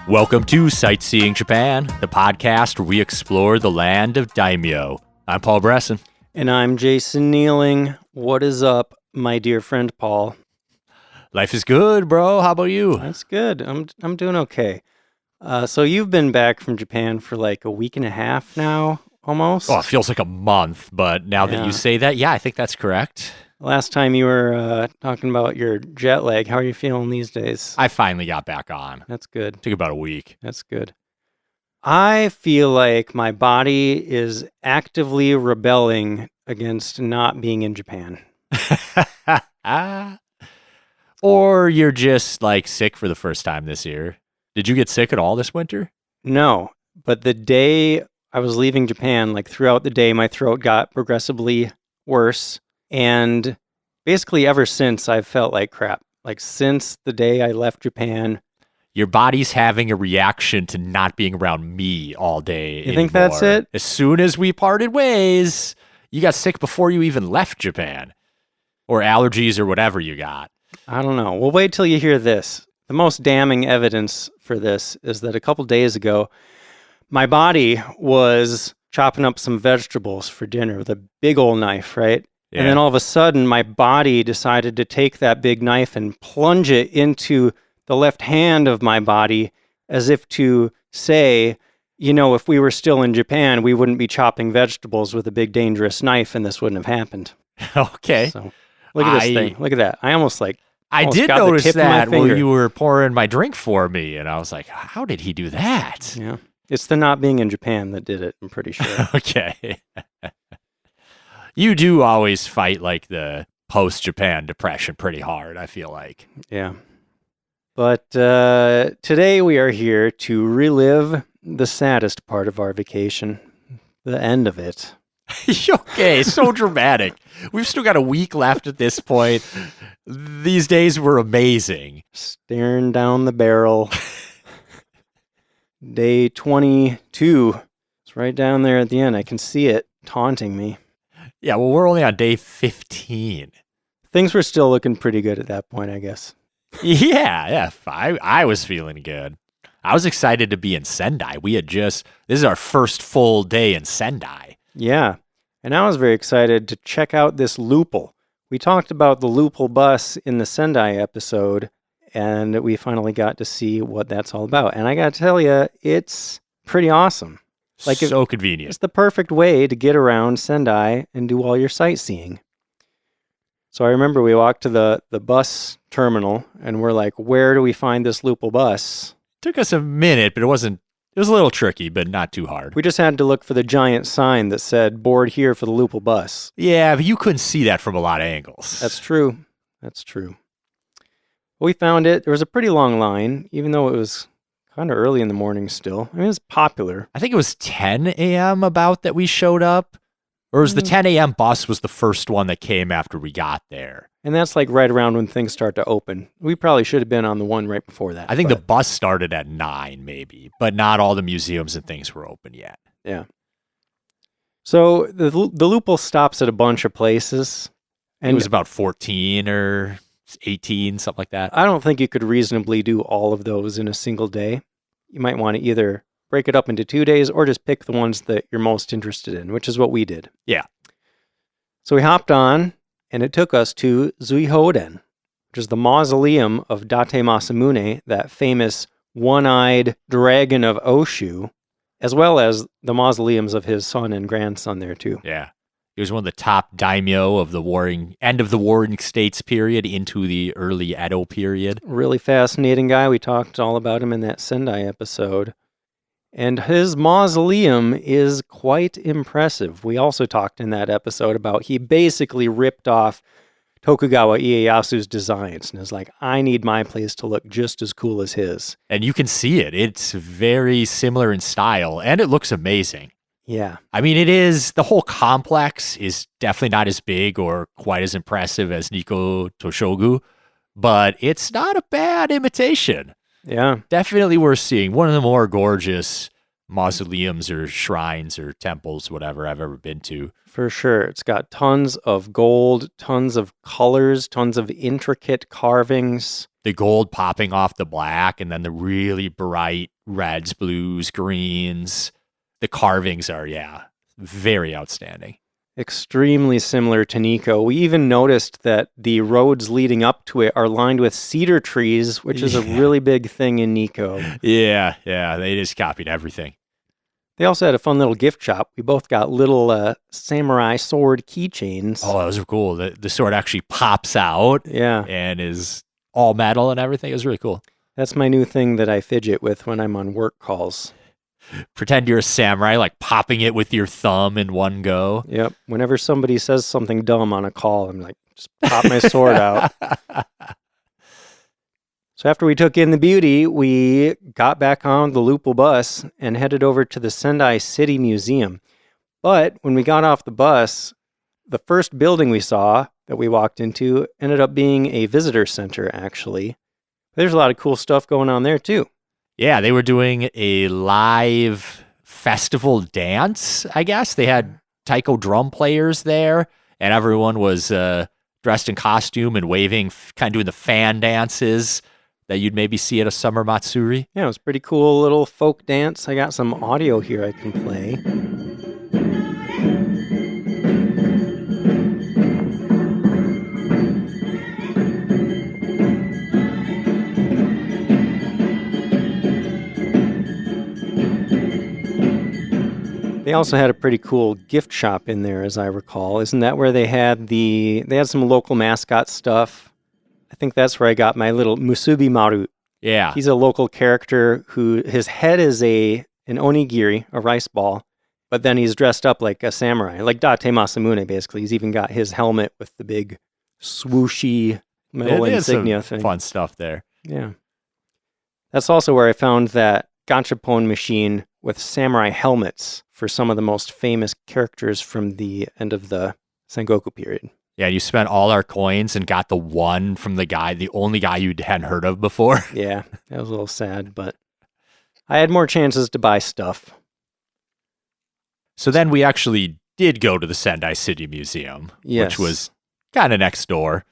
Welcome to Sightseeing Japan, the podcast where we explore the land of daimyo. I'm Paul Bresson. And I'm Jason Nealing. What is up, my dear friend Paul? Life is good, bro. How about you? That's good. I'm doing okay. So you've been back from Japan for like a week and a half now, almost? Oh, it feels like a month, but now that you say that, yeah, I think that's correct. Last time you were talking about your jet lag. How are you feeling these days? I finally got back on. That's good. Took about a week. That's good. I feel like my body is actively rebelling against not being in Japan. Or you're just like sick for the first time this year. Did you get sick at all this winter? No, but the day I was leaving Japan, like throughout the day, my throat got progressively worse. And basically ever since, I've felt like crap. Like since the day I left Japan. Your body's having a reaction to not being around me all day. You think that's it? As soon as we parted ways, you got sick before you even left Japan. Or allergies or whatever you got. I don't know. We'll wait till you hear this. The most damning evidence for this is that a couple days ago, my body was chopping up some vegetables for dinner with a big old knife, right? Yeah. And then all of a sudden, my body decided to take that big knife and plunge it into the left hand of my body as if to say, you know, if we were still in Japan, we wouldn't be chopping vegetables with a big dangerous knife and this wouldn't have happened. Okay. So look at this thing. Look at that. I did notice that while you were pouring my drink for me, and I was like, how did he do that? Yeah. It's the not being in Japan that did it, I'm pretty sure. Okay. You do always fight like the post-Japan depression pretty hard, I feel like. Yeah. But today we are here to relive the saddest part of our vacation, the end of it. Okay, so dramatic. We've still got a week left at this point. These days were amazing. Staring down the barrel. Day 22. It's right down there at the end. I can see it taunting me. Yeah, well, we're only on day 15. Things were still looking pretty good at that point, I guess. Yeah. I was feeling good. I was excited to be in Sendai. This is our first full day in Sendai. Yeah, and I was very excited to check out this loophole. We talked about the loophole bus in the Sendai episode, and we finally got to see what that's all about. And I got to tell you, it's pretty awesome. So convenient. It's the perfect way to get around Sendai and do all your sightseeing. So I remember we walked to the bus terminal, and we're like, where do we find this loophole bus? Took us a minute, but it was a little tricky, but not too hard. We just had to look for the giant sign that said, board here for the loophole bus. Yeah, but you couldn't see that from a lot of angles. That's true. We found it. There was a pretty long line, even though it was kind of early in the morning still. I mean, it was popular. I think it was 10 a.m. about that we showed up. Or was the 10 a.m. bus was the first one that came after we got there. And that's like right around when things start to open. We probably should have been on the one right before that. I think the bus started at 9 maybe, but not all the museums and things were open yet. Yeah. So the loophole stops at a bunch of places. And it was about 14 or 18, something like that. I don't think you could reasonably do all of those in a single day. You might want to either break it up into 2 days or just pick the ones that you're most interested in, which is what we did. Yeah. So we hopped on, and it took us to Zuihoden, which is the mausoleum of Date Masamune, that famous one-eyed dragon of Oshu, as well as the mausoleums of his son and grandson there too. Yeah. He was one of the top daimyo of the end of the Warring States period into the early Edo period. Really fascinating guy. We talked all about him in that Sendai episode. And his mausoleum is quite impressive. We also talked in that episode about he basically ripped off Tokugawa Ieyasu's designs and is like, I need my place to look just as cool as his. And you can see it. It's very similar in style, and it looks amazing. Yeah. I mean, the whole complex is definitely not as big or quite as impressive as Nikko Toshogu, but it's not a bad imitation. Yeah. Definitely worth seeing. One of the more gorgeous mausoleums or shrines or temples, whatever I've ever been to. For sure. It's got tons of gold, tons of colors, tons of intricate carvings. The gold popping off the black, and then the really bright reds, blues, greens. The carvings are, very outstanding. Extremely similar to Nikko. We even noticed that the roads leading up to it are lined with cedar trees, which is a really big thing in Nikko. Yeah, they just copied everything. They also had a fun little gift shop. We both got little samurai sword keychains. Oh, those are cool. The sword actually pops out and is all metal and everything. It was really cool. That's my new thing that I fidget with when I'm on work calls. Pretend you're a samurai, like popping it with your thumb in one go. Yep. Whenever somebody says something dumb on a call, I'm like, just pop my sword out. So after we took in the beauty, we got back on the Lupo bus and headed over to the Sendai City Museum. But when we got off the bus, the first building we saw that we walked into ended up being a visitor center, actually. There's a lot of cool stuff going on there, too. Yeah, they were doing a live festival dance, I guess. They had taiko drum players there, and everyone was dressed in costume and waving, kind of doing the fan dances that you'd maybe see at a summer matsuri. Yeah, it was a pretty cool little folk dance. I got some audio here I can play. They also had a pretty cool gift shop in there, as I recall. Isn't that where they had some local mascot stuff? I think that's where I got my little Musubi Maru. Yeah. He's a local character who, his head is an onigiri, a rice ball, but then he's dressed up like a samurai, like Date Masamune, basically. He's even got his helmet with the big swooshy metal insignia thing. Fun stuff there. Yeah. That's also where I found that gachapon machine with samurai helmets for some of the most famous characters from the end of the Sengoku period. Yeah, you spent all our coins and got the one from the only guy you hadn't heard of before. Yeah, that was a little sad, but I had more chances to buy stuff. So then we actually did go to the Sendai City Museum, which was kind of next door.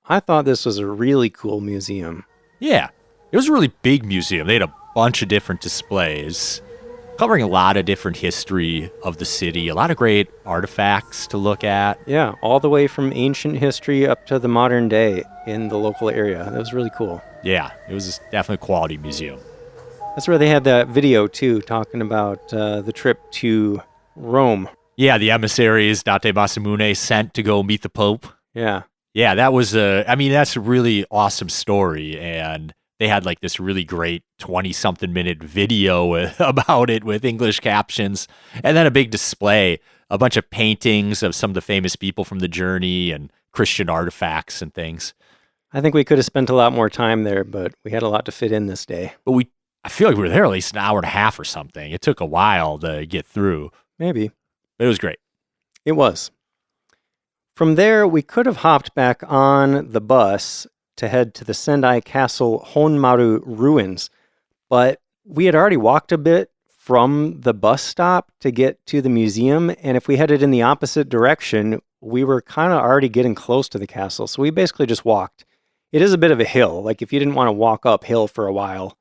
I thought this was a really cool museum. Yeah, it was a really big museum. They had a bunch of different displays covering a lot of different history of the city, a lot of great artifacts to look at. Yeah, all the way from ancient history up to the modern day in the local area. That was really cool. Yeah, it was definitely a quality museum. That's where they had that video, too, talking about the trip to Rome. Yeah, the emissaries Date Masamune sent to go meet the Pope. Yeah. Yeah, that was that's a really awesome story, and they had like this really great 20-something minute video about it with English captions, and then a big display, a bunch of paintings of some of the famous people from the journey and Christian artifacts and things. I think we could have spent a lot more time there, but we had a lot to fit in this day. But I feel like we were there at least an hour and a half or something. It took a while to get through. Maybe. But it was great. It was. From there, we could have hopped back on the bus to head to the Sendai Castle Honmaru ruins, but we had already walked a bit from the bus stop to get to the museum, and if we headed in the opposite direction, we were kind of already getting close to the castle, so we basically just walked. It is a bit of a hill. Like, if you didn't want to walk uphill for a while,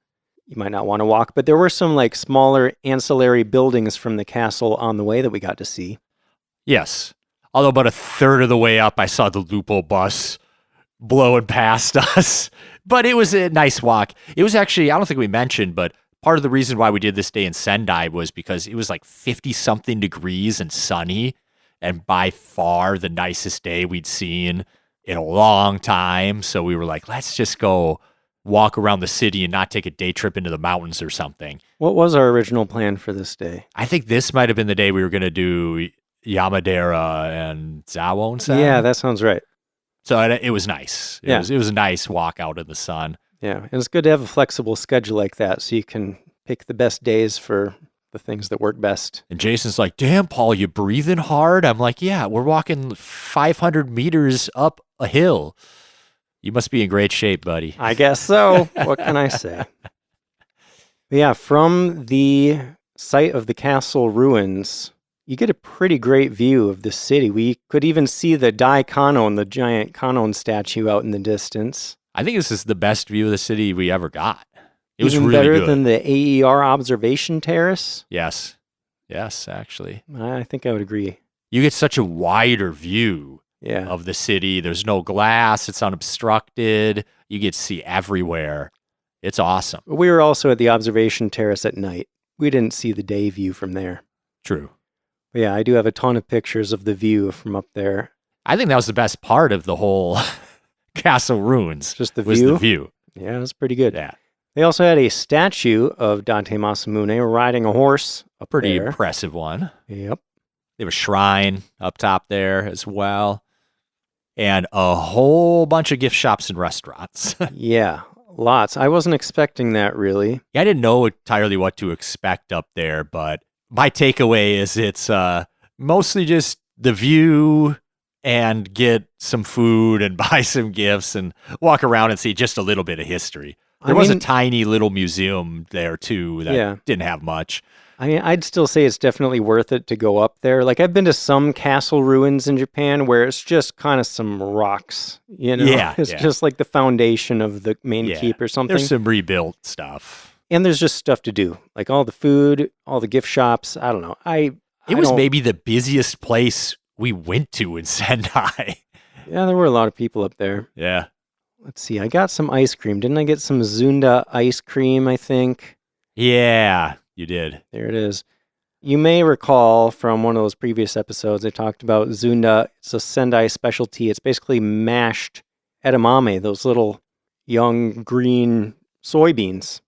you might not want to walk, but there were some like smaller ancillary buildings from the castle on the way that we got to see. Yes. Although about a third of the way up, I saw the Lupo bus blowing past us, but it was a nice walk. It was actually, I don't think we mentioned, but part of the reason why we did this day in Sendai was because it was like 50-something degrees and sunny, and by far the nicest day we'd seen in a long time. So we were like, let's just go walk around the city and not take a day trip into the mountains or something. What was our original plan for this day? I think this might have been the day we were going to do Yamadera and Onsen. Yeah, that sounds right. So it was nice. It was a nice walk out in the sun. Yeah, and it's good to have a flexible schedule like that so you can pick the best days for the things that work best. And Jason's like, damn, Paul, you breathing hard? I'm like, yeah, we're walking 500 meters up a hill. You must be in great shape, buddy. I guess so. What can I say? But yeah, from the site of the castle ruins, you get a pretty great view of the city. We could even see the Daikannon, the giant Kannon statue out in the distance. I think this is the best view of the city we ever got. It was Even really better good. than the AER observation terrace? Yes. Yes, actually. I think I would agree. You get such a wider view Yeah. of the city. There's no glass. It's unobstructed. You get to see everywhere. It's awesome. We were also at the observation terrace at night. We didn't see the day view from there. True. But yeah, I do have a ton of pictures of the view from up there. I think that was the best part of the whole castle ruins. Just the was view? the view. Yeah, it was pretty good. Yeah. They also had a statue of Dante Masamune riding a horse up Pretty there. impressive one. Yep. They have a shrine up top there as well. And a whole bunch of gift shops and restaurants. Yeah, lots. I wasn't expecting that, really. Yeah, I didn't know entirely what to expect up there, but my takeaway is it's mostly just the view and get some food and buy some gifts and walk around and see just a little bit of history. There was a tiny little museum there, too, that didn't have much. I mean, I'd still say it's definitely worth it to go up there. Like, I've been to some castle ruins in Japan where it's just kind of some rocks, you know? Yeah, it's just like the foundation of the main keep or something. There's some rebuilt stuff. And there's just stuff to do. Like all the food, all the gift shops. I don't know. It was maybe the busiest place we went to in Sendai. Yeah, there were a lot of people up there. Yeah. Let's see. I got some ice cream. Didn't I get some Zunda ice cream, I think? Yeah, you did. There it is. You may recall from one of those previous episodes, I talked about Zunda. It's a Sendai specialty. It's basically mashed edamame, those little young green soybeans,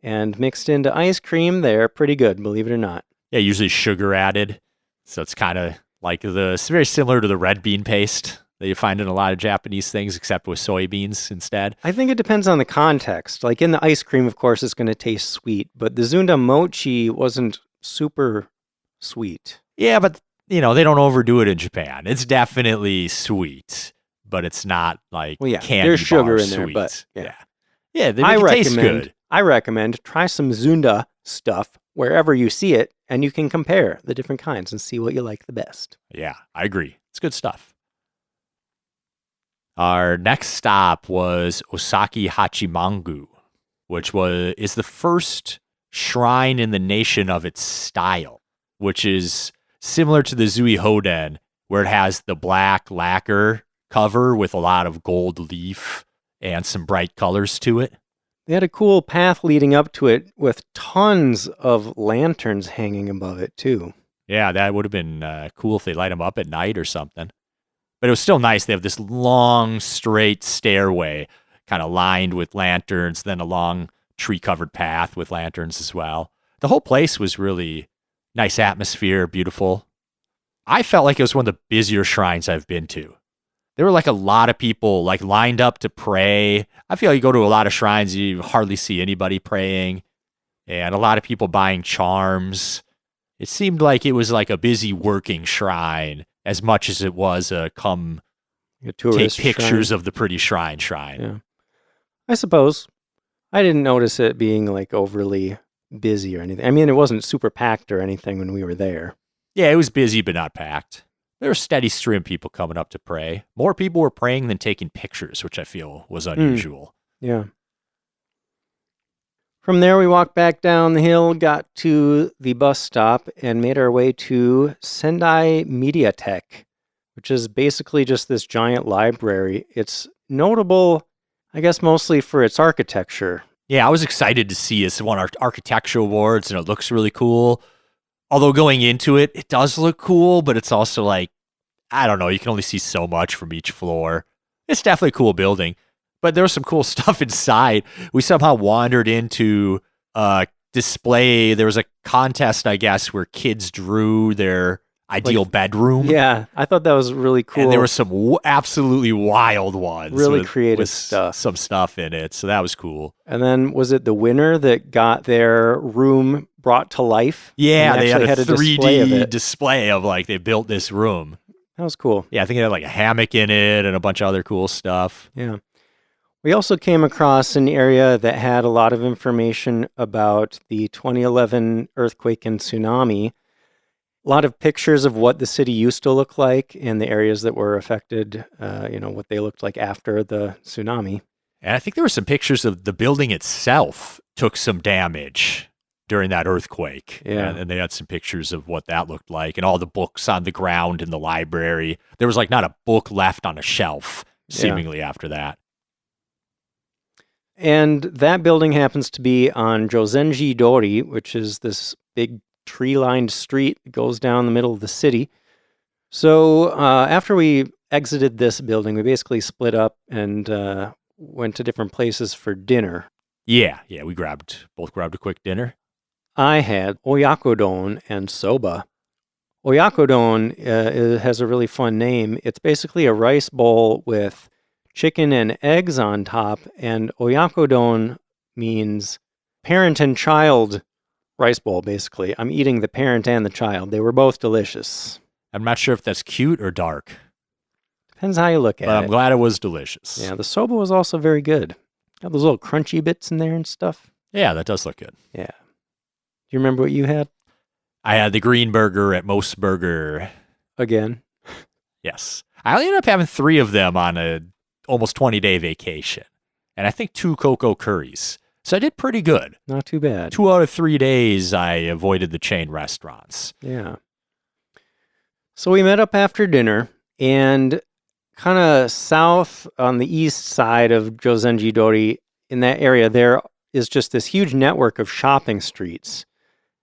and mixed into ice cream. They're pretty good, believe it or not. Yeah, usually sugar added. So it's kind of like it's very similar to the red bean paste that you find in a lot of Japanese things, except with soybeans instead. I think it depends on the context. Like in the ice cream, of course, it's going to taste sweet, but the Zunda mochi wasn't super sweet. Yeah, but, they don't overdo it in Japan. It's definitely sweet, but it's not like candy there's sugar bar in there, sweet. but Yeah, they make it taste good. I recommend try some Zunda stuff wherever you see it, and you can compare the different kinds and see what you like the best. Yeah, I agree. It's good stuff. Our next stop was Osaki Hachimangu, which is the first shrine in the nation of its style, which is similar to the Zuihoden, where it has the black lacquer cover with a lot of gold leaf and some bright colors to it. They had a cool path leading up to it with tons of lanterns hanging above it, too. Yeah, that would have been cool if they light them up at night or something. But it was still nice. They have this long, straight stairway kind of lined with lanterns, then a long tree-covered path with lanterns as well. The whole place was really nice atmosphere, beautiful. I felt like it was one of the busier shrines I've been to. There were like a lot of people like lined up to pray. I feel like you go to a lot of shrines, you hardly see anybody praying, and a lot of people buying charms. It seemed like it was like a busy working shrine as much as it was come take pictures of the pretty shrine. Yeah. I suppose. I didn't notice it being like overly busy or anything. I mean, it wasn't super packed or anything when we were there. Yeah, it was busy but not packed. There were a steady stream of people coming up to pray. More people were praying than taking pictures, which I feel was unusual. Yeah. From there, we walked back down the hill, got to the bus stop, and made our way to Sendai Mediatheque, which is basically just this giant library. It's notable, I guess, mostly for its architecture. Yeah, I was excited to see it. It's won our architecture awards, and it looks really cool. Although going into it, it does look cool, but it's also like, I don't know, you can only see so much from each floor. It's definitely a cool building. But there was some cool stuff inside. We somehow wandered into a display. There was a contest, I guess, where kids drew their ideal bedroom. Yeah, I thought that was really cool. And there were some absolutely wild ones. Really creative stuff. Some stuff in it. So that was cool. And then was it the winner that got their room brought to life? Yeah, they had a 3D display of like they built this room. That was cool. Yeah, I think it had like a hammock in it and a bunch of other cool stuff. Yeah. We also came across an area that had a lot of information about the 2011 earthquake and tsunami. A lot of pictures of what the city used to look like and the areas that were affected, what they looked like after the tsunami. And I think there were some pictures of the building itself took some damage during that earthquake. Yeah. And they had some pictures of what that looked like and all the books on the ground in the library. There was like not a book left on a shelf, seemingly after that. And that building happens to be on Jozenji Dori, which is this big tree-lined street that goes down the middle of the city. So after we exited this building, we basically split up and went to different places for dinner. Yeah, we both grabbed a quick dinner. I had oyakodon and soba. Oyakodon has a really fun name. It's basically a rice bowl with chicken and eggs on top, and oyakodon means parent and child rice bowl, basically. I'm eating the parent and the child. They were both delicious. I'm not sure if that's cute or dark. Depends how you look at it. But I'm glad it was delicious. Yeah, the soba was also very good. Got those little crunchy bits in there and stuff. Yeah, that does look good. Yeah. Do you remember what you had? I had the green burger at Most Burger. Again? Yes. I ended up having 3 of them on a almost 20-day vacation. And I think 2 cocoa curries. So I did pretty good. Not too bad. 2 out of 3 days, I avoided the chain restaurants. Yeah. So we met up after dinner, and kind of south on the east side of Jozenji Dori, in that area, there is just this huge network of shopping streets.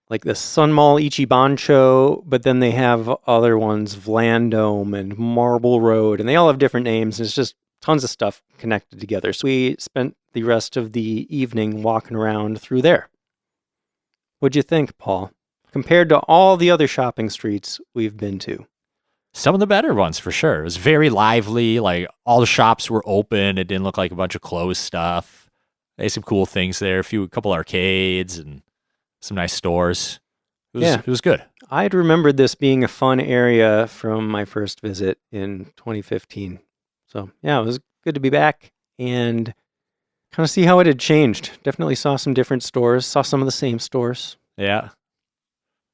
Like the Sunmall Ichibancho, but then they have other ones, Vlandome and Marble Road, and they all have different names. It's just tons of stuff connected together. So we spent the rest of the evening walking around through there. What'd you think, Paul? Compared to all the other shopping streets we've been to. Some of the better ones, for sure. It was very lively. Like, all the shops were open. It didn't look like a bunch of closed stuff. They had some cool things there. A couple arcades and some nice stores. It was good. I'd remembered this being a fun area from my first visit in 2015. So, yeah, it was good to be back and kind of see how it had changed. Definitely saw some different stores, saw some of the same stores. Yeah.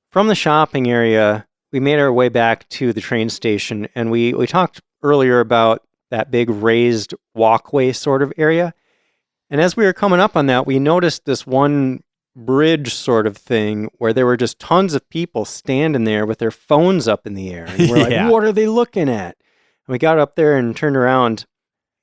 From the shopping area, we made our way back to the train station, and we talked earlier about that big raised walkway sort of area. And as we were coming up on that, we noticed this one bridge sort of thing where there were just tons of people standing there with their phones up in the air. And we're Yeah. like, what are they looking at? And we got up there and turned around,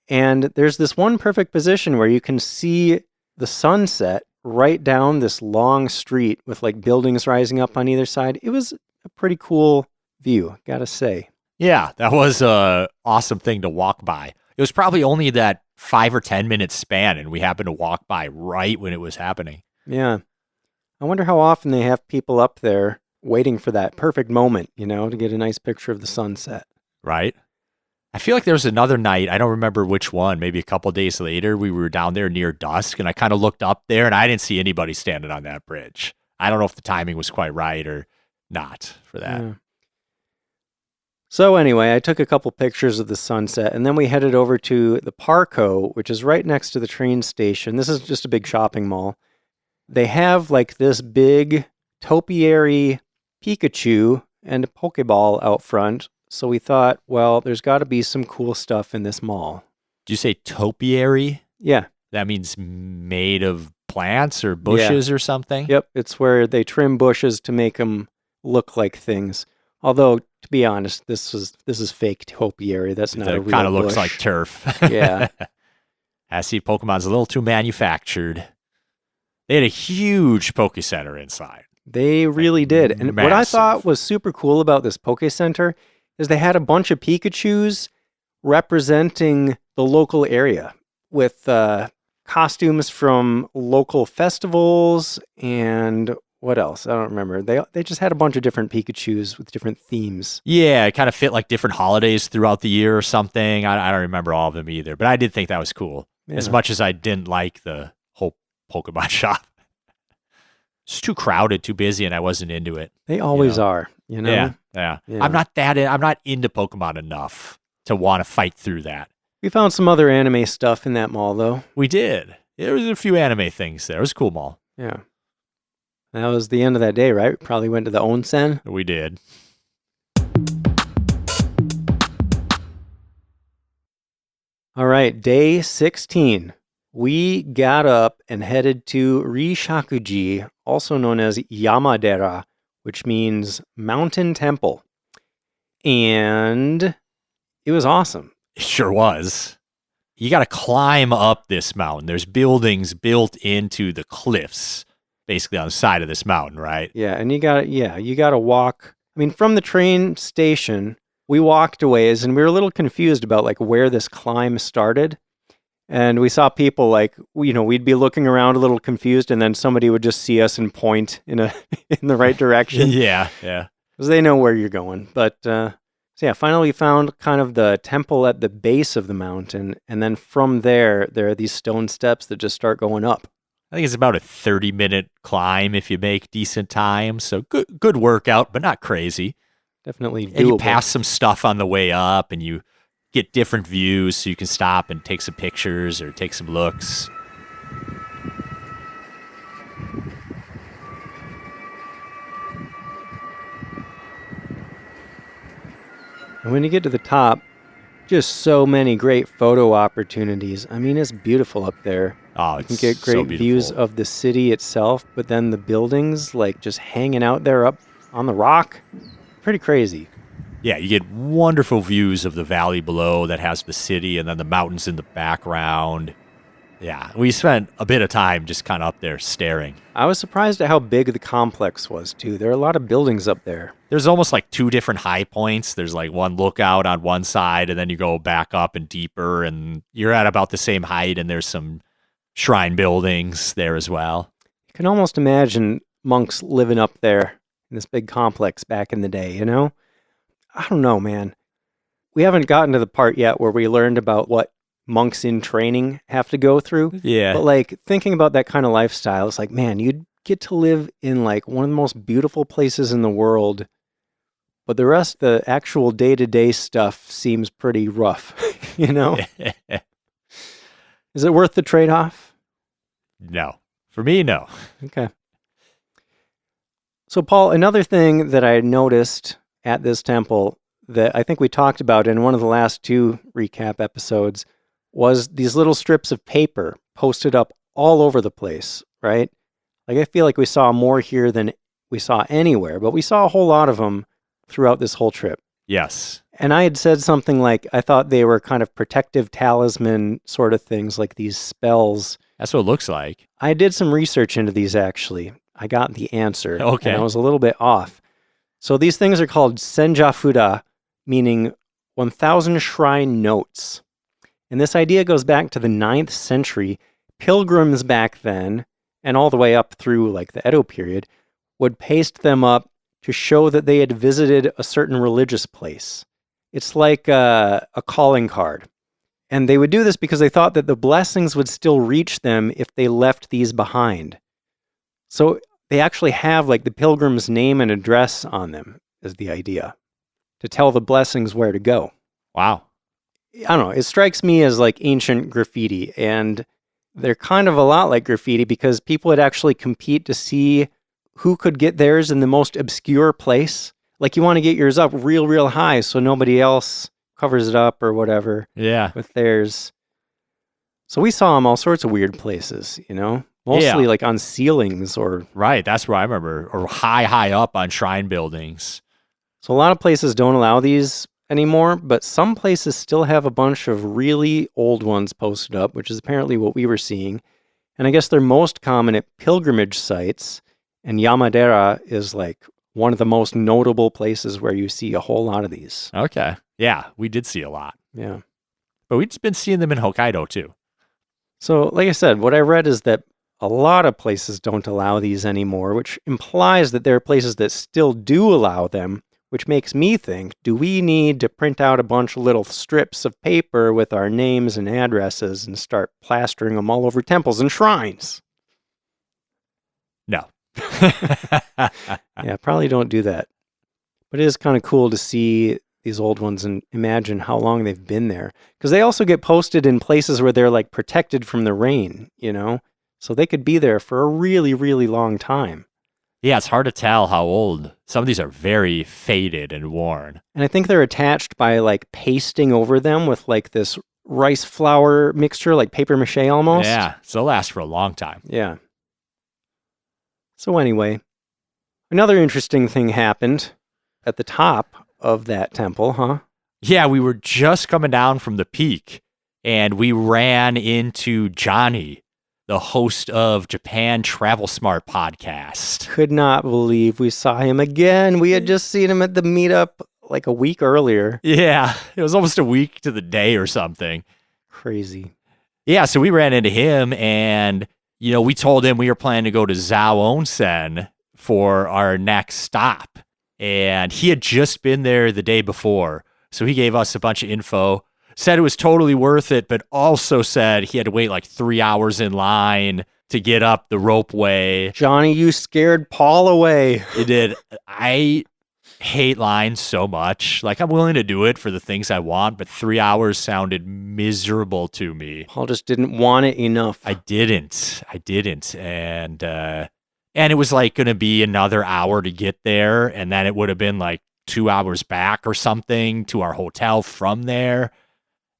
and there's this one perfect position where you can see the sunset right down this long street with like buildings rising up on either side. It was a pretty cool view, gotta say. Yeah, that was a awesome thing to walk by. It was probably only that 5 or 10 minute span, and we happened to walk by right when it was happening. Yeah. I wonder how often they have people up there waiting for that perfect moment, to get a nice picture of the sunset. Right? I feel like there was another night, I don't remember which one, maybe a couple days later, we were down there near dusk, and I kind of looked up there, and I didn't see anybody standing on that bridge. I don't know if the timing was quite right or not for that. Yeah. So anyway, I took a couple pictures of the sunset, and then we headed over to the Parco, which is right next to the train station. This is just a big shopping mall. They have like this big topiary Pikachu and a Pokeball out front. So we thought, well, there's got to be some cool stuff in this mall. Did you say topiary? Yeah. That means made of plants or bushes or something? Yep. It's where they trim bushes to make them look like things. Although, to be honest, this is fake topiary. That's not a real bush. It kind of looks like turf. Yeah. I see Pokemon's a little too manufactured. They had a huge Poke Center inside. They really did. And Massive. what I thought was super cool about this Poke Center is they had a bunch of Pikachus representing the local area with costumes from local festivals and what else? I don't remember. They just had a bunch of different Pikachus with different themes. Yeah, it kind of fit like different holidays throughout the year or something. I don't remember all of them either, but I did think that was cool. Yeah. As much as I didn't like the whole Pokemon shop. It's too crowded, too busy, and I wasn't into it. They always are, Yeah. I'm not into Pokemon enough to want to fight through that. We found some other anime stuff in that mall, though. We did. There was a few anime things there. It was a cool mall. Yeah. That was the end of that day, right? We probably went to the Onsen. We did. All right, day 16. we got up and headed to Risshakuji, also known as Yamadera, which means mountain temple. And it was awesome. It sure was. You got to climb up this mountain. There's buildings built into the cliffs, basically on the side of this mountain, right? Yeah, and you got to walk. I mean, from the train station, we walked a ways, and we were a little confused about like where this climb started. And we saw people like, we'd be looking around a little confused, and then somebody would just see us and point in the right direction. Yeah. Because they know where you're going. But so yeah, finally we found kind of the temple at the base of the mountain, and then from there are these stone steps that just start going up. I think it's about a 30-minute climb if you make decent time. So good workout, but not crazy. Definitely doable. And you pass some stuff on the way up, and you get different views so you can stop and take some pictures or take some looks. And when you get to the top, just so many great photo opportunities. I mean, it's beautiful up there. Oh, you it's can get great views of the city itself, but then the buildings, like just hanging out there up on the rock. Pretty crazy. Yeah, you get wonderful views of the valley below that has the city and then the mountains in the background. Yeah, we spent a bit of time just kind of up there staring. I was surprised at how big the complex was, too. There are a lot of buildings up there. There's almost like two different high points. There's like one lookout on one side, and then you go back up and deeper, and you're at about the same height, and there's some shrine buildings there as well. You can almost imagine monks living up there in this big complex back in the day, you know? I don't know, man. We haven't gotten to the part yet where we learned about what monks in training have to go through. Yeah. But like thinking about that kind of lifestyle, it's like, man, you'd get to live in like one of the most beautiful places in the world, but the rest, the actual day-to-day stuff seems pretty rough, you know? Is it worth the trade-off? No. For me, no. Okay. So, Paul, another thing that I noticed at this temple that I think we talked about in one of the last two recap episodes was these little strips of paper posted up all over the place, right? Like, I feel like we saw more here than we saw anywhere, but we saw a whole lot of them throughout this whole trip. Yes. And I had said something like, I thought they were kind of protective talisman sort of things, like these spells. That's what it looks like. I did some research into these, actually. I got the answer. Okay. And I was a little bit off. So these things are called senjafuda, meaning 1,000 shrine notes. And this idea goes back to the 9th century. Pilgrims back then, and all the way up through like the Edo period, would paste them up to show that they had visited a certain religious place. It's like a calling card. And they would do this because they thought that the blessings would still reach them if they left these behind. So they actually have like the pilgrim's name and address on them, is the idea, to tell the blessings where to go. Wow. I don't know. It strikes me as like ancient graffiti, and they're kind of a lot like graffiti because people would actually compete to see who could get theirs in the most obscure place. Like you want to get yours up real, real high so nobody else covers it up or whatever. Yeah. With theirs. So we saw them all sorts of weird places, you know? Mostly like on ceilings or... Right, that's where I remember. Or high up on shrine buildings. So a lot of places don't allow these anymore, but some places still have a bunch of really old ones posted up, which is apparently what we were seeing. And I guess they're most common at pilgrimage sites, and Yamadera is like one of the most notable places where you see a whole lot of these. Okay. Yeah, we did see a lot. Yeah. But we've been seeing them in Hokkaido too. So, like I said, what I read is that a lot of places don't allow these anymore, which implies that there are places that still do allow them, which makes me think, do we need to print out a bunch of little strips of paper with our names and addresses and start plastering them all over temples and shrines? No. Yeah, probably don't do that. But it is kind of cool to see these old ones and imagine how long they've been there. Because they also get posted in places where they're like protected from the rain, you know? So they could be there for a really, really long time. Yeah, it's hard to tell how old. Some of these are very faded and worn. And I think they're attached by like pasting over them with like this rice flour mixture, like paper mache almost. Yeah, so it'll last for a long time. Yeah. So anyway, another interesting thing happened at the top of that temple, huh? Yeah, we were just coming down from the peak, and we ran into Johnny, the host of Japan Travel Smart podcast. Could not believe we saw him again. We had just seen him at the meetup like a week earlier. Yeah, it was almost a week to the day or something. Crazy. Yeah, so we ran into him, and we told him we were planning to go to Onsen for our next stop. And he had just been there the day before. So he gave us a bunch of info, said it was totally worth it, but also said he had to wait like 3 hours in line to get up the ropeway. Johnny, you scared Paul away. It did. I hate lines so much. Like, I'm willing to do it for the things I want, but 3 hours sounded miserable to me. Paul just didn't want it enough. I didn't. And it was like going to be another hour to get there. And then it would have been like 2 hours back or something to our hotel from there.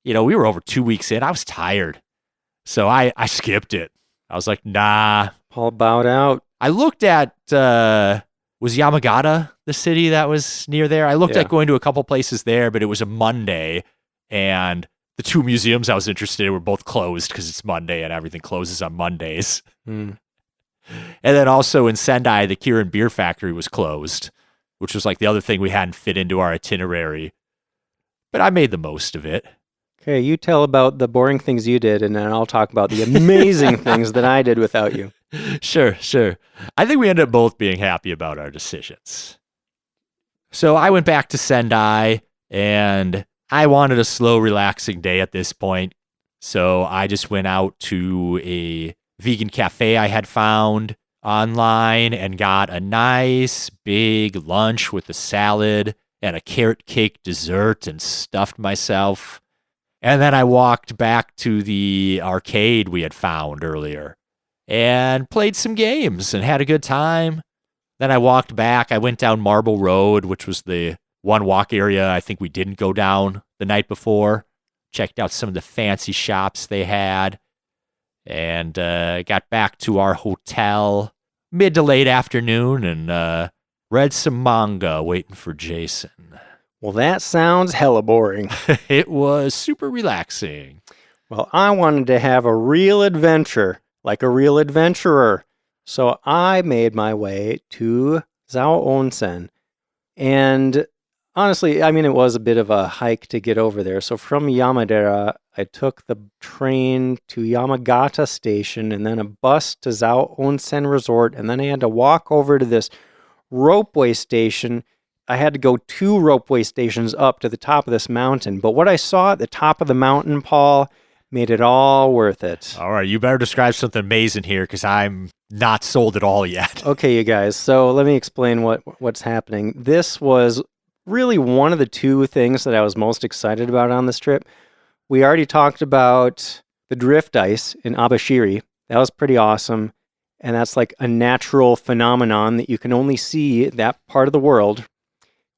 We were over 2 weeks in. I was tired. So I skipped it. I was like, nah. Paul bowed out. I looked at, was Yamagata the city that was near there? I looked at going to a couple places there, but it was a Monday. And the two museums I was interested in were both closed because it's Monday and everything closes on Mondays. Mm. And then also in Sendai, the Kirin beer factory was closed, which was like the other thing we hadn't fit into our itinerary. But I made the most of it. Okay, you tell about the boring things you did, and then I'll talk about the amazing things that I did without you. Sure. I think we ended up both being happy about our decisions. So I went back to Sendai, and I wanted a slow, relaxing day at this point. So I just went out to a vegan cafe I had found online and got a nice big lunch with a salad and a carrot cake dessert and stuffed myself. And then I walked back to the arcade we had found earlier and played some games and had a good time. Then I walked back. I went down Marble Road, which was the one walk area I think we didn't go down the night before. Checked out some of the fancy shops they had. And got back to our hotel mid to late afternoon and read some manga waiting for Jason. Well, that sounds hella boring. It was super relaxing. Well, I wanted to have a real adventure, like a real adventurer. So I made my way to Onsen. And honestly, it was a bit of a hike to get over there. So from Yamadera, I took the train to Yamagata Station and then a bus to Onsen Resort. And then I had to walk over to this ropeway station. I had to go 2 ropeway stations up to the top of this mountain. But what I saw at the top of the mountain, Paul, made it all worth it. All right, you better describe something amazing here because I'm not sold at all yet. Okay, you guys. So let me explain what's happening. This was really one of the 2 things that I was most excited about on this trip. We already talked about the drift ice in Abashiri. That was pretty awesome. And that's like a natural phenomenon that you can only see that part of the world.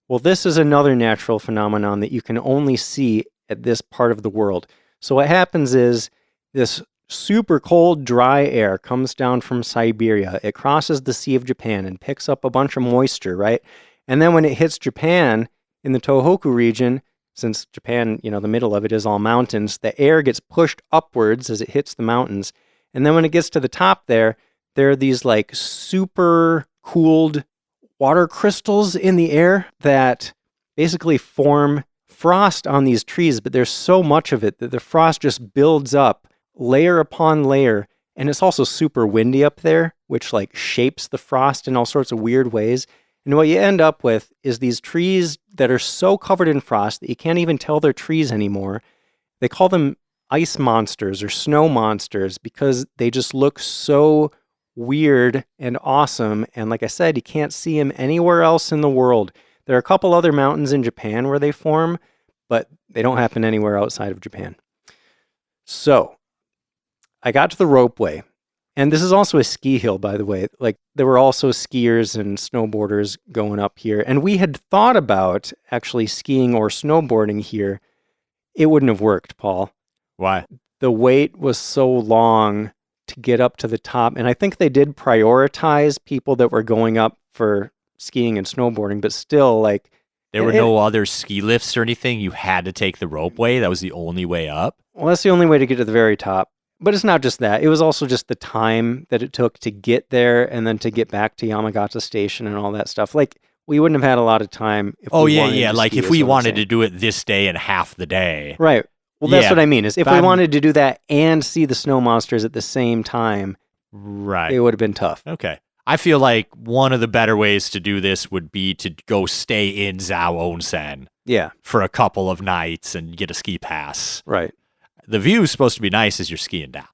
Well, this is another natural phenomenon that you can only see at this part of the world. So what happens is this super cold, dry air comes down from Siberia. It crosses the Sea of Japan and picks up a bunch of moisture, right? And then when it hits Japan in the Tohoku region, since Japan, the middle of it is all mountains, the air gets pushed upwards as it hits the mountains. And then when it gets to the top there are these like super cooled water crystals in the air that basically form frost on these trees, but there's so much of it that the frost just builds up layer upon layer. And it's also super windy up there, which like shapes the frost in all sorts of weird ways. And what you end up with is these trees that are so covered in frost that you can't even tell they're trees anymore. They call them ice monsters or snow monsters because they just look so weird and awesome. And like I said, you can't see them anywhere else in the world. There are a couple other mountains in Japan where they form, but they don't happen anywhere outside of Japan. So I got to the ropeway. And this is also a ski hill, by the way. Like, there were also skiers and snowboarders going up here. And we had thought about actually skiing or snowboarding here. It wouldn't have worked, Paul. Why? The wait was so long to get up to the top. And I think they did prioritize people that were going up for skiing and snowboarding, but still, like... There were no other ski lifts or anything? You had to take the ropeway? That was the only way up? Well, that's the only way to get to the very top. But it's not just that. It was also just the time that it took to get there and then to get back to Yamagata Station and all that stuff. Like, we wouldn't have had a lot of time if we wanted to like ski, if is we what I'm wanted saying. to do it this day and half the day. Right. Well, that's what I mean, is if we I'm- wanted to do that and see the snow monsters at the same time, Right. it would have been tough. Okay. I feel like one of the better ways to do this would be to go stay in Onsen Yeah, for a couple of nights and get a ski pass. right. The view is supposed to be nice as you're skiing down.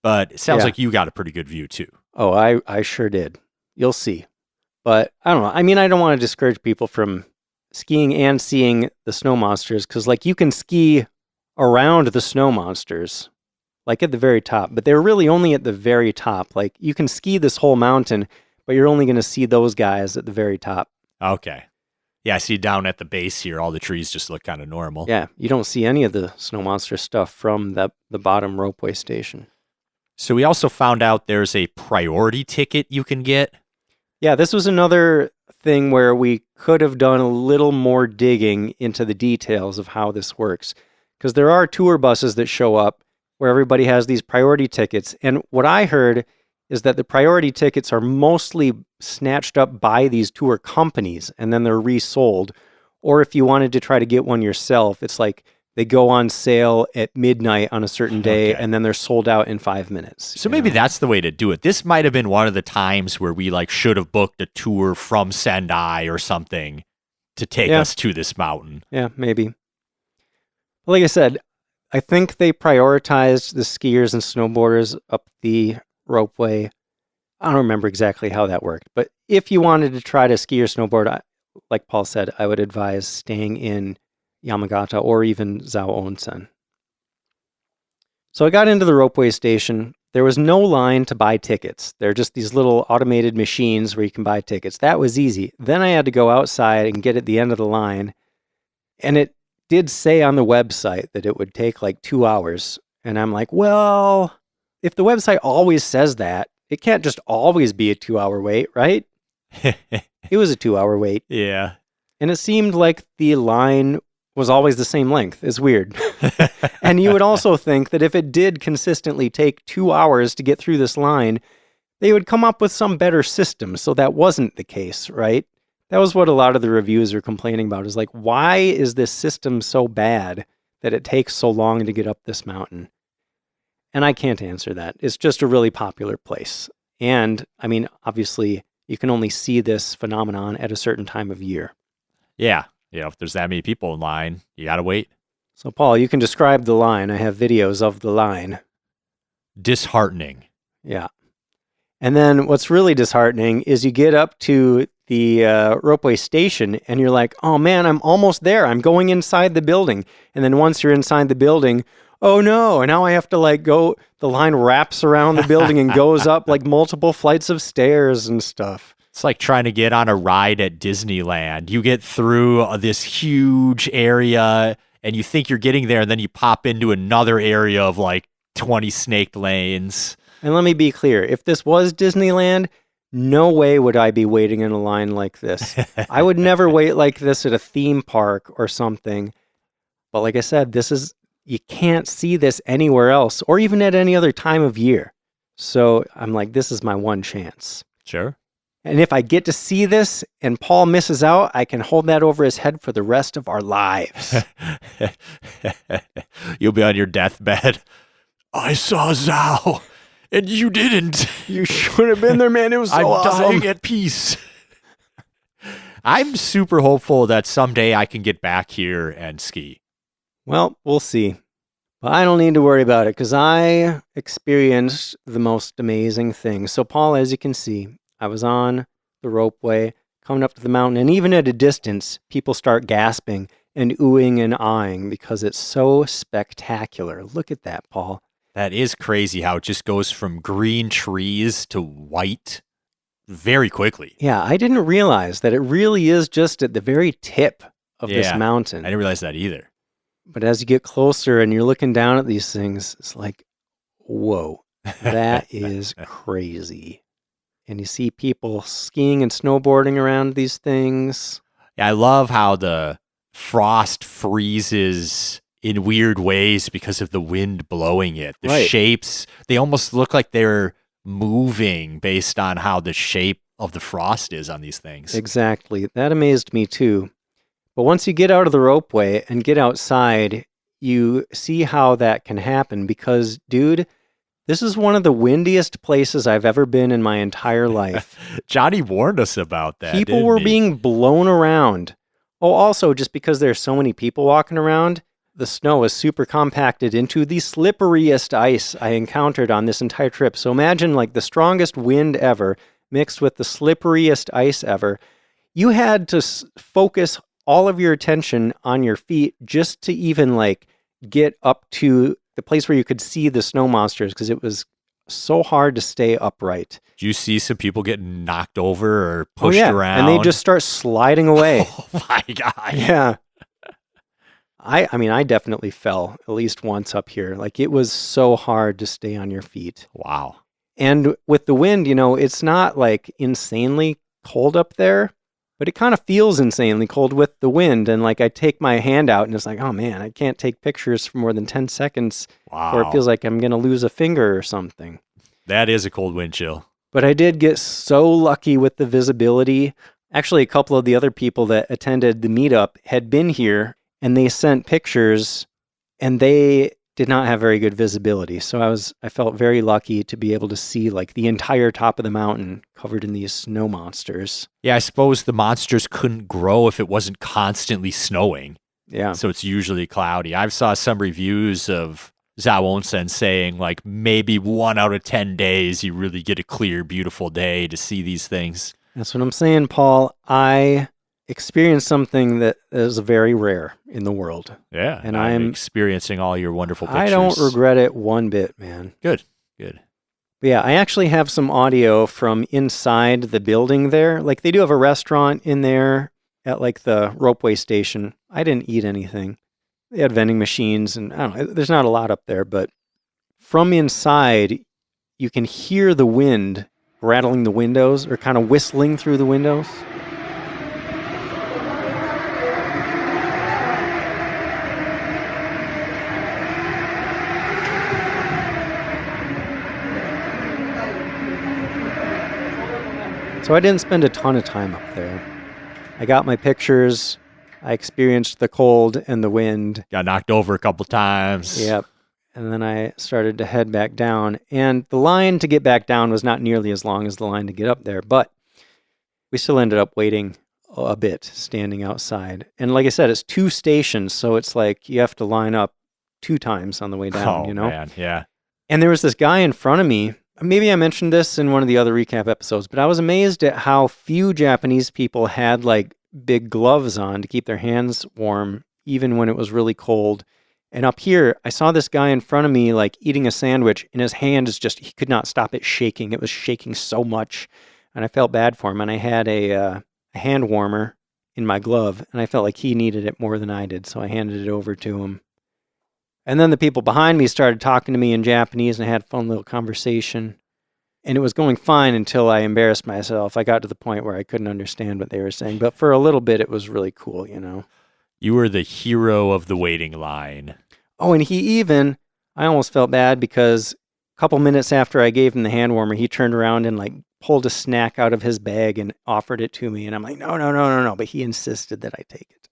But it sounds Yeah. like you got a pretty good view too. Oh, I sure did. You'll see. But I don't know. I mean, I don't want to discourage people from skiing and seeing the snow monsters because, like, you can ski around the snow monsters, like at the very top, but they're really only at the very top. Like, you can ski this whole mountain, but you're only going to see those guys at the very top. Okay. Yeah, I see down at the base here, all the trees just look kind of normal. Yeah, you don't see any of the snow monster stuff from the bottom ropeway station. So we also found out there's a priority ticket you can get. Yeah, this was another thing where we could have done a little more digging into the details of how this works. Because there are tour buses that show up where everybody has these priority tickets. And what I heard is that the priority tickets are mostly snatched up by these tour companies and then they're resold. Or if you wanted to try to get one yourself, it's like they go on sale at midnight on a certain day and then they're sold out in 5 minutes. So maybe that's the way to do it. This might have been one of the times where we like should have booked a tour from Sendai or something to take us to this mountain. Yeah, maybe. Like I said, I think they prioritized the skiers and snowboarders up the ropeway. I don't remember exactly how that worked, but if you wanted to try to ski or snowboard, like Paul said, I would advise staying in Yamagata or even Onsen. So I got into the ropeway station. There was no line to buy tickets. They're just these little automated machines where you can buy tickets. That was easy. Then I had to go outside and get at the end of the line. And it did say on the website that it would take like 2 hours. And I'm like, well, if the website always says that, it can't just always be a 2-hour wait, right? It was a 2-hour wait. Yeah. And it seemed like the line was always the same length. It's weird. And you would also think that if it did consistently take 2 hours to get through this line, they would come up with some better system. So that wasn't the case, right? That was what a lot of the reviews were complaining about, is like, why is this system so bad that it takes so long to get up this mountain? And I can't answer that. It's just a really popular place. And I mean, obviously, you can only see this phenomenon at a certain time of year. Yeah. You know, if there's that many people in line, you got to wait. So, Paul, you can describe the line. I have videos of the line. Disheartening. Yeah. And then what's really disheartening is you get up to the ropeway station and you're like, oh man, I'm almost there. I'm going inside the building. And then once you're inside the building, oh no, and now I have to like go, the line wraps around the building and goes up like multiple flights of stairs and stuff. It's like trying to get on a ride at Disneyland. You get through this huge area and you think you're getting there, and then you pop into another area of like 20 snake lanes. And let me be clear, if this was Disneyland, no way would I be waiting in a line like this. I would never wait like this at a theme park or something. But like I said, you can't see this anywhere else or even at any other time of year. So I'm like, this is my one chance. Sure. And if I get to see this and Paul misses out, I can hold that over his head for the rest of our lives. You'll be on your deathbed. I saw Zhao, and you didn't. You should have been there, man. It was so awesome. I'm dying at peace. I'm super hopeful that someday I can get back here and ski. Well, we'll see. But I don't need to worry about it because I experienced the most amazing thing. So, Paul, as you can see, I was on the ropeway coming up to the mountain, and even at a distance, people start gasping and oohing and aahing because it's so spectacular. Look at that, Paul. That is crazy how it just goes from green trees to white very quickly. Yeah, I didn't realize that it really is just at the very tip of this mountain. I didn't realize that either. But as you get closer and you're looking down at these things, it's like, whoa, that is crazy. And you see people skiing and snowboarding around these things. Yeah, I love how the frost freezes in weird ways because of the wind blowing it. The Right. shapes, they almost look like they're moving based on how the shape of the frost is on these things. Exactly. That amazed me too. But once you get out of the ropeway and get outside, you see how that can happen because, dude, this is one of the windiest places I've ever been in my entire life. Johnny warned us about that. People didn't were he? being blown around. Oh, also, just because there's so many people walking around, the snow is super compacted into the slipperiest ice I encountered on this entire trip. So imagine like the strongest wind ever mixed with the slipperiest ice ever. You had to focus all of your attention on your feet just to even like get up to the place where you could see the snow monsters because it was so hard to stay upright. Do you see some people getting knocked over or pushed around? And they just start sliding away. Oh my God. Yeah. I mean, I definitely fell at least once up here. Like it was so hard to stay on your feet. Wow. And with the wind, it's not like insanely cold up there, but it kind of feels insanely cold with the wind. And like I take my hand out and it's like, oh man, I can't take pictures for more than 10 seconds Wow. or it feels like I'm going to lose a finger or something. That is a cold wind chill. But I did get so lucky with the visibility. Actually, a couple of the other people that attended the meetup had been here and they sent pictures and they did not have very good visibility. So I felt very lucky to be able to see like the entire top of the mountain covered in these snow monsters. Yeah, I suppose the monsters couldn't grow if it wasn't constantly snowing. Yeah. So it's usually cloudy. I've saw some reviews of Onsen saying like maybe 1 out of 10 days you really get a clear, beautiful day to see these things. That's what I'm saying, Paul. I experienced something that is very rare in the world. Yeah, And I'm experiencing all your wonderful pictures. I don't regret it one bit, man. Good. But yeah, I actually have some audio from inside the building there. Like they do have a restaurant in there at like the ropeway station. I didn't eat anything. They had vending machines and I don't know, there's not a lot up there, but from inside, you can hear the wind rattling the windows or kind of whistling through the windows. So I didn't spend a ton of time up there. I got my pictures. I experienced the cold and the wind. Got knocked over a couple times. Yep. And then I started to head back down. And the line to get back down was not nearly as long as the line to get up there. But we still ended up waiting a bit, standing outside. And like I said, it's 2 stations. So it's like you have to line up 2 times on the way down, Man, yeah. And there was this guy in front of me. Maybe I mentioned this in one of the other recap episodes, but I was amazed at how few Japanese people had like big gloves on to keep their hands warm, even when it was really cold. And up here, I saw this guy in front of me like eating a sandwich, and his hand is just, he could not stop it shaking. It was shaking so much, and I felt bad for him. And I had a hand warmer in my glove, and I felt like he needed it more than I did, so I handed it over to him. And then the people behind me started talking to me in Japanese, and I had a fun little conversation. And it was going fine until I embarrassed myself. I got to the point where I couldn't understand what they were saying. But for a little bit, it was really cool, You were the hero of the waiting line. Oh, and I almost felt bad because a couple minutes after I gave him the hand warmer, he turned around and like pulled a snack out of his bag and offered it to me. And I'm like, no. But he insisted that I take it.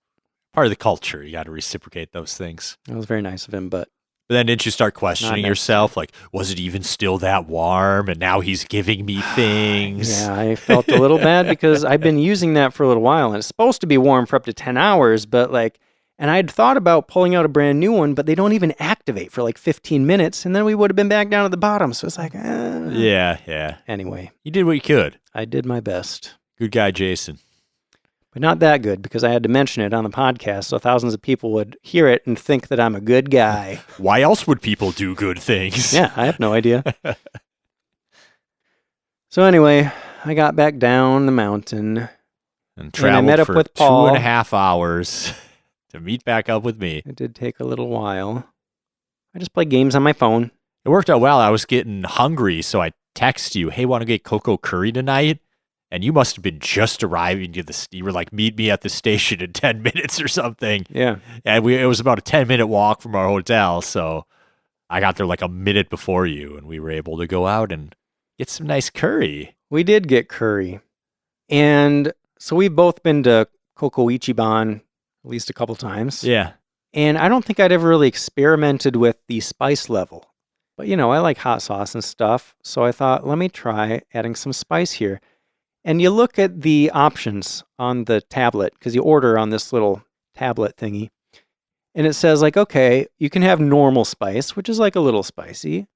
Part of the culture. You got to reciprocate those things. It was very nice of him, but then didn't you start questioning Not yourself? Like, was it even still that warm? And now he's giving me things. Yeah, I felt a little bad because I've been using that for a little while, and it's supposed to be warm for up to 10 hours, but like, and I'd thought about pulling out a brand new one, but they don't even activate for like 15 minutes, and then we would have been back down at the bottom. So it's like, Yeah. Anyway, You did what you could. I did my best. Good guy, Jason. But not that good because I had to mention it on the podcast so thousands of people would hear it and think that I'm a good guy. Why else would people do good things? Yeah, I have no idea. So anyway, I got back down the mountain And traveled met up for with Paul. 2.5 hours to meet back up with me. It did take a little while. I just play games on my phone. It worked out well. I was getting hungry, so I text you, hey, want to get Coco curry tonight? And you must have been just arriving to you were like, meet me at the station in 10 minutes or something. Yeah. And it was about a 10-minute walk from our hotel, so I got there like a minute before you, and we were able to go out and get some nice curry. We did get curry. And so we've both been to Koko Ichiban at least a couple times. Yeah. And I don't think I'd ever really experimented with the spice level. But, I like hot sauce and stuff. So I thought, let me try adding some spice here. And you look at the options on the tablet, because you order on this little tablet thingy. And it says, like, okay, you can have normal spice, which is like a little spicy.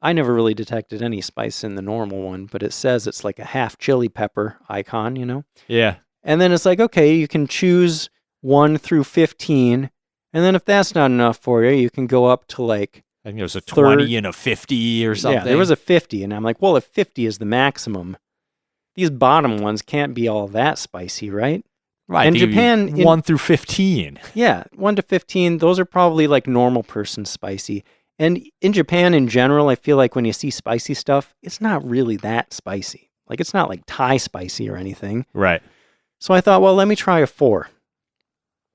I never really detected any spice in the normal one, but it says it's like a half chili pepper icon, Yeah. And then it's like, okay, you can choose 1 through 15. And then if that's not enough for you, you can go up to like, I think there was a 20 and a 50 or something. Yeah, there was a 50. And I'm like, well, if 50 is the maximum, these bottom ones can't be all that spicy, right? Right. In Japan, 1 through 15. Yeah, 1 to 15, those are probably like normal person spicy. And in Japan in general, I feel like when you see spicy stuff, it's not really that spicy. Like it's not like Thai spicy or anything. Right. So I thought, well, let me try a 4.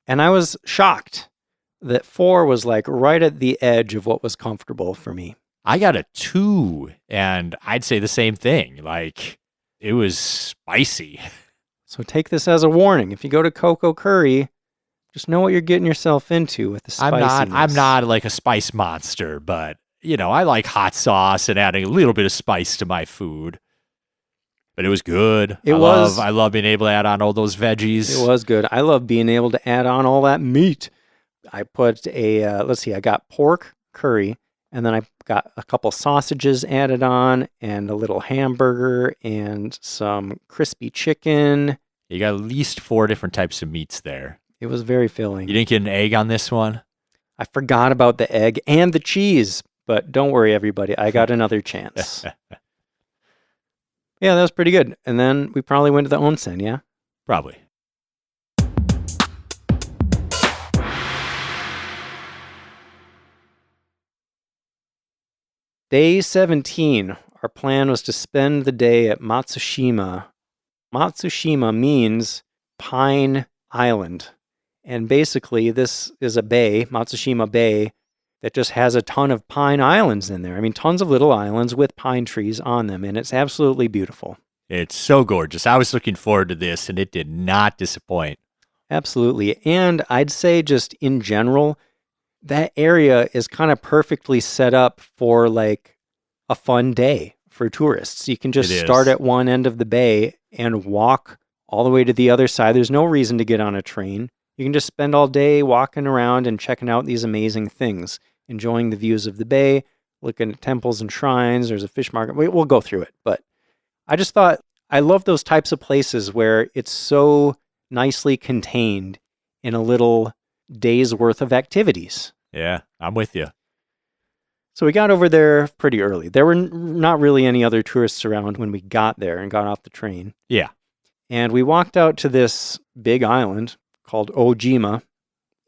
And I was shocked that 4 was like right at the edge of what was comfortable for me. I got a 2, and I'd say the same thing. Like, it was spicy. So take this as a warning. If you go to Coco Curry, just know what you're getting yourself into with the spiciness. I'm not like a spice monster, but, I like hot sauce and adding a little bit of spice to my food. But it was good. I love being able to add on all those veggies. It was good. I love being able to add on all that meat. I put I got pork curry, and then I got a couple sausages added on, and a little hamburger, and some crispy chicken. You got at least 4 different types of meats there. It was very filling. You didn't get an egg on this one? I forgot about the egg and the cheese, but don't worry, everybody. I got another chance. Yeah, that was pretty good. And then we probably went to the onsen, yeah? Probably. Day 17, our plan was to spend the day at Matsushima. Matsushima means Pine Island. And basically, this is a bay, Matsushima Bay, that just has a ton of pine islands in there. I mean, tons of little islands with pine trees on them, and it's absolutely beautiful. It's so gorgeous. I was looking forward to this, and it did not disappoint. Absolutely. And I'd say just in general, that area is kind of perfectly set up for like a fun day for tourists. You can just start at one end of the bay and walk all the way to the other side. There's no reason to get on a train. You can just spend all day walking around and checking out these amazing things, enjoying the views of the bay, looking at temples and shrines. There's a fish market. We'll go through it. But I just thought, I love those types of places where it's so nicely contained in a little day's worth of activities. Yeah, I'm with you. So we got over there pretty early. There were not really any other tourists around when we got there and got off the train. Yeah. And we walked out to this big island called Ojima,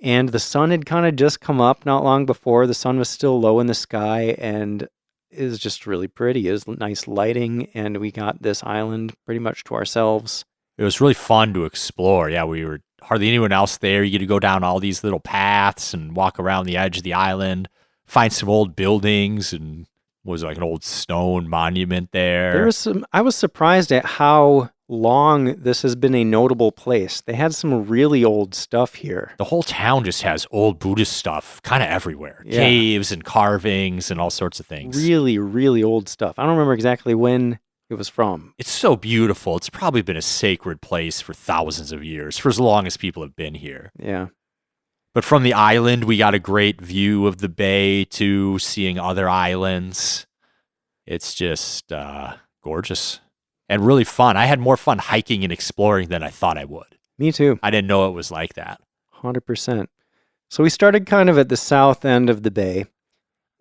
and the sun had kind of just come up not long before. The sun was still low in the sky, and it was just really pretty. It was nice lighting, and we got this island pretty much to ourselves. It was really fun to explore. Yeah, we were hardly anyone else there. You get to go down all these little paths and walk around the edge of the island, find some old buildings, and was like an old stone monument there. I was surprised at how long this has been a notable place. They had some really old stuff here. The whole town just has old Buddhist stuff kind of everywhere. Yeah. Caves and carvings and all sorts of things. Really, really old stuff. I don't remember exactly when it was from. It's so beautiful. It's probably been a sacred place for thousands of years, for as long as people have been here. Yeah. But from the island, we got a great view of the bay too, seeing other islands. It's just gorgeous and really fun. I had more fun hiking and exploring than I thought I would. Me too. I didn't know it was like that. 100%. So we started kind of at the south end of the bay.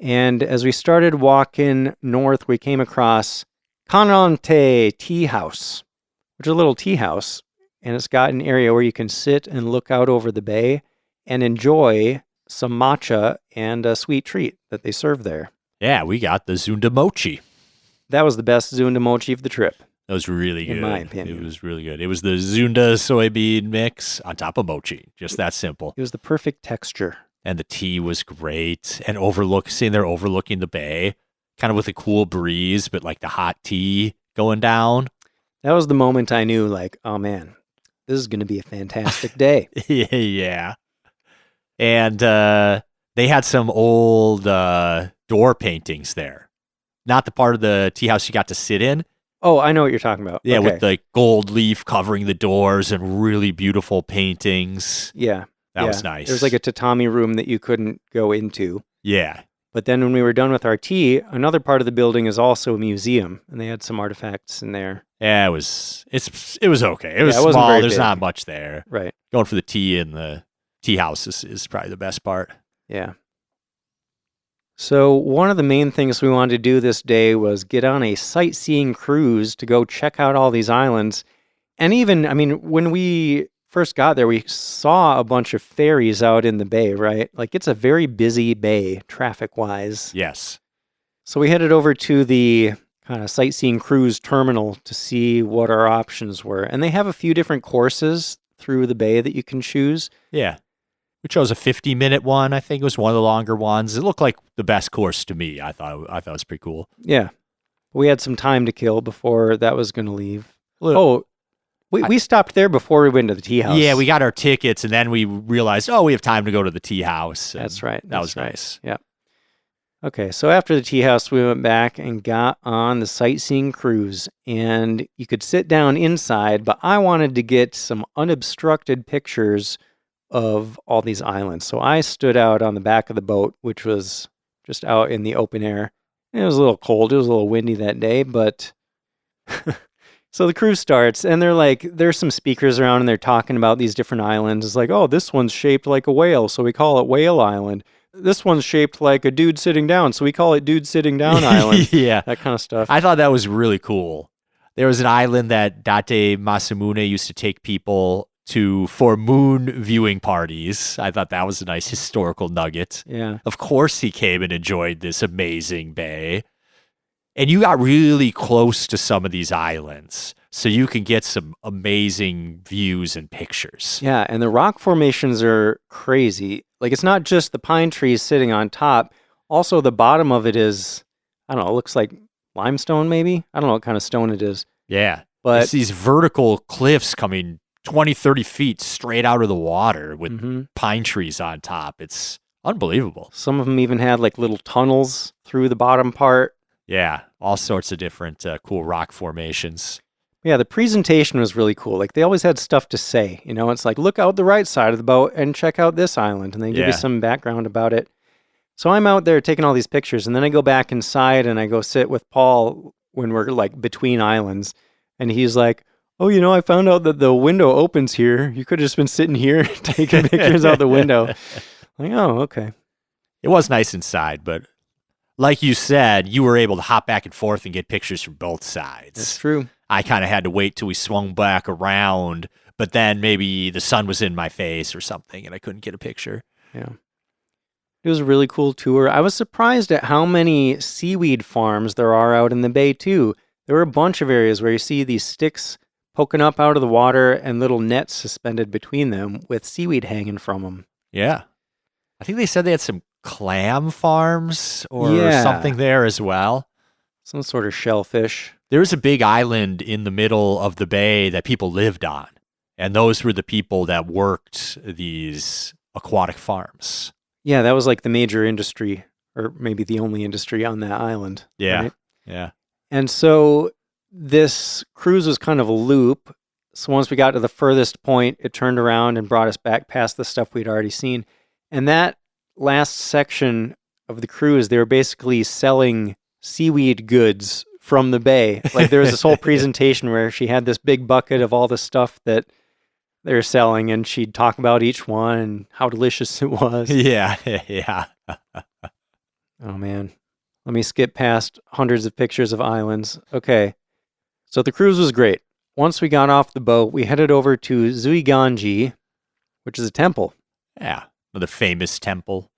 And as we started walking north, we came across Kanrantei Tea House, which is a little tea house. And it's got an area where you can sit and look out over the bay. and enjoy some matcha and a sweet treat that they serve there. Yeah, we got the Zunda Mochi. That was the best Zunda mochi of the trip. That was really good. In my opinion. It was really good. It was the Zunda soybean mix on top of mochi. Just that simple. It was the perfect texture. And the tea was great. And sitting there overlooking the bay, kind of with a cool breeze, but like the hot tea going down. That was the moment I knew, like, oh man, this is going to be a fantastic day. Yeah. And they had some old door paintings there. Not the part of the tea house you got to sit in. Oh, I know what you're talking about. Yeah, okay. with the gold leaf covering the doors and really beautiful paintings. Yeah. That was nice. There was like a tatami room that you couldn't go into. Yeah. But then when we were done with our tea, another part of the building is also a museum, and they had some artifacts in there. Yeah, it was okay. It was it wasn't small. very There's big. not much there. Right. Going for the tea in the tea house is probably the best part. Yeah. So one of the main things we wanted to do this day was get on a sightseeing cruise to go check out all these islands. And even, I mean, when we first got there, we saw a bunch of ferries out in the bay, right? Like, it's a very busy bay, traffic-wise. Yes. So we headed over to the kind of sightseeing cruise terminal to see what our options were. And they have a few different courses through the bay that you can choose. Yeah. We chose a 50-minute one. I think it was one of the longer ones. It looked like the best course to me. I thought it was pretty cool. Yeah. We had some time to kill before that was going to leave. We stopped there before we went to the tea house. Yeah, we got our tickets, and then we realized, we have time to go to the tea house. That's right. That was nice. Yeah. Okay, so after the tea house, we went back and got on the sightseeing cruise. And you could sit down inside, but I wanted to get some unobstructed pictures of all these islands. So I stood out on the back of the boat, which was just out in the open air. It was a little cold. It was a little windy that day, but... So the cruise starts, and there's some speakers around, and they're talking about these different islands. It's like, oh, this one's shaped like a whale, so we call it Whale Island. This one's shaped like a dude sitting down, so we call it Dude Sitting Down Island. Yeah. That kind of stuff. I thought that was really cool. There was an island that Date Masamune used to take people to for moon viewing parties. I thought that was a nice historical nugget. Yeah. Of course he came and enjoyed this amazing bay. And you got really close to some of these islands, so you can get some amazing views and pictures. Yeah, and the rock formations are crazy. Like, it's not just the pine trees sitting on top. Also, the bottom of it is, I don't know, it looks like limestone maybe? I don't know what kind of stone it is. Yeah, but it's these vertical cliffs coming 20, 30 feet straight out of the water with pine trees on top. It's unbelievable. Some of them even had like little tunnels through the bottom part. Yeah, all sorts of different cool rock formations. Yeah, the presentation was really cool. Like, they always had stuff to say. You know, it's like, look out the right side of the boat and check out this island. And they give you some background about it. So I'm out there taking all these pictures. And then I go back inside and I go sit with Paul when we're like between islands. And he's like, oh, you know, I found out that the window opens here. You could have just been sitting here taking pictures out the window. I'm like, oh, okay. It was nice inside, but... like you said, you were able to hop back and forth and get pictures from both sides. That's true. I kind of had to wait till we swung back around, but then maybe the sun was in my face or something and I couldn't get a picture. Yeah. It was a really cool tour. I was surprised at how many seaweed farms there are out in the bay, too. There were a bunch of areas where you see these sticks poking up out of the water and little nets suspended between them with seaweed hanging from them. Yeah. I think they said they had some clam farms or something there as well. Some sort of shellfish. There's a big island in the middle of the bay that people lived on. And those were the people that worked these aquatic farms. Yeah, that was like the major industry, or maybe the only industry on that island. Yeah, right? yeah. And so this cruise was kind of a loop. So once we got to the furthest point, it turned around and brought us back past the stuff we'd already seen. And that last section of the cruise, they were basically selling seaweed goods from the bay. Like, there was this whole presentation where she had this big bucket of all the stuff that they're selling, and she'd talk about each one and how delicious it was. Yeah, yeah. Oh, man. Let me skip past hundreds of pictures of islands. Okay. So the cruise was great. Once we got off the boat, we headed over to Zuiganji, which is a temple. Yeah. the famous temple.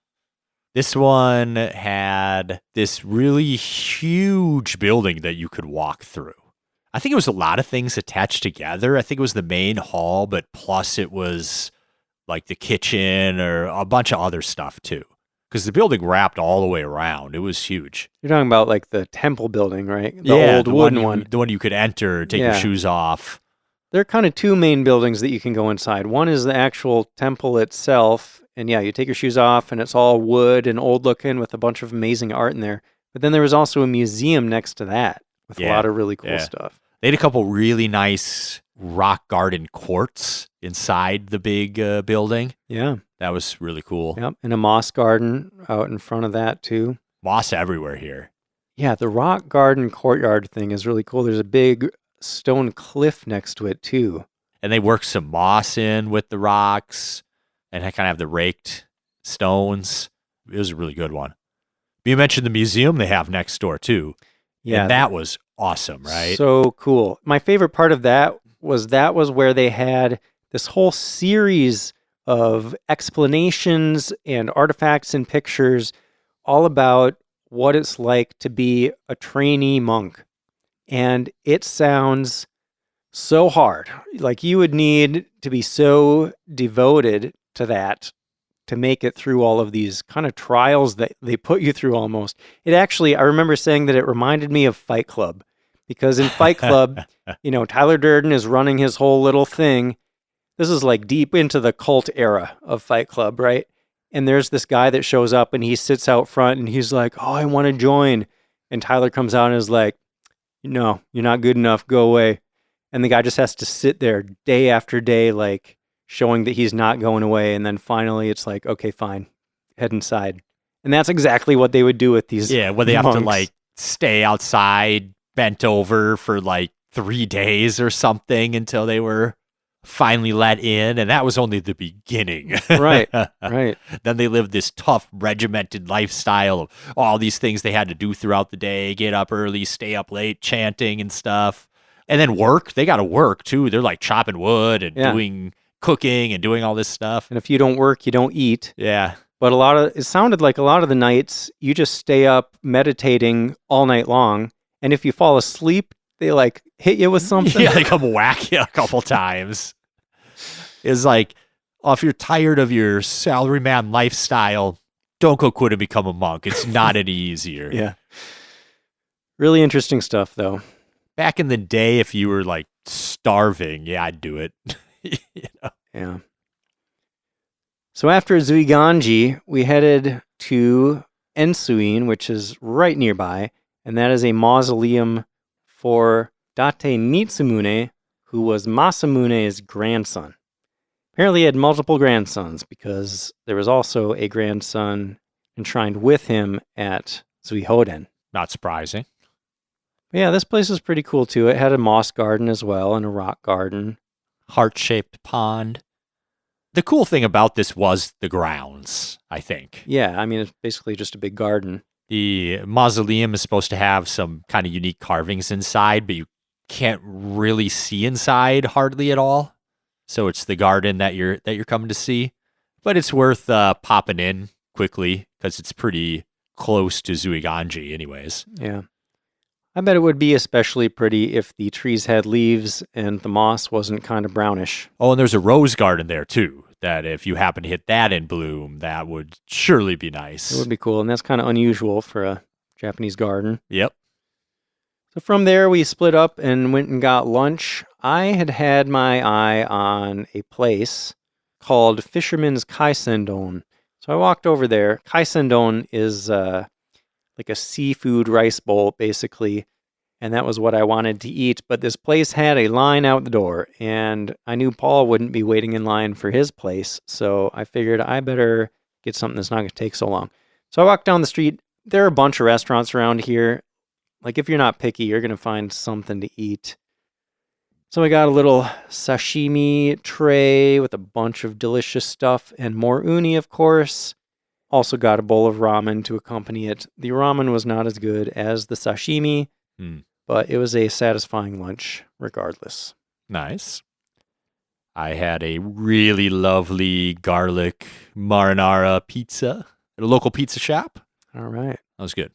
This one had this really huge building that you could walk through. I think it was a lot of things attached together. I think it was the main hall, but plus it was like the kitchen or a bunch of other stuff too. Because the building wrapped all the way around. It was huge. You're talking about like the temple building, right? The old wooden one. The one you could enter, take your shoes off. There are kind of two main buildings that you can go inside. One is the actual temple itself. And yeah, you take your shoes off and it's all wood and old looking with a bunch of amazing art in there. But then there was also a museum next to that with a lot of really cool stuff. They had a couple really nice rock garden courts inside the big building. Yeah. That was really cool. Yep. And a moss garden out in front of that too. Moss everywhere here. Yeah, the rock garden courtyard thing is really cool. There's a big stone cliff next to it too. And they worked some moss in with the rocks and I kind of have the raked stones. It was a really good one. You mentioned the museum they have next door too. Yeah. And that was awesome, right? So cool. My favorite part of that was where they had this whole series of explanations and artifacts and pictures all about what it's like to be a trainee monk. And it sounds so hard. Like you would need to be so devoted to that to make it through all of these kind of trials that they put you through almost. It actually, I remember saying that it reminded me of Fight Club. Because in Fight Club, Tyler Durden is running his whole little thing. This is like deep into the cult era of Fight Club, right? And there's this guy that shows up and he sits out front and he's like, oh, I want to join. And Tyler comes out and is like, no, you're not good enough. Go away. And the guy just has to sit there day after day, like showing that he's not going away. And then finally it's like, okay, fine, head inside. And that's exactly what they would do with these where they have to like stay outside, bent over for like 3 days or something until they were finally let in. And that was only the beginning. Right. Then they lived this tough, regimented lifestyle of all these things they had to do throughout the day, get up early, stay up late, chanting and stuff. And then work. They got to work too. They're like chopping wood and doing cooking and doing all this stuff. And if you don't work, you don't eat. Yeah. But it sounded like a lot of the nights you just stay up meditating all night long. And if you fall asleep, they like hit you with something. Yeah, they come whack you a couple times. It's like, if you're tired of your salaryman lifestyle, don't go quit and become a monk. It's not any easier. Yeah. Really interesting stuff, though. Back in the day, if you were like starving, I'd do it. Yeah. So after Zuiganji, we headed to Entsuin, which is right nearby. And that is a mausoleum for Date Nitsumune, who was Masamune's grandson. Apparently he had multiple grandsons because there was also a grandson enshrined with him at Zuihoden. Not surprising. But yeah, this place is pretty cool too. It had a moss garden as well and a rock garden. Heart-shaped pond. The cool thing about this was the grounds, I think. Yeah, I mean, it's basically just a big garden. The mausoleum is supposed to have some kind of unique carvings inside, but you can't really see inside hardly at all. So it's the garden that you're coming to see. But it's worth popping in quickly because it's pretty close to Zuiganji anyways. Yeah. I bet it would be especially pretty if the trees had leaves and the moss wasn't kind of brownish. Oh, and there's a rose garden there too, that if you happen to hit that in bloom, that would surely be nice. It would be cool, and that's kind of unusual for a Japanese garden. Yep. So from there, we split up and went and got lunch. I had my eye on a place called Fisherman's Kaisendon. So I walked over there. Kaisendon is like a seafood rice bowl, basically. And that was what I wanted to eat. But this place had a line out the door. And I knew Paul wouldn't be waiting in line for his place. So I figured I better get something that's not going to take so long. So I walked down the street. There are a bunch of restaurants around here. Like, if you're not picky, you're going to find something to eat. So I got a little sashimi tray with a bunch of delicious stuff and more uni, of course. Also got a bowl of ramen to accompany it. The ramen was not as good as the sashimi, but it was a satisfying lunch regardless. Nice. I had a really lovely garlic marinara pizza at a local pizza shop. All right. That was good.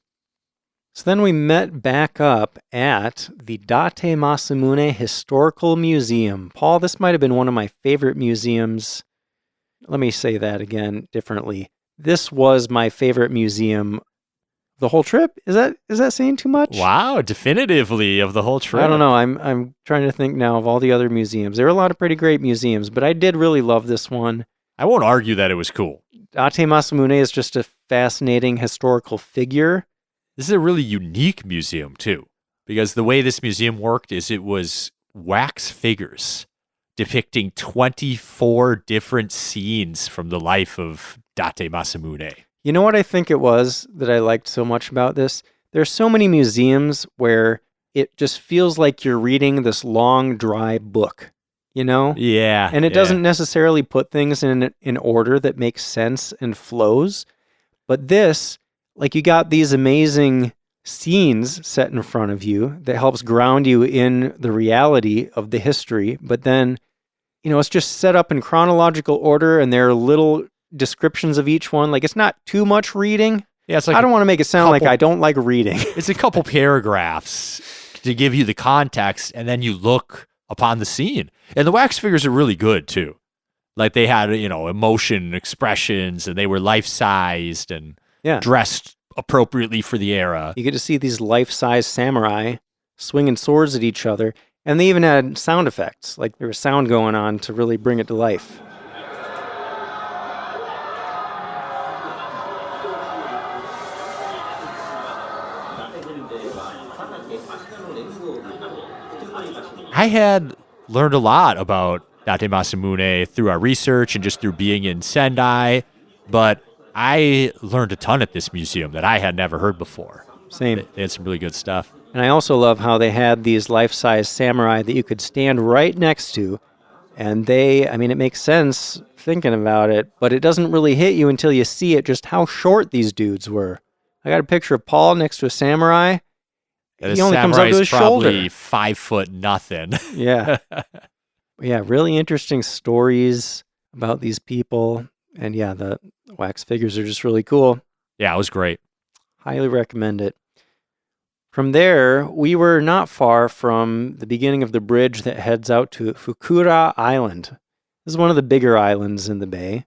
So then we met back up at the Date Masamune Historical Museum. Paul, this might have been one of my favorite museums. Let me say that again differently. This was my favorite museum the whole trip. Is that saying too much? Wow, definitively of the whole trip. I don't know. I'm trying to think now of all the other museums. There are a lot of pretty great museums, but I did really love this one. I won't argue that it was cool. Date Masamune is just a fascinating historical figure. This is a really unique museum, too, because the way this museum worked is it was wax figures depicting 24 different scenes from the life of Date Masamune. You know what I think it was that I liked so much about this? There's so many museums where it just feels like you're reading this long, dry book, you know? Yeah. And it doesn't necessarily put things in order that makes sense and flows. But this, like, you got these amazing scenes set in front of you that helps ground you in the reality of the history. But then, you know, it's just set up in chronological order, and there are little descriptions of each one. Like, it's not too much reading. Yeah, it's like I don't want to make it sound like I don't like reading. It's a couple paragraphs to give you the context, and then you look upon the scene. And the wax figures are really good, too. Like, they had, you know, emotion expressions, and they were life-sized and dressed appropriately for the era. You get to see these life-size samurai swinging swords at each other, and they even had sound effects. Like, there was sound going on to really bring it to life. I had learned a lot about Date Masamune through our research and just through being in Sendai, but I learned a ton at this museum that I had never heard before. Same. They had some really good stuff. And I also love how they had these life-size samurai that you could stand right next to, and it makes sense thinking about it, but it doesn't really hit you until you see it, just how short these dudes were. I got a picture of Paul next to a samurai. He only comes up to his shoulder. Probably 5 foot nothing. Yeah. Yeah, really interesting stories about these people. And yeah, the wax figures are just really cool. Yeah, it was great. Highly recommend it. From there, we were not far from the beginning of the bridge that heads out to Fukuura Island. This is one of the bigger islands in the bay.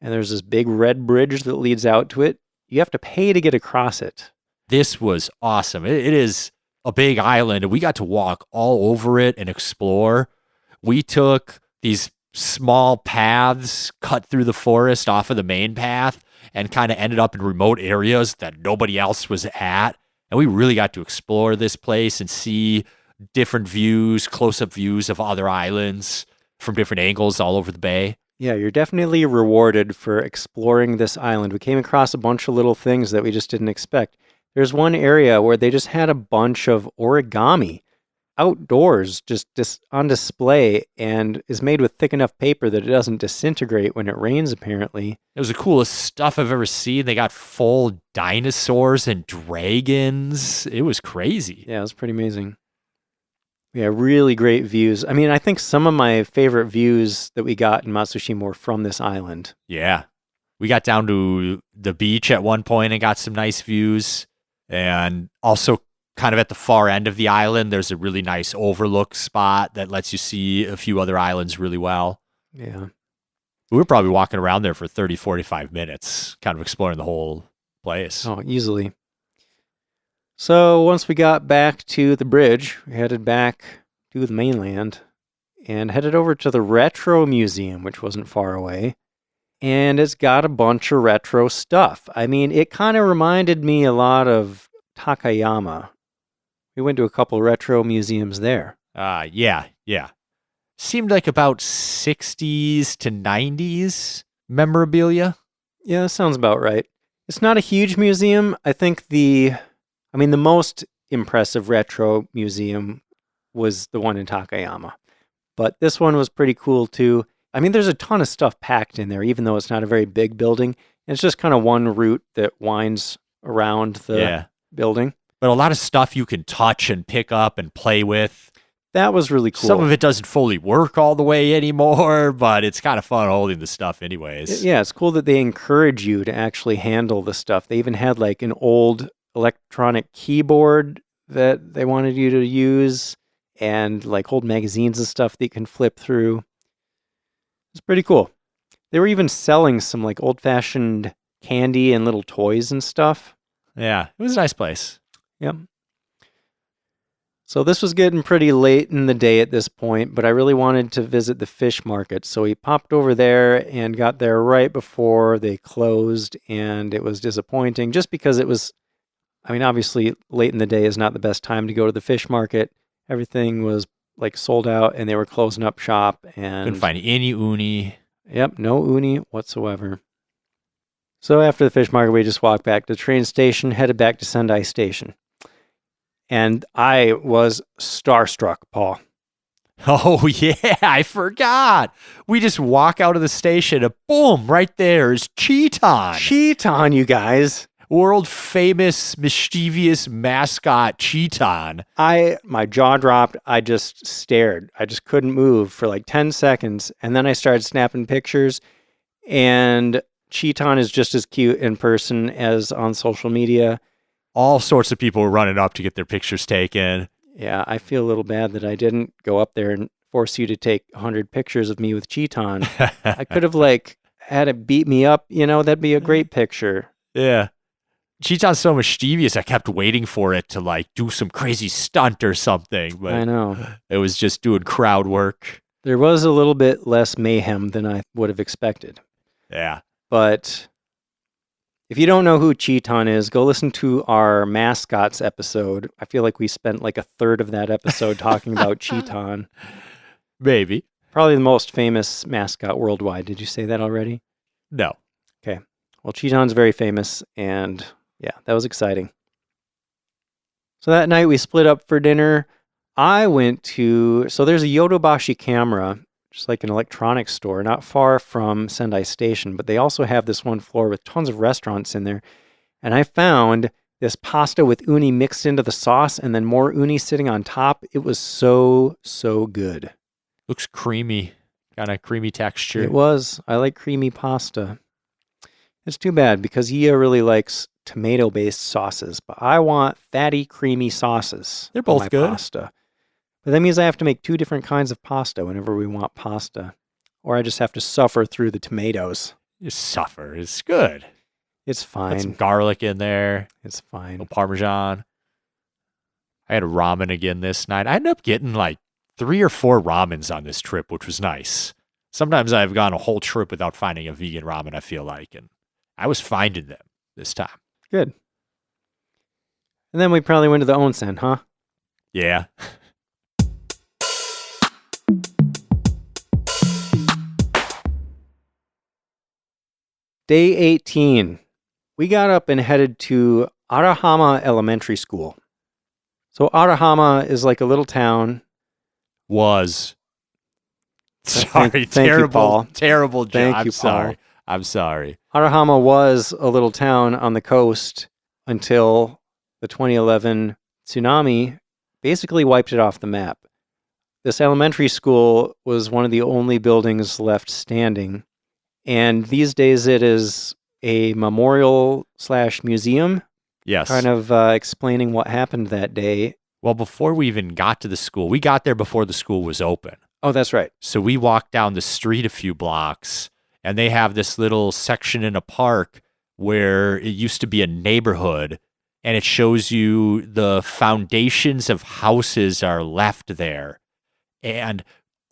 And there's this big red bridge that leads out to it. You have to pay to get across it. This was awesome. It is a big island, and we got to walk all over it and explore. We took these small paths cut through the forest off of the main path and kind of ended up in remote areas that nobody else was at. And we really got to explore this place and see different views, close-up views of other islands from different angles all over the bay. Yeah, you're definitely rewarded for exploring this island. We came across a bunch of little things that we just didn't expect. There's one area where they just had a bunch of origami outdoors, just on display, and is made with thick enough paper that it doesn't disintegrate when it rains, apparently. It was the coolest stuff I've ever seen. They got full dinosaurs and dragons. It was crazy. Yeah, it was pretty amazing. Yeah, really great views. I mean, I think some of my favorite views that we got in Matsushima were from this island. Yeah. We got down to the beach at one point and got some nice views. And also kind of at the far end of the island, there's a really nice overlook spot that lets you see a few other islands really well. Yeah. We were probably walking around there for 30, 45 minutes, kind of exploring the whole place. Oh, easily. So once we got back to the bridge, we headed back to the mainland and headed over to the Retro Museum, which wasn't far away. And it's got a bunch of retro stuff. I mean, it kind of reminded me a lot of Takayama. We went to a couple retro museums there. Yeah. Seemed like about 60s to 90s memorabilia. Yeah, that sounds about right. It's not a huge museum. I think the most impressive retro museum was the one in Takayama. But this one was pretty cool too. I mean, there's a ton of stuff packed in there, even though it's not a very big building. It's just kind of one route that winds around the building. But a lot of stuff you can touch and pick up and play with. That was really cool. Some of it doesn't fully work all the way anymore, but it's kind of fun holding the stuff anyways. Yeah, it's cool that they encourage you to actually handle the stuff. They even had like an old electronic keyboard that they wanted you to use and like old magazines and stuff that you can flip through. It's pretty cool. They were even selling some like old-fashioned candy and little toys and stuff. Yeah, it was a nice place. Yep. So this was getting pretty late in the day at this point, but I really wanted to visit the fish market. So we popped over there and got there right before they closed, and it was disappointing just because it was, I mean, obviously late in the day is not the best time to go to the fish market. Everything was like sold out and they were closing up shop and Couldn't find any uni. Yep, no uni whatsoever. So after the fish market, we just walked back to the train station, headed back to Sendai Station. And I was starstruck, Paul. Oh, yeah, I forgot. We just walk out of the station and boom, right there is Cheeton. Cheeton, you guys. World famous, mischievous mascot Cheeton. My jaw dropped. I just stared. I just couldn't move for like 10 seconds. And then I started snapping pictures. And Cheeton is just as cute in person as on social media. All sorts of people were running up to get their pictures taken. Yeah, I feel a little bad that I didn't go up there and force you to take 100 pictures of me with Cheeton. I could have like had it beat me up, that'd be a great picture. Yeah. Cheeton's so mischievous, I kept waiting for it to like do some crazy stunt or something. But I know. It was just doing crowd work. There was a little bit less mayhem than I would have expected. Yeah. But if you don't know who Cheeton is, go listen to our mascots episode. I feel like we spent like a third of that episode talking about Cheeton. Maybe. Probably the most famous mascot worldwide. Did you say that already? No. Okay. Well, Cheeton's very famous, and yeah, that was exciting. So that night we split up for dinner. I went to, so there's a Yodobashi camera, just like an electronics store, not far from Sendai Station, but they also have this one floor with tons of restaurants in there. And I found this pasta with uni mixed into the sauce and then more uni sitting on top. It was so, so good. Looks creamy, kind of creamy texture. It was. I like creamy pasta. It's too bad because Ia really likes tomato-based sauces, but I want fatty, creamy sauces. They're both on my good. Pasta. But that means I have to make 2 different kinds of pasta whenever we want pasta. Or I just have to suffer through the tomatoes. You suffer. It's good. It's Got fine. some garlic in there. It's fine. Little Parmesan. I had ramen again this night. I ended up getting like 3 or 4 ramens on this trip, which was nice. Sometimes I've gone a whole trip without finding a vegan ramen, I feel like. And I was finding them this time. Good. And then we probably went to the onsen, huh? Yeah. Day 18. We got up and headed to Arahama Elementary School. So Arahama is like a little town. Was. Thank Sorry. you, Terrible. Paul. Terrible job. Thank I'm you, sorry. Paul. I'm sorry. Arahama was a little town on the coast until the 2011 tsunami basically wiped it off the map. This elementary school was one of the only buildings left standing. And these days it is a memorial/museum, Yes. kind of explaining what happened that day. Well, before we even got to the school, we got there before the school was open. Oh, that's right. So we walked down the street a few blocks, and they have this little section in a park where it used to be a neighborhood, and it shows you the foundations of houses are left there. And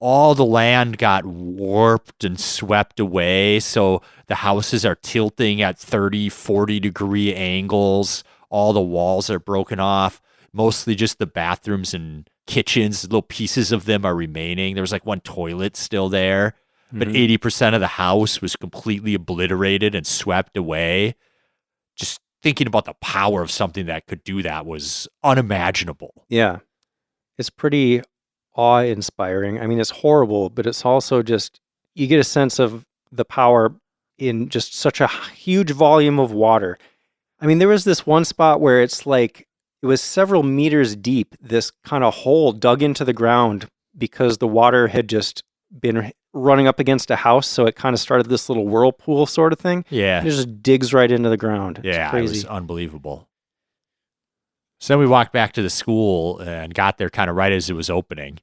all the land got warped and swept away, so the houses are tilting at 30, 40-degree angles. All the walls are broken off. Mostly just the bathrooms and kitchens, little pieces of them are remaining. There was like one toilet still there, but 80% of the house was completely obliterated and swept away. Just thinking about the power of something that could do that was unimaginable. Yeah. It's pretty awe-inspiring. I mean, it's horrible, but it's also just, you get a sense of the power in just such a huge volume of water. I mean, there was this one spot where it's like It was several meters deep, this kind of hole dug into the ground because the water had just been running up against a house, so it kind of started this little whirlpool sort of thing. Yeah. It just digs right into the ground. It's Yeah, crazy. it was unbelievable. So then we walked back to the school and got there kind of right as it was opening.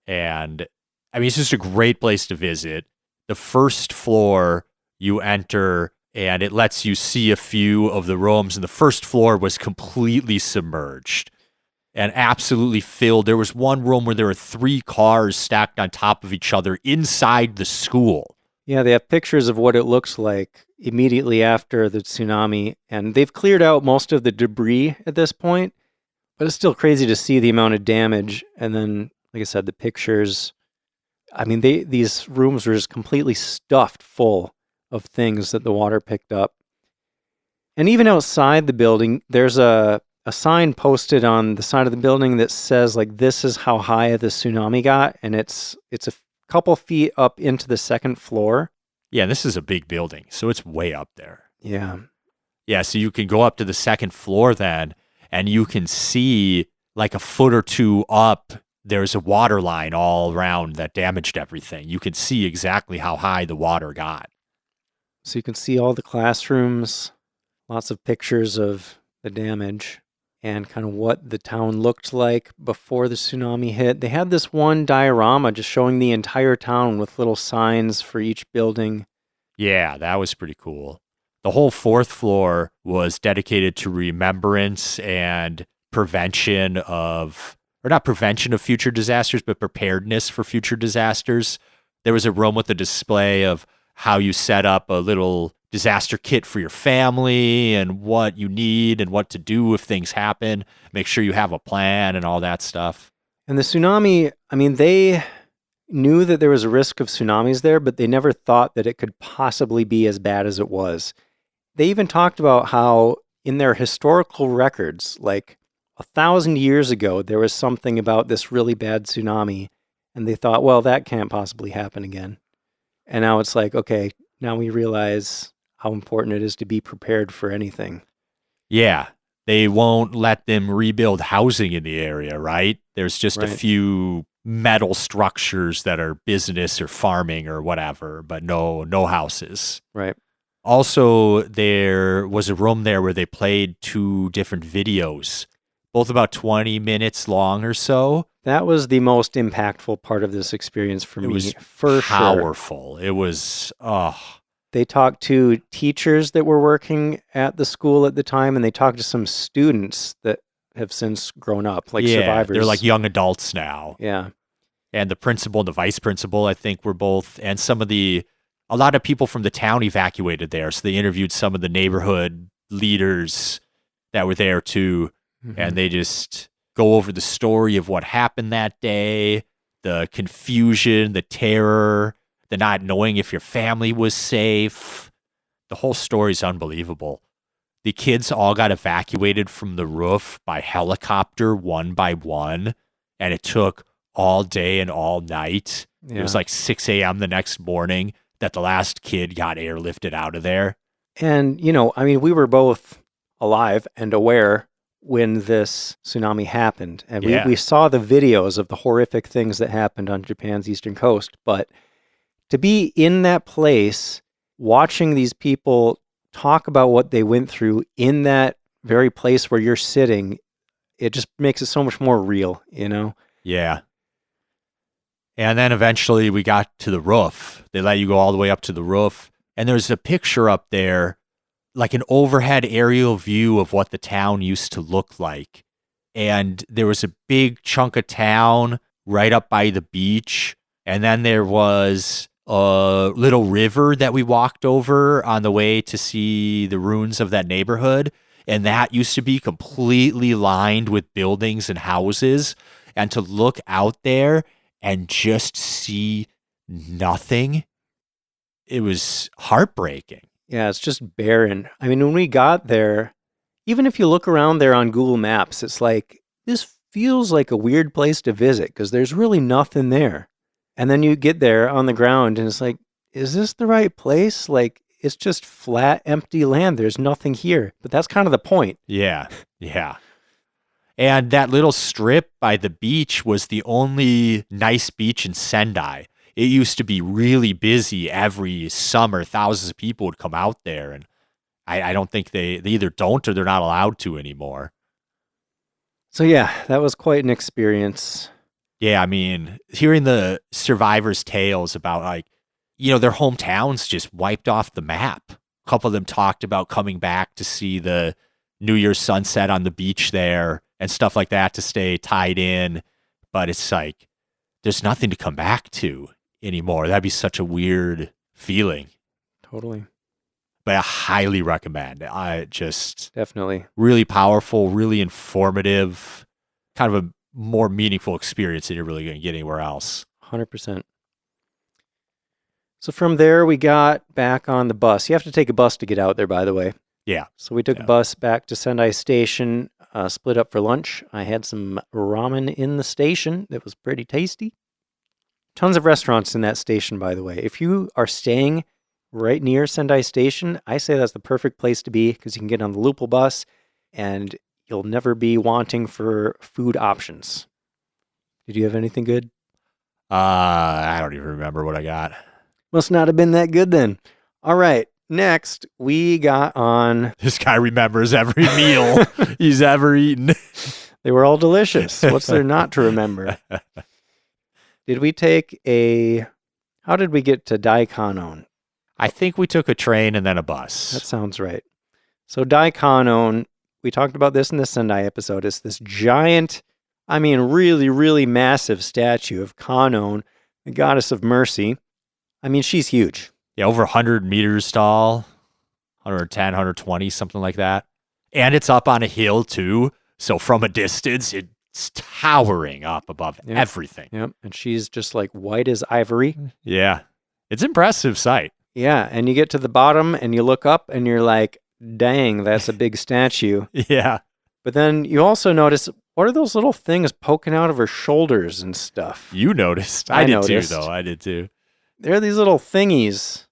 And I mean, it's just a great place to visit. The first floor you enter and it lets you see a few of the rooms. And the first floor was completely submerged and absolutely filled. There was one room where there were 3 cars stacked on top of each other inside the school. Yeah, they have pictures of what it looks like immediately after the tsunami. And they've cleared out most of the debris at this point. But it's still crazy to see the amount of damage. And then, like I said, the pictures. I mean, these rooms were just completely stuffed full of things that the water picked up. And even outside the building, there's a sign posted on the side of the building that says, like, this is how high the tsunami got. And it's a couple feet up into the 2nd floor. Yeah, this is a big building, so it's way up there. Yeah. Yeah, so you can go up to the 2nd floor then, and you can see like a foot or 2 up, there's a water line all around that damaged everything. You can see exactly how high the water got. So you can see all the classrooms, lots of pictures of the damage and kind of what the town looked like before the tsunami hit. They had this one diorama just showing the entire town with little signs for each building. Yeah, that was pretty cool. The whole 4th floor was dedicated to remembrance and prevention of, or not prevention of future disasters, but preparedness for future disasters. There was a room with a display of how you set up a little disaster kit for your family and what you need and what to do if things happen. Make sure you have a plan and all that stuff. And the tsunami, I mean, they knew that there was a risk of tsunamis there, but they never thought that it could possibly be as bad as it was. They even talked about how in their historical records, like 1,000 years ago, there was something about this really bad tsunami, and they thought, well, that can't possibly happen again. And now it's like, okay, now we realize how important it is to be prepared for anything. Yeah, they won't let them rebuild housing in the area, right? There's just a few metal structures that are business or farming or whatever, but no houses. Right. Also, there was a room there where they played 2 different videos, both about 20 minutes long or so. That was the most impactful part of this experience for me. It was for powerful. Sure. It was, They talked to teachers that were working at the school at the time, and they talked to some students that have since grown up, like survivors. They're like young adults now. Yeah. And the principal and the vice principal, I think, were both, and a lot of people from the town evacuated there. So they interviewed some of the neighborhood leaders that were there too. Mm-hmm. And they just go over the story of what happened that day, the confusion, the terror, the not knowing if your family was safe. The whole story's unbelievable. The kids all got evacuated from the roof by helicopter one by one. And it took all day and all night. Yeah. It was like 6 a.m. the next morning that the last kid got airlifted out of there. And, I mean, we were both alive and aware when this tsunami happened. And we saw the videos of the horrific things that happened on Japan's eastern coast. But to be in that place, watching these people talk about what they went through in that very place where you're sitting, it just makes it so much more real, Yeah. And then eventually we got to the roof. They let you go all the way up to the roof. And there's a picture up there, like an overhead aerial view of what the town used to look like. And there was a big chunk of town right up by the beach. And then there was a little river that we walked over on the way to see the ruins of that neighborhood. And that used to be completely lined with buildings and houses. And to look out there and just see nothing, it was heartbreaking. Yeah, it's just barren. I mean, when we got there, even if you look around there on Google Maps, it's like, this feels like a weird place to visit because there's really nothing there. And then you get there on the ground and it's like, is this the right place? Like, it's just flat, empty land. There's nothing here. But that's kind of the point. Yeah, yeah. And that little strip by the beach was the only nice beach in Sendai. It used to be really busy every summer. Thousands of people would come out there, and I don't think they either don't or they're not allowed to anymore. So yeah, that was quite an experience. Yeah, I mean, hearing the survivors' tales about their hometowns just wiped off the map. A couple of them talked about coming back to see the New Year's sunset on the beach there and stuff like that to stay tied in. But it's like, there's nothing to come back to anymore. That'd be such a weird feeling. Totally. But I highly recommend. I just definitely really powerful, really informative, kind of a more meaningful experience than you're really going to get anywhere else. 100%. So from there, we got back on the bus. You have to take a bus to get out there, by the way. Yeah. So we took a bus back to Sendai Station, split up for lunch. I had some ramen in the station that was pretty tasty. Tons of restaurants in that station, by the way. If you are staying right near Sendai Station, I say that's the perfect place to be because you can get on the Lupal bus and you'll never be wanting for food options. Did you have anything good? I don't even remember what I got. Must not have been that good then. All right. Next, we got on... This guy remembers every meal he's ever eaten. They were all delicious. What's there not to remember? Did we take a... How did we get to Daikannon? I think we took a train and then a bus. That sounds right. So Daikannon, we talked about this in the Sendai episode. It's this giant, really, really massive statue of Kannon, the goddess of mercy. She's huge. Yeah, over 100 meters tall, 110, 120, something like that. And it's up on a hill, too. So from a distance, it's towering up above everything. Yep. And she's just like white as ivory. Yeah. It's an impressive sight. Yeah. And you get to the bottom and you look up and you're like, dang, that's a big statue. Yeah. But then you also notice, what are those little things poking out of her shoulders and stuff? You noticed. I did too, though. I did too. There are these little thingies.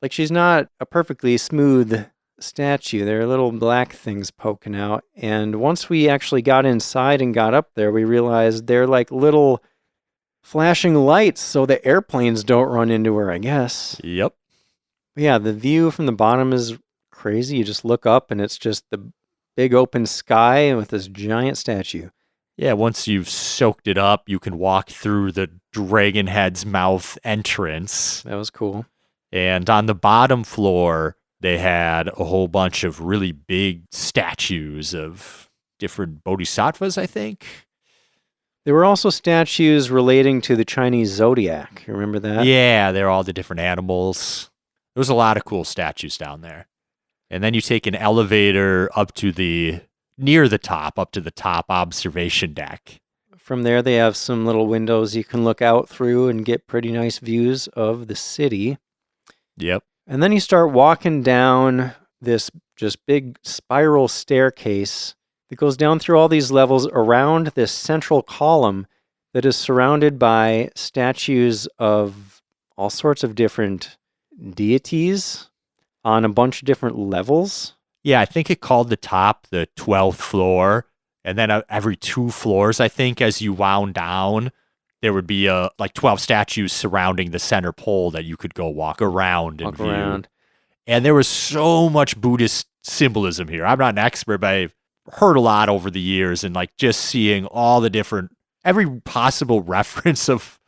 Like, she's not a perfectly smooth statue. There are little black things poking out. And once we actually got inside and got up there, we realized they're like little flashing lights so the airplanes don't run into her, I guess. Yep. But yeah, the view from the bottom is crazy. You just look up and it's just the big open sky with this giant statue. Yeah, once you've soaked it up, you can walk through the dragon head's mouth entrance. That was cool. And on the bottom floor, they had a whole bunch of really big statues of different bodhisattvas, I think. There were also statues relating to the Chinese zodiac. You remember that? Yeah, they're all the different animals. There was a lot of cool statues down there. And then you take an elevator up to the top observation deck. From there, they have some little windows you can look out through and get pretty nice views of the city. Yep. And then you start walking down this just big spiral staircase that goes down through all these levels around this central column that is surrounded by statues of all sorts of different deities on a bunch of different levels. Yeah, I think it called the top the 12th floor. And then every 2 floors, I think, as you wound down, there would be 12 statues surrounding the center pole that you could go walk around and view. And there was so much Buddhist symbolism here. I'm not an expert, but I've heard a lot over the years, and just seeing all the different, every possible reference of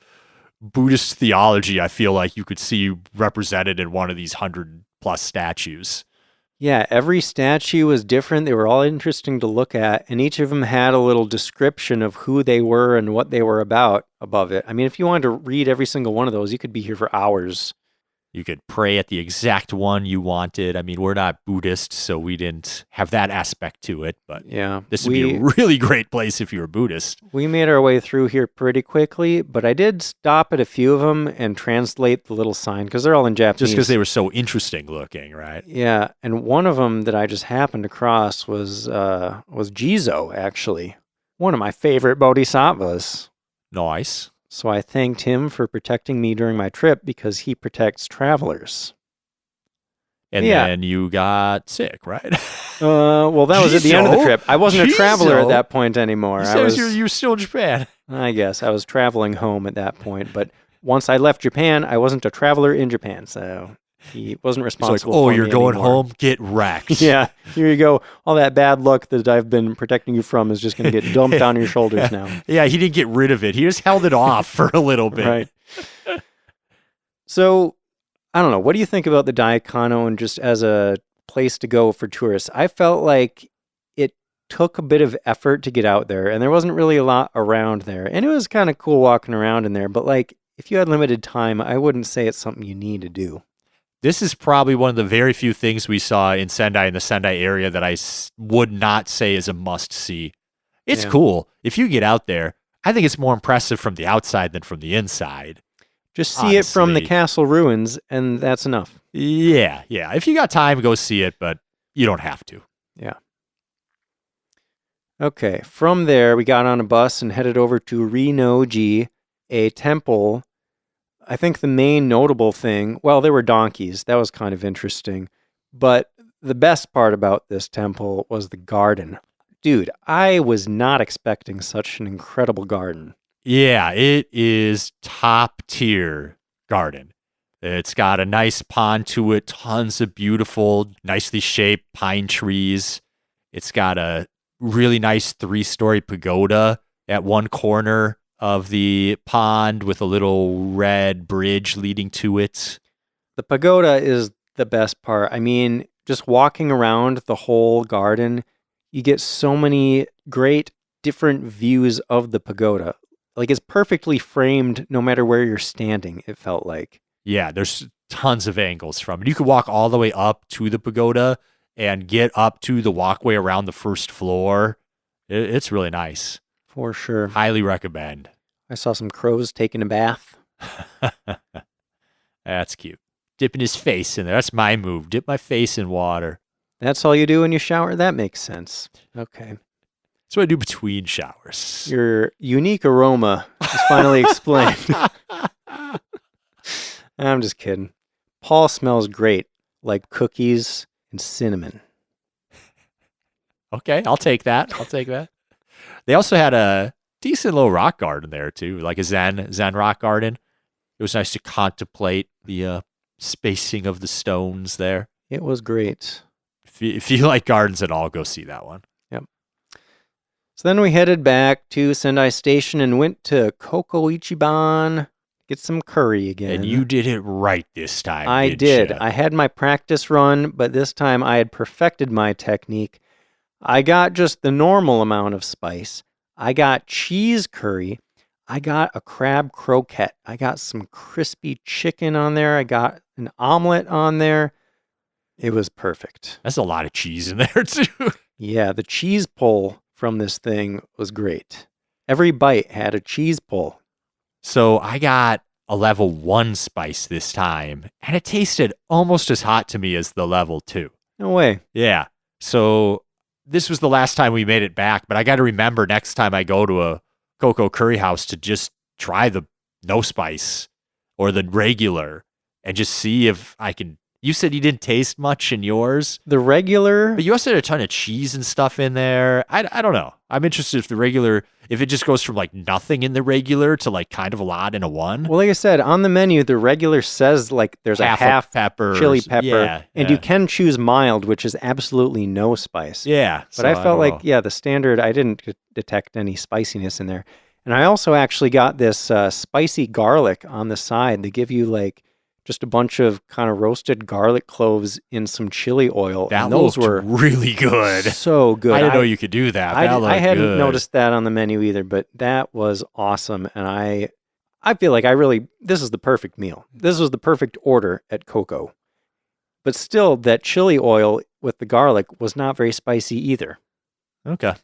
Buddhist theology, I feel like you could see represented in one of these 100+ statues. Yeah, every statue was different. They were all interesting to look at, and each of them had a little description of who they were and what they were about above it. If you wanted to read every single one of those, you could be here for hours. You could pray at the exact one you wanted. We're not Buddhist, so we didn't have that aspect to it, but yeah, this would be a really great place if you were Buddhist. We made our way through here pretty quickly, but I did stop at a few of them and translate the little sign, because they're all in Japanese. Just because they were so interesting looking, right? Yeah, and one of them that I just happened across was Jizo, actually. One of my favorite bodhisattvas. Nice. So I thanked him for protecting me during my trip because he protects travelers. And Yeah. then you got sick, right? Well, that was at the end of the Jizo? trip. I wasn't a traveler at Jizo? that point anymore. You I said was, you were still in Japan. I guess, I was traveling home at that point. But once I left Japan, I wasn't a traveler in Japan, so he wasn't It's responsible like, for oh, me you're going anymore. home? Get wrecked. Yeah, here you go. All that bad luck that I've been protecting you from is just going to get dumped on your shoulders now. Yeah, he didn't get rid of it. He just held it off for a little bit. Right. So, I don't know. What do you think about the Daikannon just as a place to go for tourists? I felt like it took a bit of effort to get out there, and there wasn't really a lot around there. And it was kind of cool walking around in there, but like, if you had limited time, I wouldn't say it's something you need to do. This is probably one of the very few things we saw in Sendai, in the Sendai area, that I would not say is a must-see. It's cool. If you get out there, I think it's more impressive from the outside than from the inside. Just see it from the Honestly. castle ruins, and that's enough. Yeah. If you got time, go see it, but you don't have to. Yeah. Okay, from there, we got on a bus and headed over to Rinnouji, a temple. I think the main notable thing, well, there were donkeys. That was kind of interesting. But the best part about this temple was the garden. Dude, I was not expecting such an incredible garden. Yeah, it is top tier garden. It's got a nice pond to it, tons of beautiful, nicely shaped pine trees. It's got a really nice 3-story pagoda at one corner of the pond with a little red bridge leading to it. The pagoda is the best part. I mean, just walking around the whole garden, you get so many great different views of the pagoda. Like, it's perfectly framed no matter where you're standing, it felt like. Yeah, there's tons of angles from it. You could walk all the way up to the pagoda and get up to the walkway around the first floor. It's really nice. For sure. Highly recommend. I saw some crows taking a bath. That's cute. Dipping his face in there. That's my move. Dip my face in water. That's all you do when you shower? That makes sense. Okay. That's what I do between showers. Your unique aroma is finally explained. I'm just kidding. Paul smells great, like cookies and cinnamon. Okay, I'll take that. They also had a decent little rock garden there too, like a Zen rock garden. It was nice to contemplate the spacing of the stones there. It was great. If you like gardens at all, go see that one. Yep. So then we headed back to Sendai Station and went to Kokyo Ichiban, get some curry again. And you did it right this time. I didn't did. ya? I had my practice run, but this time I had perfected my technique. I got just the normal amount of spice. I got cheese curry. I got a crab croquette. I got some crispy chicken on there. I got an omelet on there. It was perfect. That's a lot of cheese in there too. Yeah, the cheese pull from this thing was great. Every bite had a cheese pull. So I got a level 1 spice this time, and it tasted almost as hot to me as the level 2. No way. Yeah. So this was the last time we made it back, but I got to remember next time I go to a Kokyo curry house to just try the no spice or the regular and just see if I can. You said you didn't taste much in yours, The regular, but you also had a ton of cheese and stuff in there. I don't know. I'm interested if it just goes from like nothing in the regular to like kind of a lot in a 1. well, like I said, on the menu, the regular says like there's a half pepper, chili pepper, yeah, and yeah. you can choose mild, which is absolutely no spice. Yeah, But I felt like, the standard, I didn't detect any spiciness in there. And I also actually got this spicy garlic on the side. They give you like just a bunch of kind of roasted garlic cloves in some chili oil. that and those looked were really good. so good. I didn't know you could do that. I That looked hadn't good. noticed that on the menu either, but that was awesome. And I feel like this is the perfect meal. This was the perfect order at Kokyo. But still, that chili oil with the garlic was not very spicy either. Okay.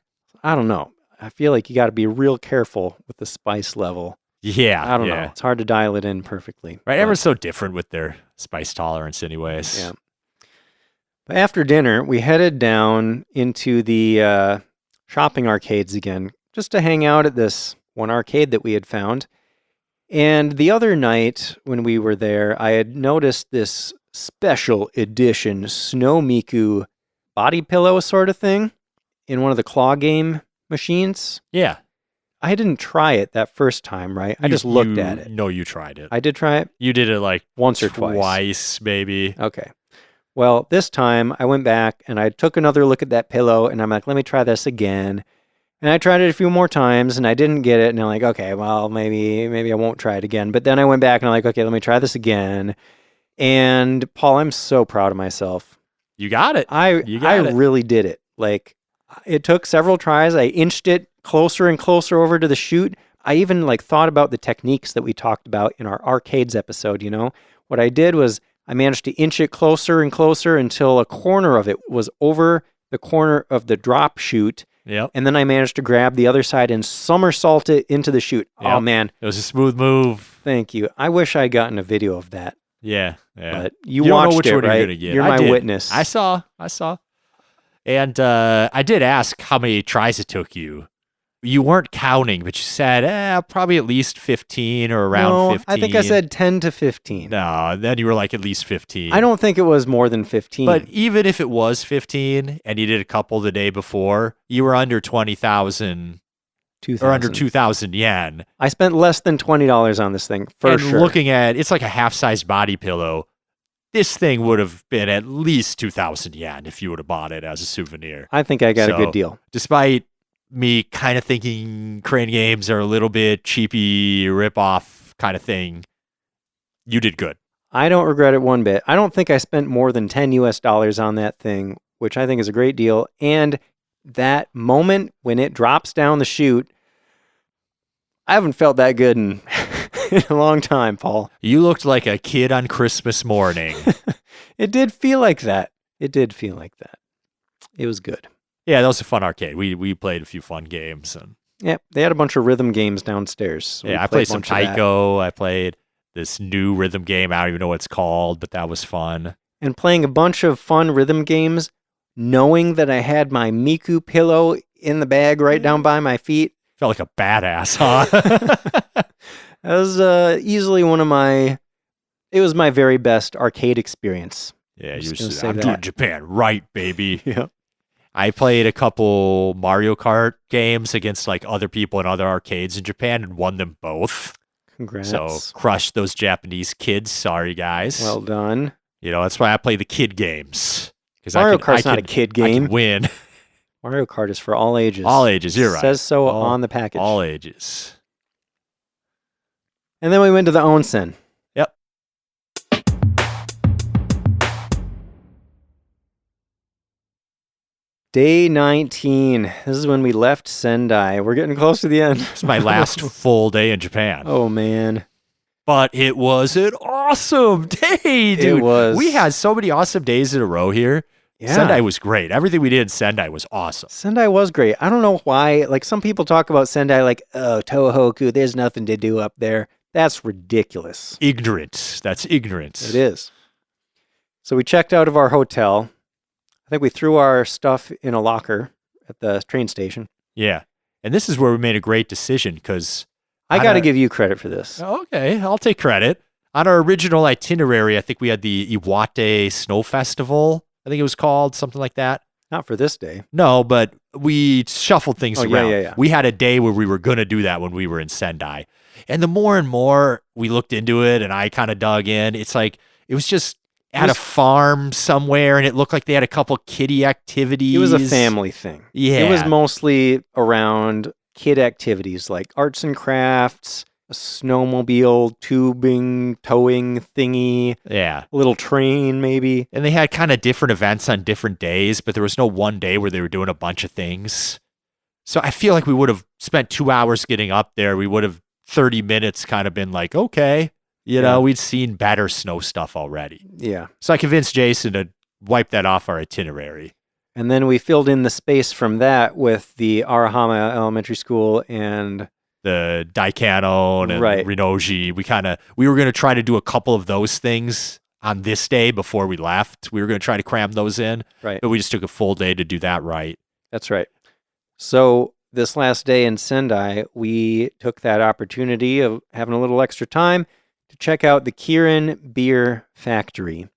I don't know. I feel like you got to be real careful with the spice level. Yeah. I don't yeah. know. It's hard to dial it in perfectly. Right. but- Everyone's so different with their spice tolerance, anyways. Yeah. But after dinner, we headed down into the shopping arcades again, just to hang out at this one arcade that we had found. And the other night when we were there, I had noticed this special edition Snow Miku body pillow sort of thing in one of the claw game machines. Yeah. I didn't try it that first time, right? I just looked at it. No, you tried it. I did try it? You did it like once or twice, maybe. Okay. Well, this time I went back and I took another look at that pillow and I'm like, let me try this again. And I tried it a few more times and I didn't get it. And I'm like, okay, well, maybe I won't try it again. But then I went back and I'm like, okay, let me try this again. And Paul, I'm so proud of myself. You got it. I really did it. Like, it took several tries. I inched it closer and closer over to the chute. I even like thought about the techniques that we talked about in our arcades episode, you know? What I did was I managed to inch it closer and closer until a corner of it was over the corner of the drop chute. Yep. And then I managed to grab the other side and somersault it into the chute. Yep. Oh, man. It was a smooth move. Thank you. I wish I'd gotten a video of that. Yeah. But you watched it, right? You're my witness. I saw. And I did ask how many tries it took you. You weren't counting, but you said probably at least 15 or around 15. I think I said 10 to 15. No, then you were like at least 15. I don't think it was more than 15. But even if it was 15 and you did a couple the day before, you were under 20,000 or under 2,000 yen. I spent less than $20 on this thing, for sure. And looking at, it's like a half-sized body pillow. This thing would have been at least 2,000 yen if you would have bought it as a souvenir. I think I got a good deal. Despite me kind of thinking crane games are a little bit cheapy, rip-off kind of thing, you did good. I don't regret it one bit. I don't think I spent more than $10 on that thing, which I think is a great deal. And that moment when it drops down the chute, I haven't felt that good in a long time, Paul. You looked like a kid on Christmas morning. It did feel like that. It was good. Yeah, that was a fun arcade. We played a few fun games. And yeah, they had a bunch of rhythm games downstairs. So I played some Taiko. I played this new rhythm game. I don't even know what it's called, but that was fun. And playing a bunch of fun rhythm games, knowing that I had my Miku pillow in the bag right down by my feet. Felt like a badass, huh? That was easily it was my very best arcade experience. Yeah, I'm doing Japan right, baby. Yeah. I played a couple Mario Kart games against like other people in other arcades in Japan and won them both. Congrats. So crushed those Japanese kids. Sorry, guys. Well done. You know, that's why I play the kid games. Mario Kart's not a kid game. I can win. Mario Kart is for all ages. All ages, you're right. It says so on the package. All ages. And then we went to the onsen. Yep. Day 19. This is when we left Sendai. We're getting close to the end. It's my last full day in Japan. Oh, man. But it was an awesome day, dude. It was. We had so many awesome days in a row here. Yeah. Sendai was great. Everything we did in Sendai was awesome. Sendai was great. I don't know why. Like, some people talk about Sendai like, oh, Tohoku, there's nothing to do up there. That's ridiculous. Ignorance. That's ignorance. It is. So we checked out of our hotel. I think we threw our stuff in a locker at the train station. Yeah. And this is where we made a great decision because I got to give you credit for this. Okay, I'll take credit. On our original itinerary, I think we had the Iwate Snow Festival. I think it was called, something like that. Not for this day. No, but we shuffled things around. Yeah. We had a day where we were going to do that when we were in Sendai. And the more and more we looked into it and I kind of dug in, it's like, it was just at a farm somewhere and it looked like they had a couple kiddie activities. It was a family thing. Yeah. It was mostly around kid activities like arts and crafts, a snowmobile, tubing, towing thingy. Yeah. A little train, maybe. And they had kind of different events on different days, but there was no one day where they were doing a bunch of things. So I feel like we would have spent 2 hours getting up there. We would have 30 minutes kind of been like, okay, you know, we'd seen better snow stuff already. Yeah. So I convinced Jason to wipe that off our itinerary. And then we filled in the space from that with the Arahama Elementary School and the Daikannon and Rinnouji. We were going to try to do a couple of those things on this day before we left. We were going to try to cram those in. Right. But we just took a full day to do that right. That's right. So this last day in Sendai, we took that opportunity of having a little extra time to check out the Kirin Beer Factory.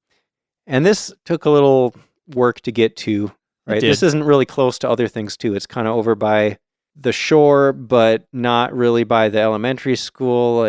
And this took a little work to get to, right? This isn't really close to other things too. It's kind of over by the shore, but not really by the elementary school.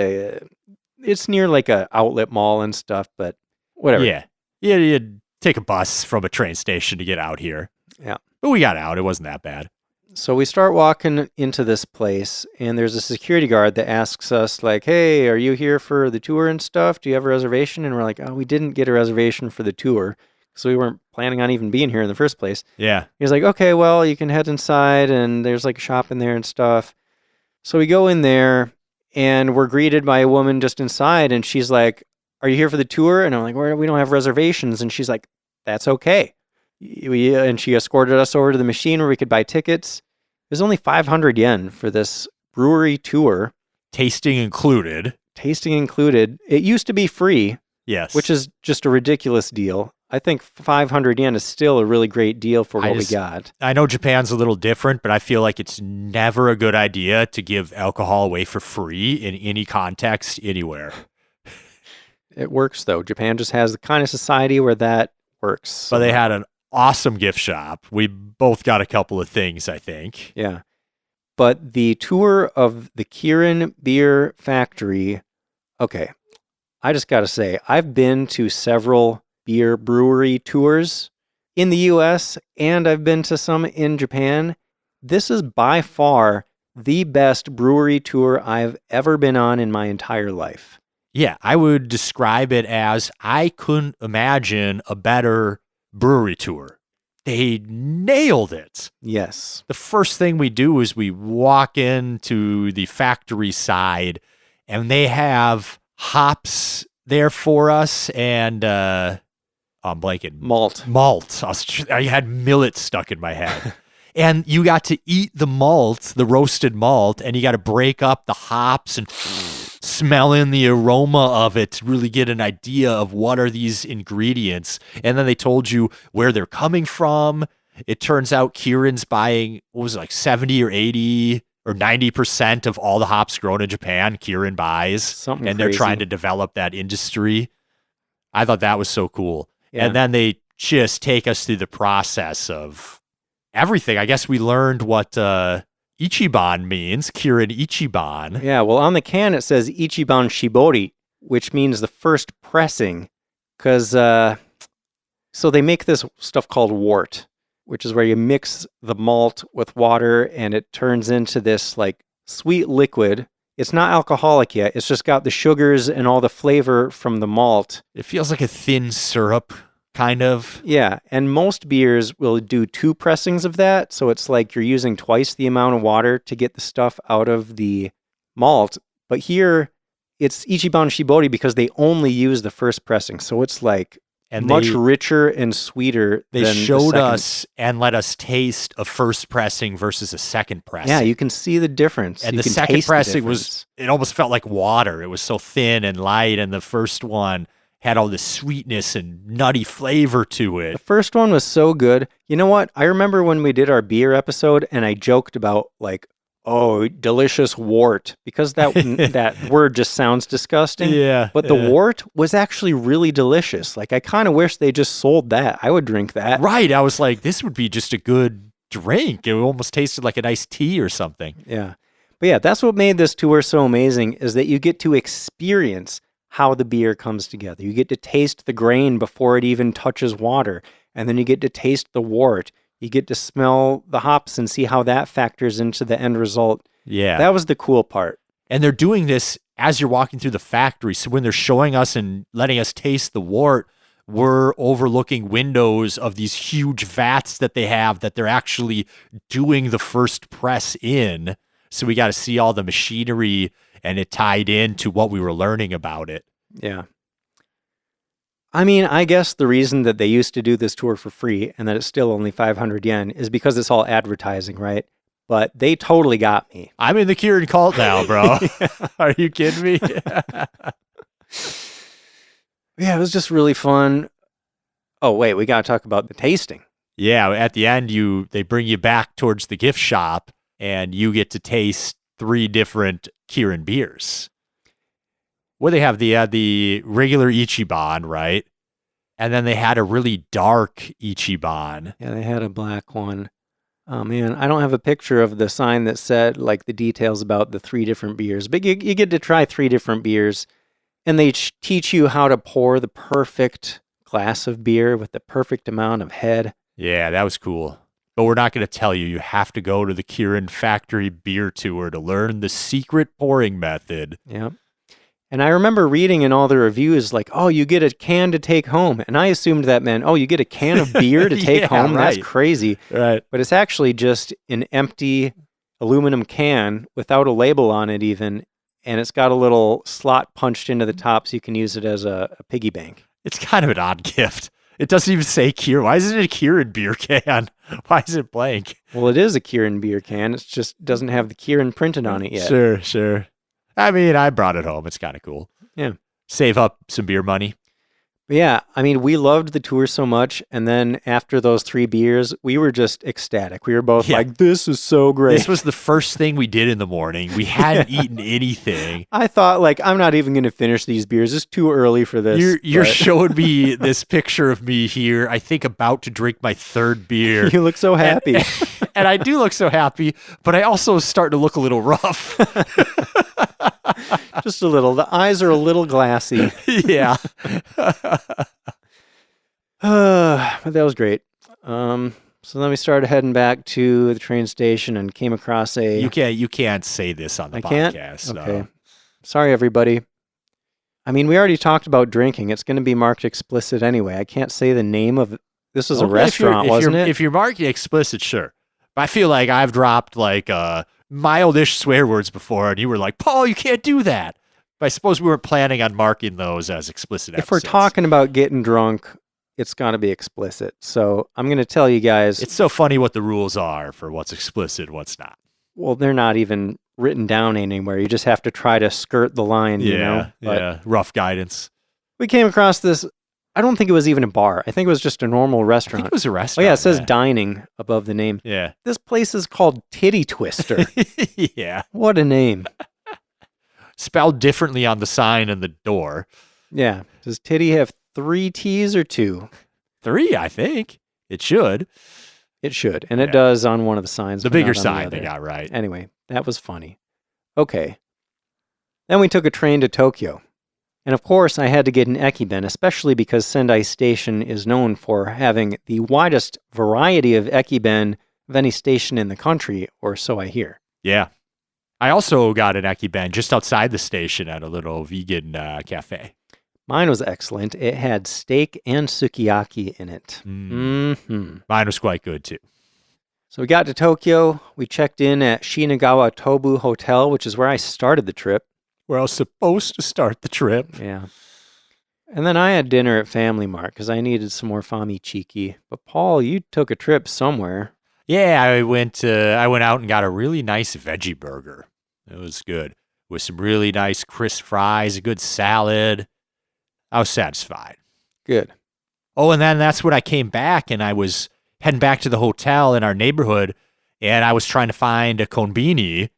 It's near like a outlet mall and stuff, but whatever. Yeah. You'd take a bus from a train station to get out here. Yeah. But we got out. It wasn't that bad. So we start walking into this place, and there's a security guard that asks us, like, hey, are you here for the tour and stuff? Do you have a reservation? And we're like, oh, we didn't get a reservation for the tour, so we weren't planning on even being here in the first place. Yeah. He's like, okay, well, you can head inside, and there's like a shop in there and stuff. So we go in there, and we're greeted by a woman just inside, and she's like, are you here for the tour? And I'm like, we don't have reservations. And she's like, that's okay. And she escorted us over to the machine where we could buy tickets. It was only 500 yen for this brewery tour. Tasting included. Tasting included. It used to be free. Yes. Which is just a ridiculous deal. I think 500 yen is still a really great deal for what we got. I know Japan's a little different, but I feel like it's never a good idea to give alcohol away for free in any context, anywhere. It works, though. Japan just has the kind of society where that works. But they had an awesome gift shop. We both got a couple of things, I think. Yeah. But the tour of the Kirin beer factory, okay, I just got to say, I've been to several beer brewery tours in the US, and I've been to some in Japan. This is by far the best brewery tour I've ever been on in my entire life. Yeah, I would describe it as I couldn't imagine a better brewery tour. They nailed it. Yes. The first thing we do is we walk into the factory side, and they have hops there for us, and I'm blanking. Malt. I had millet stuck in my head. And you got to eat the malt, the roasted malt, and you got to break up the hops and smell in the aroma of it to really get an idea of what are these ingredients. And then they told you where they're coming from. It turns out Kirin's buying, what was it, like 70 or 80 or 90% of all the hops grown in Japan, Kirin buys. Something and crazy. They're trying to develop that industry. I thought that was so cool. Yeah. And then they just take us through the process of everything. I guess we learned what Ichiban means, Kirin Ichiban. Yeah, well, on the can it says Ichiban Shibori, which means the first pressing. Because, so they make this stuff called wort, which is where you mix the malt with water and it turns into this like sweet liquid. It's not alcoholic yet. It's just got the sugars and all the flavor from the malt. It feels like a thin syrup, kind of. Yeah, and most beers will do 2 pressings of that, so it's like you're using twice the amount of water to get the stuff out of the malt. But here, it's Ichiban Shibori because they only use the first pressing, so it's like much richer and sweeter. They showed us and let us taste a first pressing versus a second pressing. Yeah, you can see the difference. And the second pressing it almost felt like water. It was so thin and light, and the first one had all this sweetness and nutty flavor to it. The first one was so good. You know what? I remember when we did our beer episode and I joked about like, oh, delicious wort, because that word just sounds disgusting. Yeah. But the wort was actually really delicious. Like, I kind of wish they just sold that. I would drink that. Right. I was like, this would be just a good drink. It almost tasted like an iced tea or something. Yeah. But yeah, that's what made this tour so amazing, is that you get to experience how the beer comes together. You get to taste the grain before it even touches water. And then you get to taste the wort. You get to smell the hops and see how that factors into the end result. Yeah. That was the cool part. And they're doing this as you're walking through the factory. So when they're showing us and letting us taste the wort, we're overlooking windows of these huge vats that they have that they're actually doing the first press in. So we got to see all the machinery and it tied into what we were learning about it. Yeah. I mean, I guess the reason that they used to do this tour for free and that it's still only 500 yen is because it's all advertising, right? But they totally got me. I'm in the Kirin cult now, bro. Are you kidding me? Yeah, it was just really fun. Oh, wait, we got to talk about the tasting. Yeah, at the end, they bring you back towards the gift shop and you get to taste 3 different Kirin beers. Well, they have the regular Ichiban, right? And then they had a really dark Ichiban. Yeah, they had a black one. Oh, man, I don't have a picture of the sign that said, like, the details about the 3 different beers. But you get to try 3 different beers, and they teach you how to pour the perfect glass of beer with the perfect amount of head. Yeah, that was cool. But we're not going to tell you. You have to go to the Kirin factory beer tour to learn the secret pouring method. Yeah. And I remember reading in all the reviews, like, oh, you get a can to take home. And I assumed that meant, oh, you get a can of beer to take home? Right. That's crazy. Right. But it's actually just an empty aluminum can without a label on it even. And it's got a little slot punched into the top so you can use it as a piggy bank. It's kind of an odd gift. It doesn't even say Kirin. Why isn't it a Kirin beer can? Why is it blank? Well, it is a Kirin beer can. It just doesn't have the Kirin printed on it yet. Sure. I mean, I brought it home. It's kind of cool. Yeah. Save up some beer money. But yeah, I mean, we loved the tour so much. And then after those 3 beers, we were just ecstatic. We were both like, this is so great. This was the first thing we did in the morning. We hadn't eaten anything. I thought, like, I'm not even going to finish these beers. It's too early for this. You're showing me this picture of me here, I think about to drink my 3rd beer. You look so happy. And I do look so happy, but I also start to look a little rough. Just a little. The eyes are a little glassy. Yeah. But that was great. So then we started heading back to the train station and came across a... You can't say this on the podcast. Okay. Sorry, everybody. I mean, we already talked about drinking. It's going to be marked explicit anyway. I can't say the name of... This was a restaurant, wasn't it? If you're marking explicit, sure. But I feel like I've dropped like mildish swear words before, and you were like, Paul, you can't do that. But I suppose we weren't planning on marking those as explicit episodes. If we're talking about getting drunk, it's got to be explicit. So I'm going to tell you guys. It's so funny what the rules are for what's explicit and what's not. Well, they're not even written down anywhere. You just have to try to skirt the line, you know? But rough guidance. We came across this. I don't think it was even a bar. I think it was just a normal restaurant. I think it was a restaurant. Oh, yeah, it says dining above the name. Yeah. This place is called Titty Twister. Yeah. What a name. Spelled differently on the sign and the door. Yeah. Does titty have 3 T's or 2? 3, I think. It should. It should. And it does on one of the signs. The bigger sign they got right. Anyway, that was funny. Okay. Then we took a train to Tokyo. And of course, I had to get an ekiben, especially because Sendai Station is known for having the widest variety of ekiben of any station in the country, or so I hear. Yeah. I also got an ekiben just outside the station at a little vegan cafe. Mine was excellent. It had steak and sukiyaki in it. Mm-hmm. Mine was quite good, too. So we got to Tokyo. We checked in at Shinagawa Tobu Hotel, which is where I started the trip. Where I was supposed to start the trip. Yeah. And then I had dinner at Family Mart because I needed some more famichiki. But Paul, you took a trip somewhere. Yeah, I went out and got a really nice veggie burger. It was good. With some really nice crisp fries, a good salad. I was satisfied. Good. Oh, and then that's when I came back and I was heading back to the hotel in our neighborhood and I was trying to find a konbini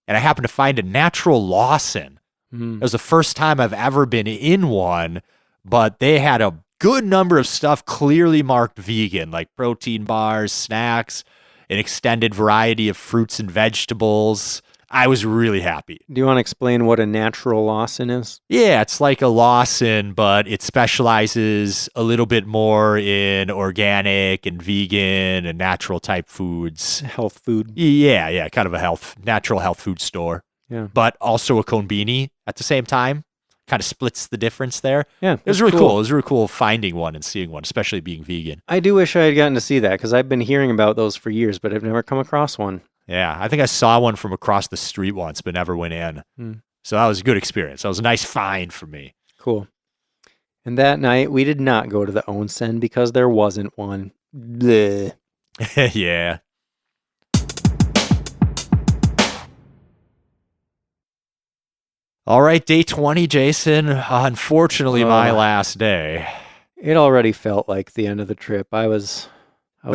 and I happened to find a natural Lawson. It was the first time I've ever been in one, but they had a good number of stuff clearly marked vegan, like protein bars, snacks, an extended variety of fruits and vegetables. I was really happy. Do you want to explain what a natural Lawson is? Yeah, it's like a Lawson, but it specializes a little bit more in organic and vegan and natural type foods. Health food. Yeah, kind of a natural health food store. Yeah. But also a konbini at the same time. Kind of splits the difference there. Yeah. It was really cool. It was really cool finding one and seeing one, especially being vegan. I do wish I had gotten to see that because I've been hearing about those for years, but I've never come across one. Yeah, I think I saw one from across the street once, but never went in. So that was a good experience. That was a nice find for me. Cool. And that night, we did not go to the onsen because there wasn't one. Bleh. Yeah. All right, day 20, Jason. Unfortunately, my last day. It already felt like the end of the trip. I was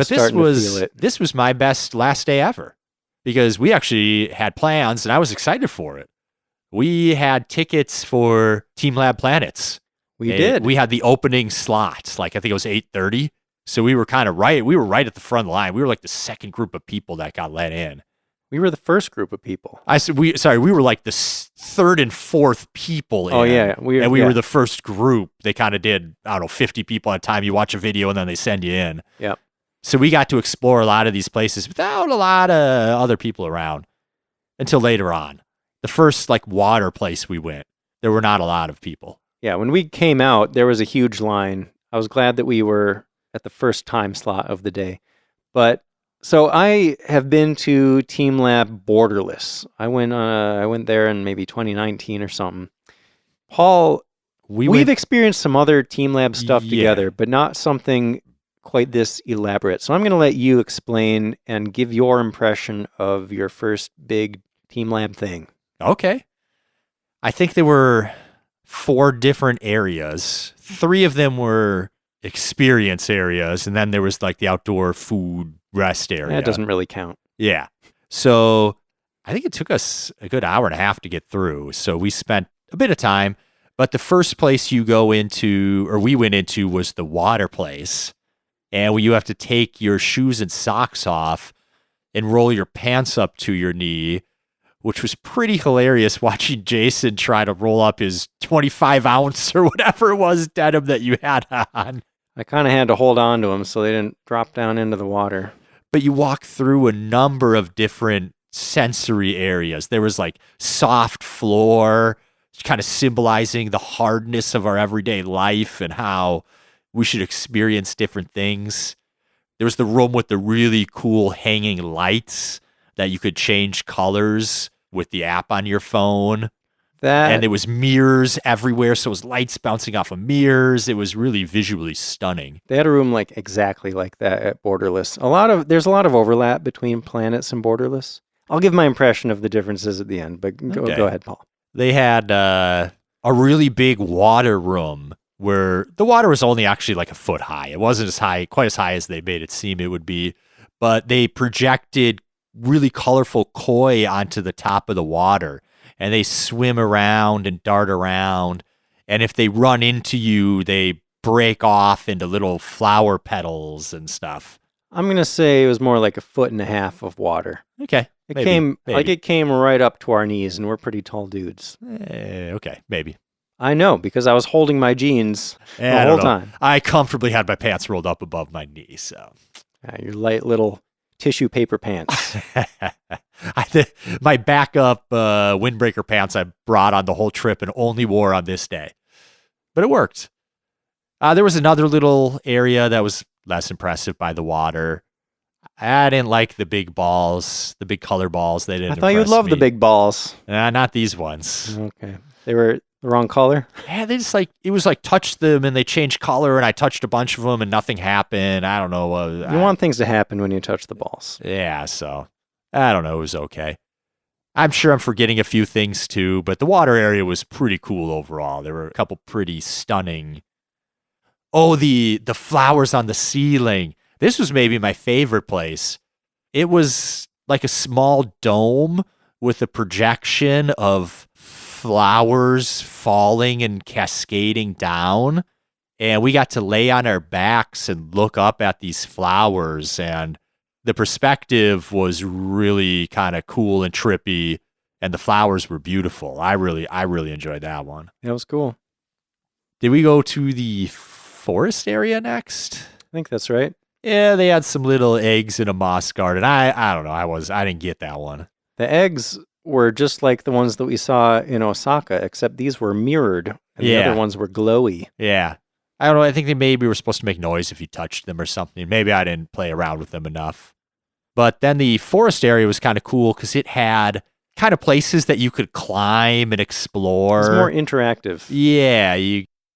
starting to feel it. This was my best last day ever because we actually had plans and I was excited for it. We had tickets for teamLab Planets. We did. We had the opening slots, like I think it was 8:30. So we were kind of right. We were right at the front of the line. We were like the second group of people that got let in. We were the first group of people. We were like the third and fourth people in. Oh, yeah. We were the first group. They kind of did, I don't know, 50 people at a time. You watch a video and then they send you in. Yep. So we got to explore a lot of these places without a lot of other people around until later on. The first like water place we went, there were not a lot of people. Yeah, when we came out, there was a huge line. I was glad that we were at the first time slot of the day. But so I have been to teamLab Borderless. I went there in maybe 2019 or something. Paul, we've experienced some other teamLab stuff together, but not something quite this elaborate. So I'm going to let you explain and give your impression of your first big teamLab thing. Okay. I think there were 4 different areas. 3 of them were experience areas, and then there was like the outdoor food rest area. That doesn't really count. Yeah. So I think it took us a good hour and a half to get through. So we spent a bit of time, but the first place we went into was the water place. And where you have to take your shoes and socks off and roll your pants up to your knee, which was pretty hilarious watching Jason try to roll up his 25 ounce or whatever it was denim that you had on. I kind of had to hold on to them so they didn't drop down into the water. But you walk through a number of different sensory areas. There was like soft floor, kind of symbolizing the hardness of our everyday life and how we should experience different things. There was the room with the really cool hanging lights that you could change colors with the app on your phone. And there was mirrors everywhere, so it was lights bouncing off of mirrors. It was really visually stunning. They had a room like exactly like that at Borderless. There's a lot of overlap between Planets and Borderless. I'll give my impression of the differences at the end, but go ahead, Paul. They had a really big water room where the water was only actually like a foot high. It wasn't quite as high as they made it seem it would be, but they projected really colorful koi onto the top of the water, and they swim around and dart around, and if they run into you, they break off into little flower petals and stuff. I'm going to say it was more like 1.5 feet of water. Okay. It came right up to our knees, and we're pretty tall dudes. Okay, maybe. I know, because I was holding my jeans the whole time. I comfortably had my pants rolled up above my knees, so. Your light little tissue paper pants. My backup windbreaker pants I brought on the whole trip and only wore on this day. But it worked. There was another little area that was less impressive by the water. I didn't like the big balls, the big color balls. They didn't I thought you'd love the big balls. Not these ones. Okay. They were the wrong color? Yeah, they just it was like touched them and they changed color, and I touched a bunch of them and nothing happened. I don't know. You want things to happen when you touch the balls. Yeah, so I don't know. It was okay. I'm sure I'm forgetting a few things too, but the water area was pretty cool overall. There were a couple pretty stunning. Oh, the flowers on the ceiling. This was maybe my favorite place. It was like a small dome with a projection of flowers falling and cascading down. And we got to lay on our backs and look up at these flowers. And the perspective was really kind of cool and trippy. And the flowers were beautiful. I really enjoyed that one. That was cool. Did we go to the forest area next? I think that's right. Yeah, they had some little eggs in a moss garden. I don't know. I didn't get that one. The eggs were just like the ones that we saw in Osaka, except these were mirrored and the other ones were glowy. Yeah. I don't know. I think they maybe were supposed to make noise if you touched them or something. Maybe I didn't play around with them enough. But then the forest area was kind of cool because it had kind of places that you could climb and explore. It's more interactive. Yeah.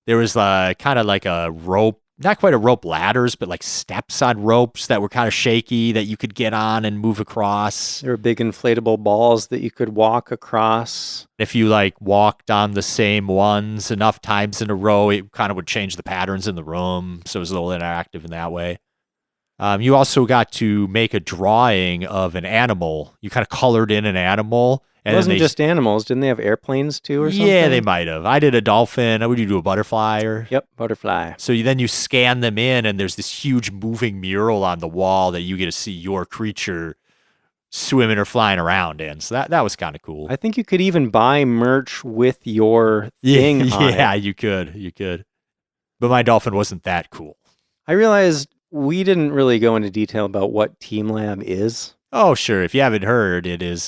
There was kind of like a rope. Not quite a rope ladders, but like steps on ropes that were kind of shaky that you could get on and move across. There were big inflatable balls that you could walk across. If you walked on the same ones enough times in a row, it kind of would change the patterns in the room. So it was a little interactive in that way. You also got to make a drawing of an animal. You kind of colored in an animal It wasn't just animals. Didn't they have airplanes too or something? Yeah, they might have. I did a dolphin. Would you do a butterfly? Yep, butterfly. So then you scan them in, and there's this huge moving mural on the wall that you get to see your creature swimming or flying around in. So that was kind of cool. I think you could even buy merch with your thing on it. Yeah, you could. But my dolphin wasn't that cool. I realized we didn't really go into detail about what teamLab is. Oh, sure. If you haven't heard, it is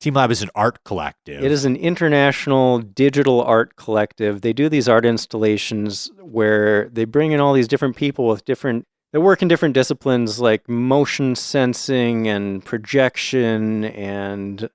teamLab is an art collective. It is an international digital art collective. They do these art installations where they bring in all these different people with they work in different disciplines like motion sensing and projection, and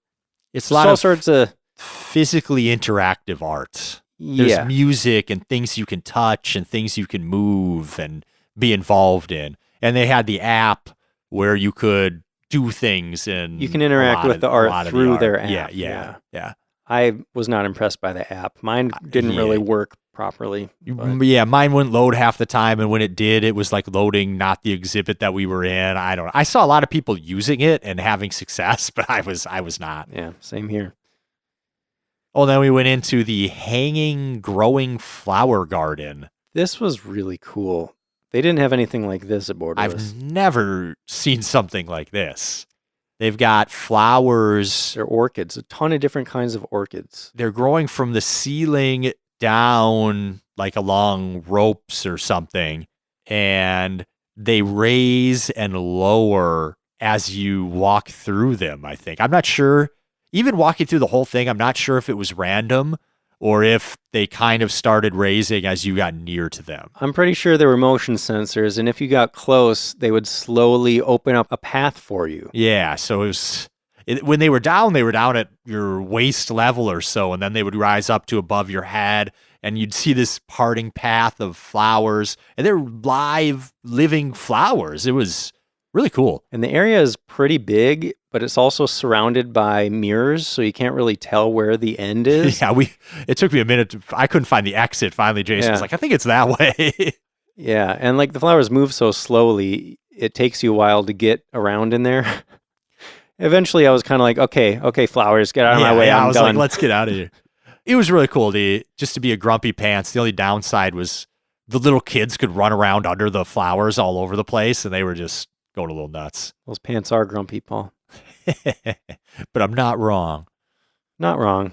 it's a lot of sorts of physically interactive art. There's music and things you can touch and things you can move and be involved in. And they had the app where you could do things, and you can interact with the art through their app. Yeah. I was not impressed by the app. Mine didn't really work properly. Yeah, mine wouldn't load half the time, and when it did, it was like loading not the exhibit that we were in. I don't know. I saw a lot of people using it and having success, but I was not. Yeah, same here. Oh, then we went into the hanging growing flower garden. This was really cool. They didn't have anything like this at Borderless. I've never seen something like this. They've got flowers. They're orchids, a ton of different kinds of orchids. They're growing from the ceiling down like along ropes or something, and they raise and lower as you walk through them, I think. I'm not sure. Even walking through the whole thing, I'm not sure if it was random or if they kind of started raising as you got near to them. I'm pretty sure there were motion sensors, and if you got close, they would slowly open up a path for you. Yeah, so when they were down at your waist level or so, and then they would rise up to above your head, and you'd see this parting path of flowers, and they're live, living flowers. It was really cool. And the area is pretty big, but it's also surrounded by mirrors, so you can't really tell where the end is. Yeah, it took me a minute. I couldn't find the exit. Finally, Jason was like, I think it's that way. Yeah, and like the flowers move so slowly, it takes you a while to get around in there. Eventually, I was kind of like, okay, flowers, get out of my way. Yeah, I was done. like, let's get out of here. It was really cool just to be a grumpy pants. The only downside was the little kids could run around under the flowers all over the place, and they were just going a little nuts. Those pants are grumpy, Paul. But I'm not wrong. Not wrong.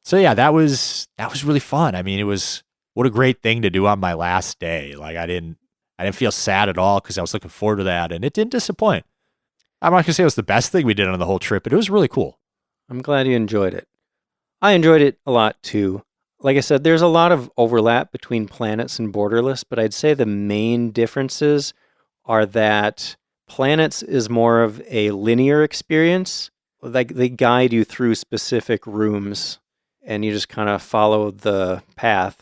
So yeah, that was really fun. I mean, what a great thing to do on my last day. Like I didn't feel sad at all because I was looking forward to that, and it didn't disappoint. I'm not gonna say it was the best thing we did on the whole trip, but it was really cool. I'm glad you enjoyed it. I enjoyed it a lot too. Like I said, there's a lot of overlap between Planets and Borderless, but I'd say the main differences are that Planets is more of a linear experience. Like they guide you through specific rooms and you just kind of follow the path.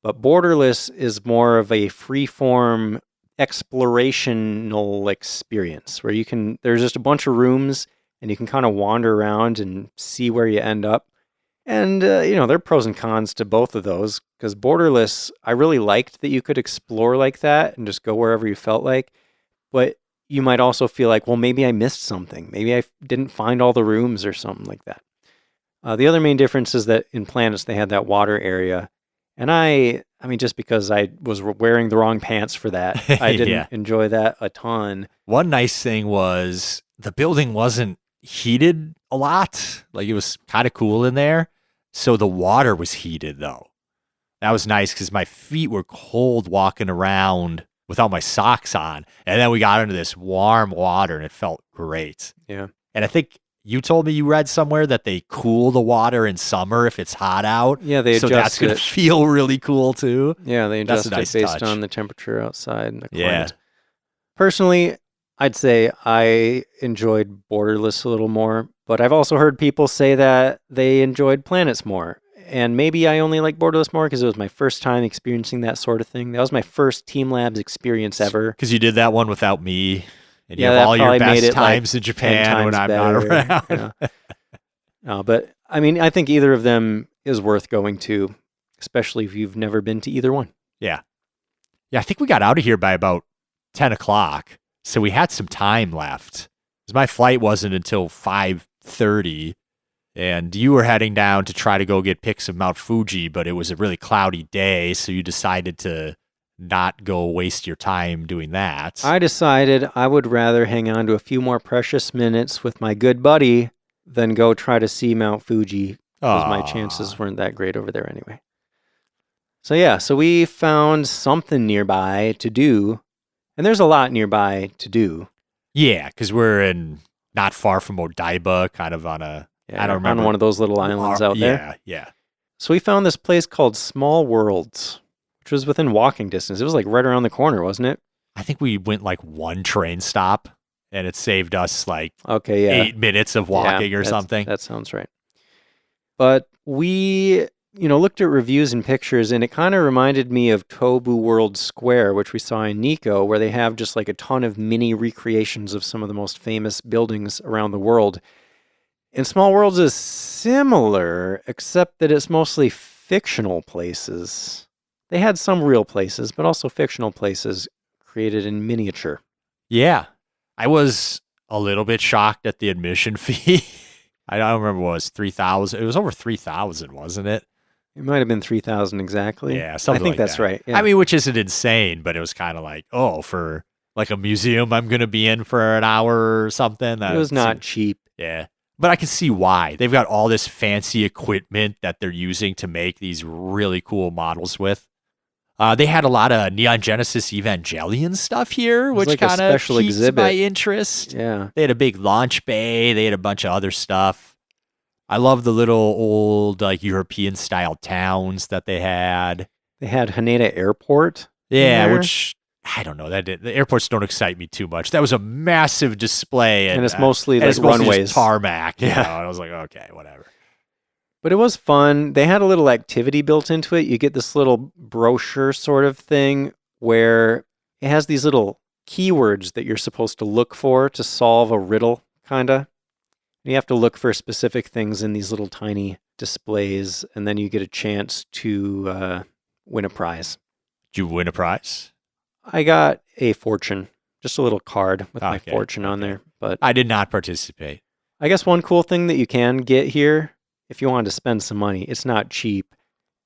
But Borderless is more of a free-form explorational experience where there's just a bunch of rooms and you can kind of wander around and see where you end up. And, there are pros and cons to both of those because Borderless, I really liked that you could explore like that and just go wherever you felt like. But you might also feel like, well, maybe I missed something. Maybe I didn't find all the rooms or something like that. The other main difference is that in Planets, they had that water area. And I mean, just because I was wearing the wrong pants for that, I didn't enjoy that a ton. One nice thing was the building wasn't heated a lot. Like it was kind of cool in there. So the water was heated though. That was nice because my feet were cold walking around without my socks on. And then we got into this warm water and it felt great. Yeah. And I think you told me you read somewhere that they cool the water in summer if it's hot out. Yeah, they adjust so that's going to feel really cool too. Yeah, they adjust nice it based touch. on the temperature outside and the climate. Yeah. Personally, I'd say I enjoyed Borderless a little more, but I've also heard people say that they enjoyed Planets more. And maybe I only like Borderless more because it was my first time experiencing that sort of thing. That was my first teamLabs experience ever. Because you did that one without me. And you have all your best times in Japan when I'm not around. No, but I mean, I think either of them is worth going to, especially if you've never been to either one. Yeah. Yeah, I think we got out of here by about 10 o'clock. So we had some time left. Because my flight wasn't until 5:30. And you were heading down to try to go get pics of Mount Fuji, but it was a really cloudy day, so you decided to not go waste your time doing that. I decided I would rather hang on to a few more precious minutes with my good buddy than go try to see Mount Fuji, because my chances weren't that great over there anyway. So we found something nearby to do, and there's a lot nearby to do. Yeah, because we're not far from Odaiba, kind of on a, I don't remember. On one of those little islands out there. Yeah. So we found this place called Small Worlds, which was within walking distance. It was like right around the corner, wasn't it? I think we went like one train stop, and it saved us like 8 minutes of walking or something. That sounds right. But we, looked at reviews and pictures, and it kind of reminded me of Tobu World Square, which we saw in Nikko, where they have just like a ton of mini recreations of some of the most famous buildings around the world. And Small Worlds is similar, except that it's mostly fictional places. They had some real places, but also fictional places created in miniature. Yeah. I was a little bit shocked at the admission fee. I don't remember what it was, 3,000. It was over 3,000, wasn't it? It might have been 3,000 exactly. Yeah, something I think like that's that. right. Yeah. I mean, which isn't insane, but it was kind of like, for like a museum I'm going to be in for an hour or something. It was not cheap. Yeah. But I can see why. They've got all this fancy equipment that they're using to make these really cool models with. They had a lot of Neon Genesis Evangelion stuff here, which like kind of piqued exhibit. my interest. Yeah. They had a big launch bay. They had a bunch of other stuff. I love the little old like European-style towns that they had. They had Haneda Airport. Yeah, which... I don't know. The airports don't excite me too much. That was a massive display, and it's mostly like runways, tarmac. And I was like, okay, whatever. But it was fun. They had a little activity built into it. You get this little brochure sort of thing where it has these little keywords that you're supposed to look for to solve a riddle, kind of. You have to look for specific things in these little tiny displays, and then you get a chance to win a prize. Did you win a prize? I got a fortune, just a little card with my fortune on there. But I did not participate. I guess one cool thing that you can get here, if you wanted to spend some money, it's not cheap.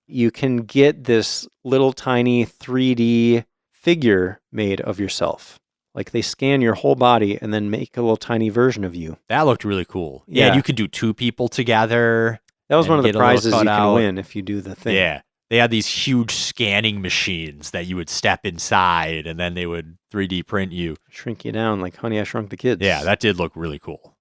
You can get this little tiny 3D figure made of yourself. Like they scan your whole body and then make a little tiny version of you. That looked really cool. Yeah. And you could do 2 people together. That was one of the prizes you can win if you do the thing. Yeah. They had these huge scanning machines that you would step inside and then they would 3D print you. Shrink you down like Honey, I Shrunk the Kids. Yeah, that did look really cool.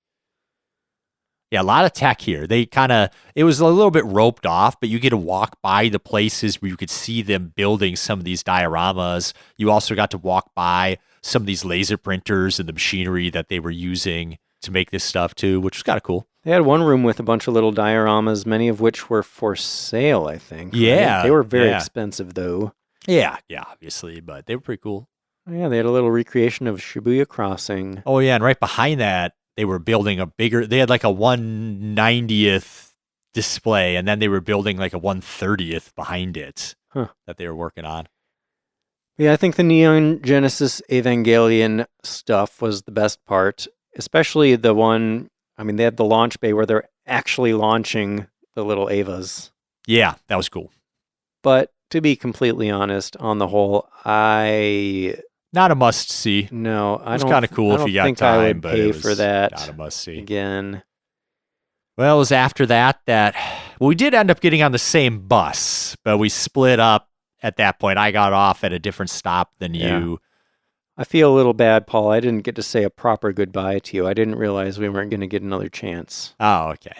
Yeah, a lot of tech here. It was a little bit roped off, but you get to walk by the places where you could see them building some of these dioramas. You also got to walk by some of these laser printers and the machinery that they were using to make this stuff too, which was kind of cool. They had one room with a bunch of little dioramas, many of which were for sale, I think. Yeah. Right? They were very expensive, though. Yeah, obviously, but they were pretty cool. Yeah, they had a little recreation of Shibuya Crossing. Oh, yeah, and right behind that, they were building they had like a 1/90th display, and then they were building like a 1/30th behind it that they were working on. Yeah, I think the Neon Genesis Evangelion stuff was the best part, especially the one... I mean, they had the launch bay where they're actually launching the little Evas. Yeah, that was cool. But to be completely honest, on the whole, not a must-see. No, I don't... It's kind of cool if you got time, I would but pay it was for that not a must-see. again. Well, it was after that we did end up getting on the same bus, but we split up at that point. I got off at a different stop than you. I feel a little bad, Paul. I didn't get to say a proper goodbye to you. I didn't realize we weren't going to get another chance. Oh, okay.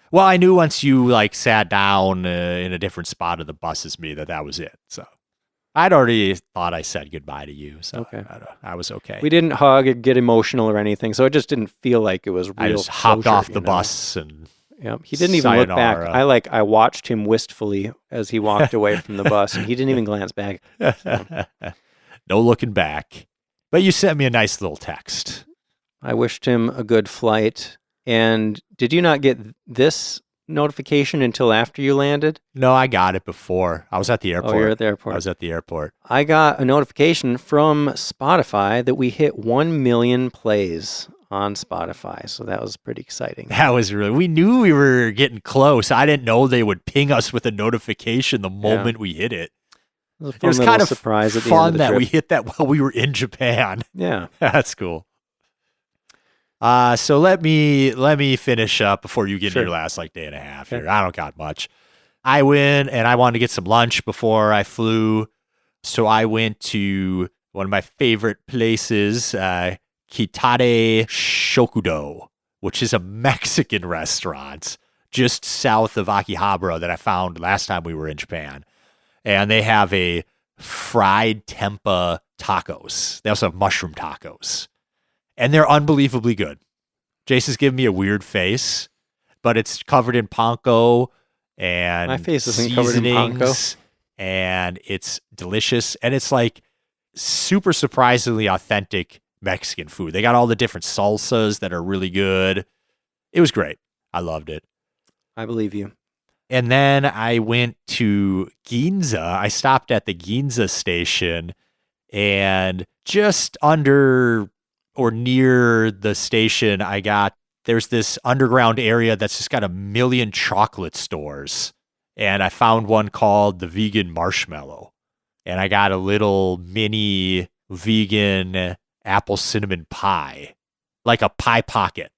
Well, I knew once you sat down in a different spot of the bus as me that was it. So I'd already thought I said goodbye to you. So okay. I was okay. We didn't hug or get emotional or anything, so it just didn't feel like it was real. I just hopped off the bus and... Yeah, he didn't even look back. I watched him wistfully as he walked away from the bus, and he didn't even glance back. So. No looking back. But you sent me a nice little text. I wished him a good flight. And did you not get this notification until after you landed? No, I got it before. I was at the airport. Oh, you're at the airport. I was at the airport. I got a notification from Spotify that we hit 1 million plays on Spotify. So that was pretty exciting. That was we knew we were getting close. I didn't know they would ping us with a notification the moment we hit it. It was kind of surprise at the end of the that trip. we hit that while we were in Japan. Yeah. That's cool. So let me finish up before you get into your last day and a half here. I don't got much. I went and I wanted to get some lunch before I flew. So I went to one of my favorite places, Kitare Shokudo, which is a Mexican restaurant just south of Akihabara that I found last time we were in Japan. And they have a fried tempeh tacos. They also have mushroom tacos. And they're unbelievably good. Jason's giving me a weird face, but it's covered in panko and my face isn't covered in panko. And it's delicious. And it's like super surprisingly authentic Mexican food. They got all the different salsas that are really good. It was great. I loved it. I believe you. And then I went to Ginza. I stopped at the Ginza station, and just under or near the station, there's this underground area that's just got a million chocolate stores. And I found one called the Vegan Marshmallow. And I got a little mini vegan apple cinnamon pie, like a pie pocket.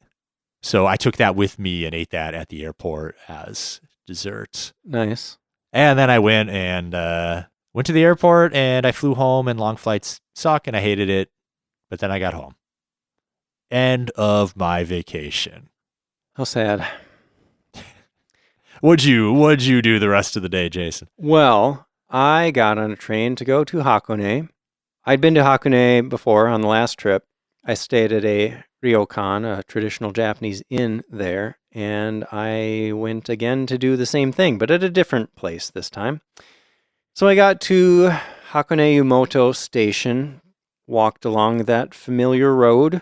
So I took that with me and ate that at the airport as desserts. Nice. And then I went to the airport, and I flew home, and long flights suck and I hated it. But then I got home. End of my vacation. How sad. What'd you do the rest of the day, Jason? Well, I got on a train to go to Hakone. I'd been to Hakone before on the last trip. I stayed at a ryokan, a traditional Japanese inn there, and I went again to do the same thing, but at a different place this time. So I got to Hakone Yumoto Station, walked along that familiar road.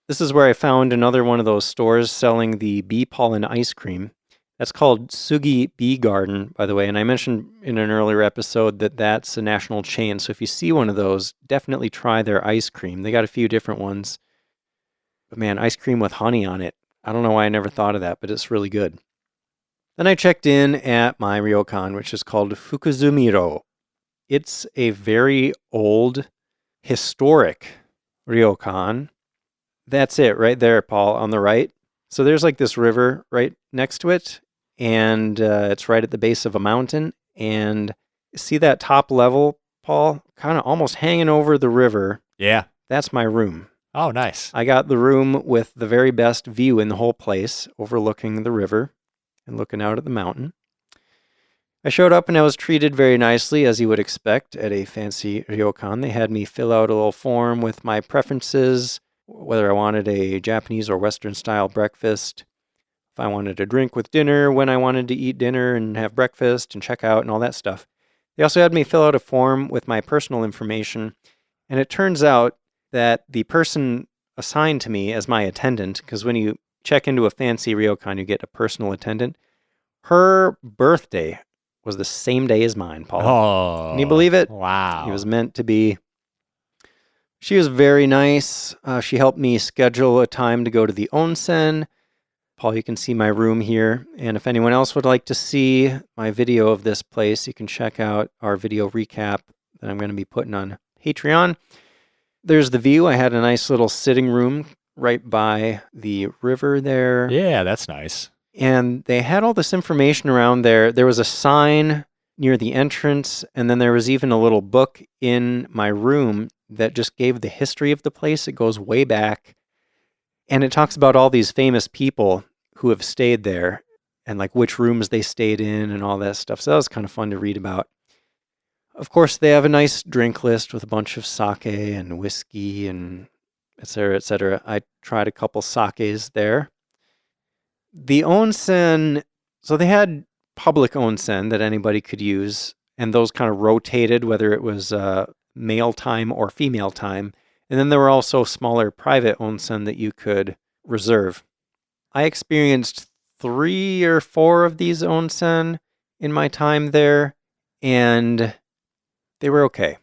This is where I found another one of those stores selling the bee pollen ice cream. That's called Sugi Bee Garden, by the way, and I mentioned in an earlier episode that that's a national chain, so if you see one of those, definitely try their ice cream. They got a few different ones. But man, ice cream with honey on it. I don't know why I never thought of that, but it's really good. Then I checked in at my ryokan, which is called Fukuzumiro. It's a very old, historic ryokan. That's it right there, Paul, on the right. So there's like this river right next to it, and it's right at the base of a mountain. And see that top level, Paul, kind of almost hanging over the river? Yeah. That's my room. Oh, nice. I got the room with the very best view in the whole place, overlooking the river and looking out at the mountain. I showed up and I was treated very nicely, as you would expect at a fancy ryokan. They had me fill out a little form with my preferences, whether I wanted a Japanese or Western style breakfast, if I wanted a drink with dinner, when I wanted to eat dinner and have breakfast and check out and all that stuff. They also had me fill out a form with my personal information, and it turns out that the person assigned to me as my attendant, because when you check into a fancy ryokan, you get a personal attendant, her birthday was the same day as mine, Paul. Oh. Can you believe it? Wow. It was meant to be. She was very nice. She helped me schedule a time to go to the Onsen. Paul, you can see my room here. And if anyone else would like to see my video of this place, you can check out our video recap that I'm going to be putting on Patreon. There's the view. I had a nice little sitting room right by the river there. Yeah, that's nice. And they had all this information around there. There was a sign near the entrance, and then there was even a little book in my room that just gave the history of the place. It goes way back. And it talks about all these famous people who have stayed there and like which rooms they stayed in and all that stuff. So that was kind of fun to read about. Of course, they have a nice drink list with a bunch of sake and whiskey and et cetera, et cetera. I tried a couple sakes there. The onsen, so they had public onsen that anybody could use, and those kind of rotated, whether it was male time or female time. And then there were also smaller private onsen that you could reserve. I experienced 3 or 4 of these onsen in my time there, and they were okay.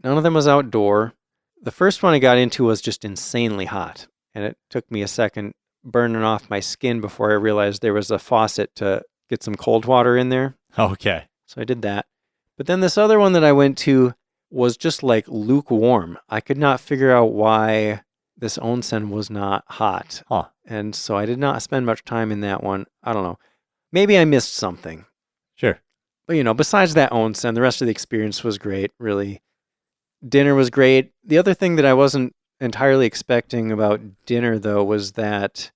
None of them was outdoor. The first one I got into was just insanely hot. and it took me a second burning off my skin before I realized there was a faucet to get some cold water in there. Okay. So I did that. But then this other one that I went to was just like lukewarm. I could not figure out why this onsen was not hot. Huh. And so I did not spend much time in that one. I don't know. Maybe I missed something. Sure. But, besides that onsen, the rest of the experience was great, really. Dinner was great. The other thing that I wasn't entirely expecting about dinner, though, was that...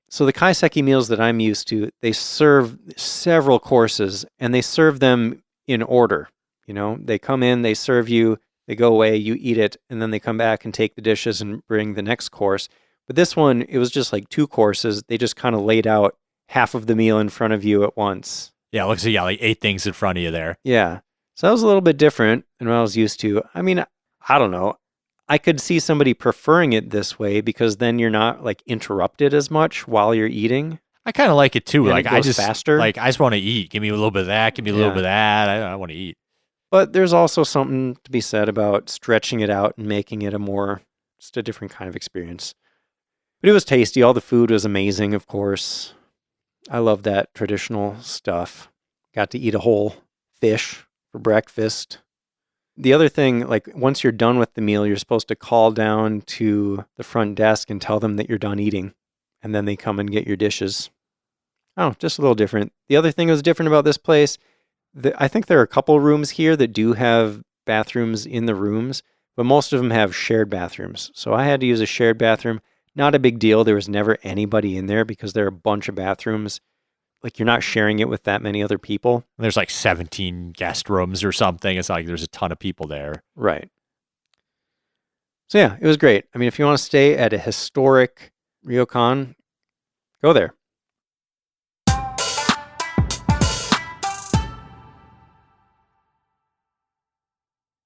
So the kaiseki meals that I'm used to, they serve several courses, and they serve them in order. They come in, they serve you, they go away, you eat it, and then they come back and take the dishes and bring the next course. But this one, it was just like 2 courses. They just kind of laid out half of the meal in front of you at once. Yeah, it looks like you got like 8 things in front of you there. Yeah. So that was a little bit different than what I was used to. I mean, I don't know. I could see somebody preferring it this way because then you're not like interrupted as much while you're eating. I kind of like it too. And Like it I goes just faster. Like I just want to eat. Give me a little bit of that. Give me a little bit of that. I want to eat. But there's also something to be said about stretching it out and making it just a different kind of experience. But it was tasty. All the food was amazing, of course. I love that traditional stuff. Got to eat a whole fish for breakfast. The other thing, like once you're done with the meal, you're supposed to call down to the front desk and tell them that you're done eating. And then they come and get your dishes. Oh, just a little different. The other thing that was different about this place, I think there are a couple rooms here that do have bathrooms in the rooms, but most of them have shared bathrooms. So I had to use a shared bathroom. Not a big deal. There was never anybody in there because there are a bunch of bathrooms. Like you're not sharing it with that many other people. There's like 17 guest rooms or something. It's not like there's a ton of people there. Right. So yeah, it was great. I mean, if you want to stay at a historic ryokan, go there.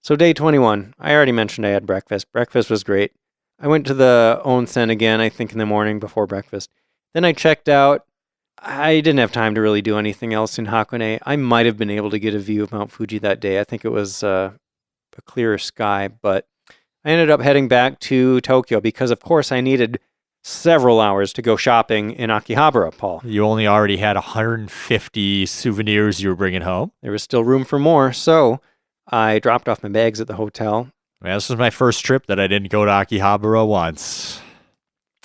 So day 21, I already mentioned I had breakfast. Breakfast was great. I went to the onsen again, I think in the morning before breakfast. Then I checked out. I didn't have time to really do anything else in Hakone. I might have been able to get a view of Mount Fuji that day. I think it was a clearer sky, but I ended up heading back to Tokyo because, of course, I needed several hours to go shopping in Akihabara, Paul. You only already had 150 souvenirs you were bringing home. There was still room for more, so I dropped off my bags at the hotel. Man, this was my first trip that I didn't go to Akihabara once,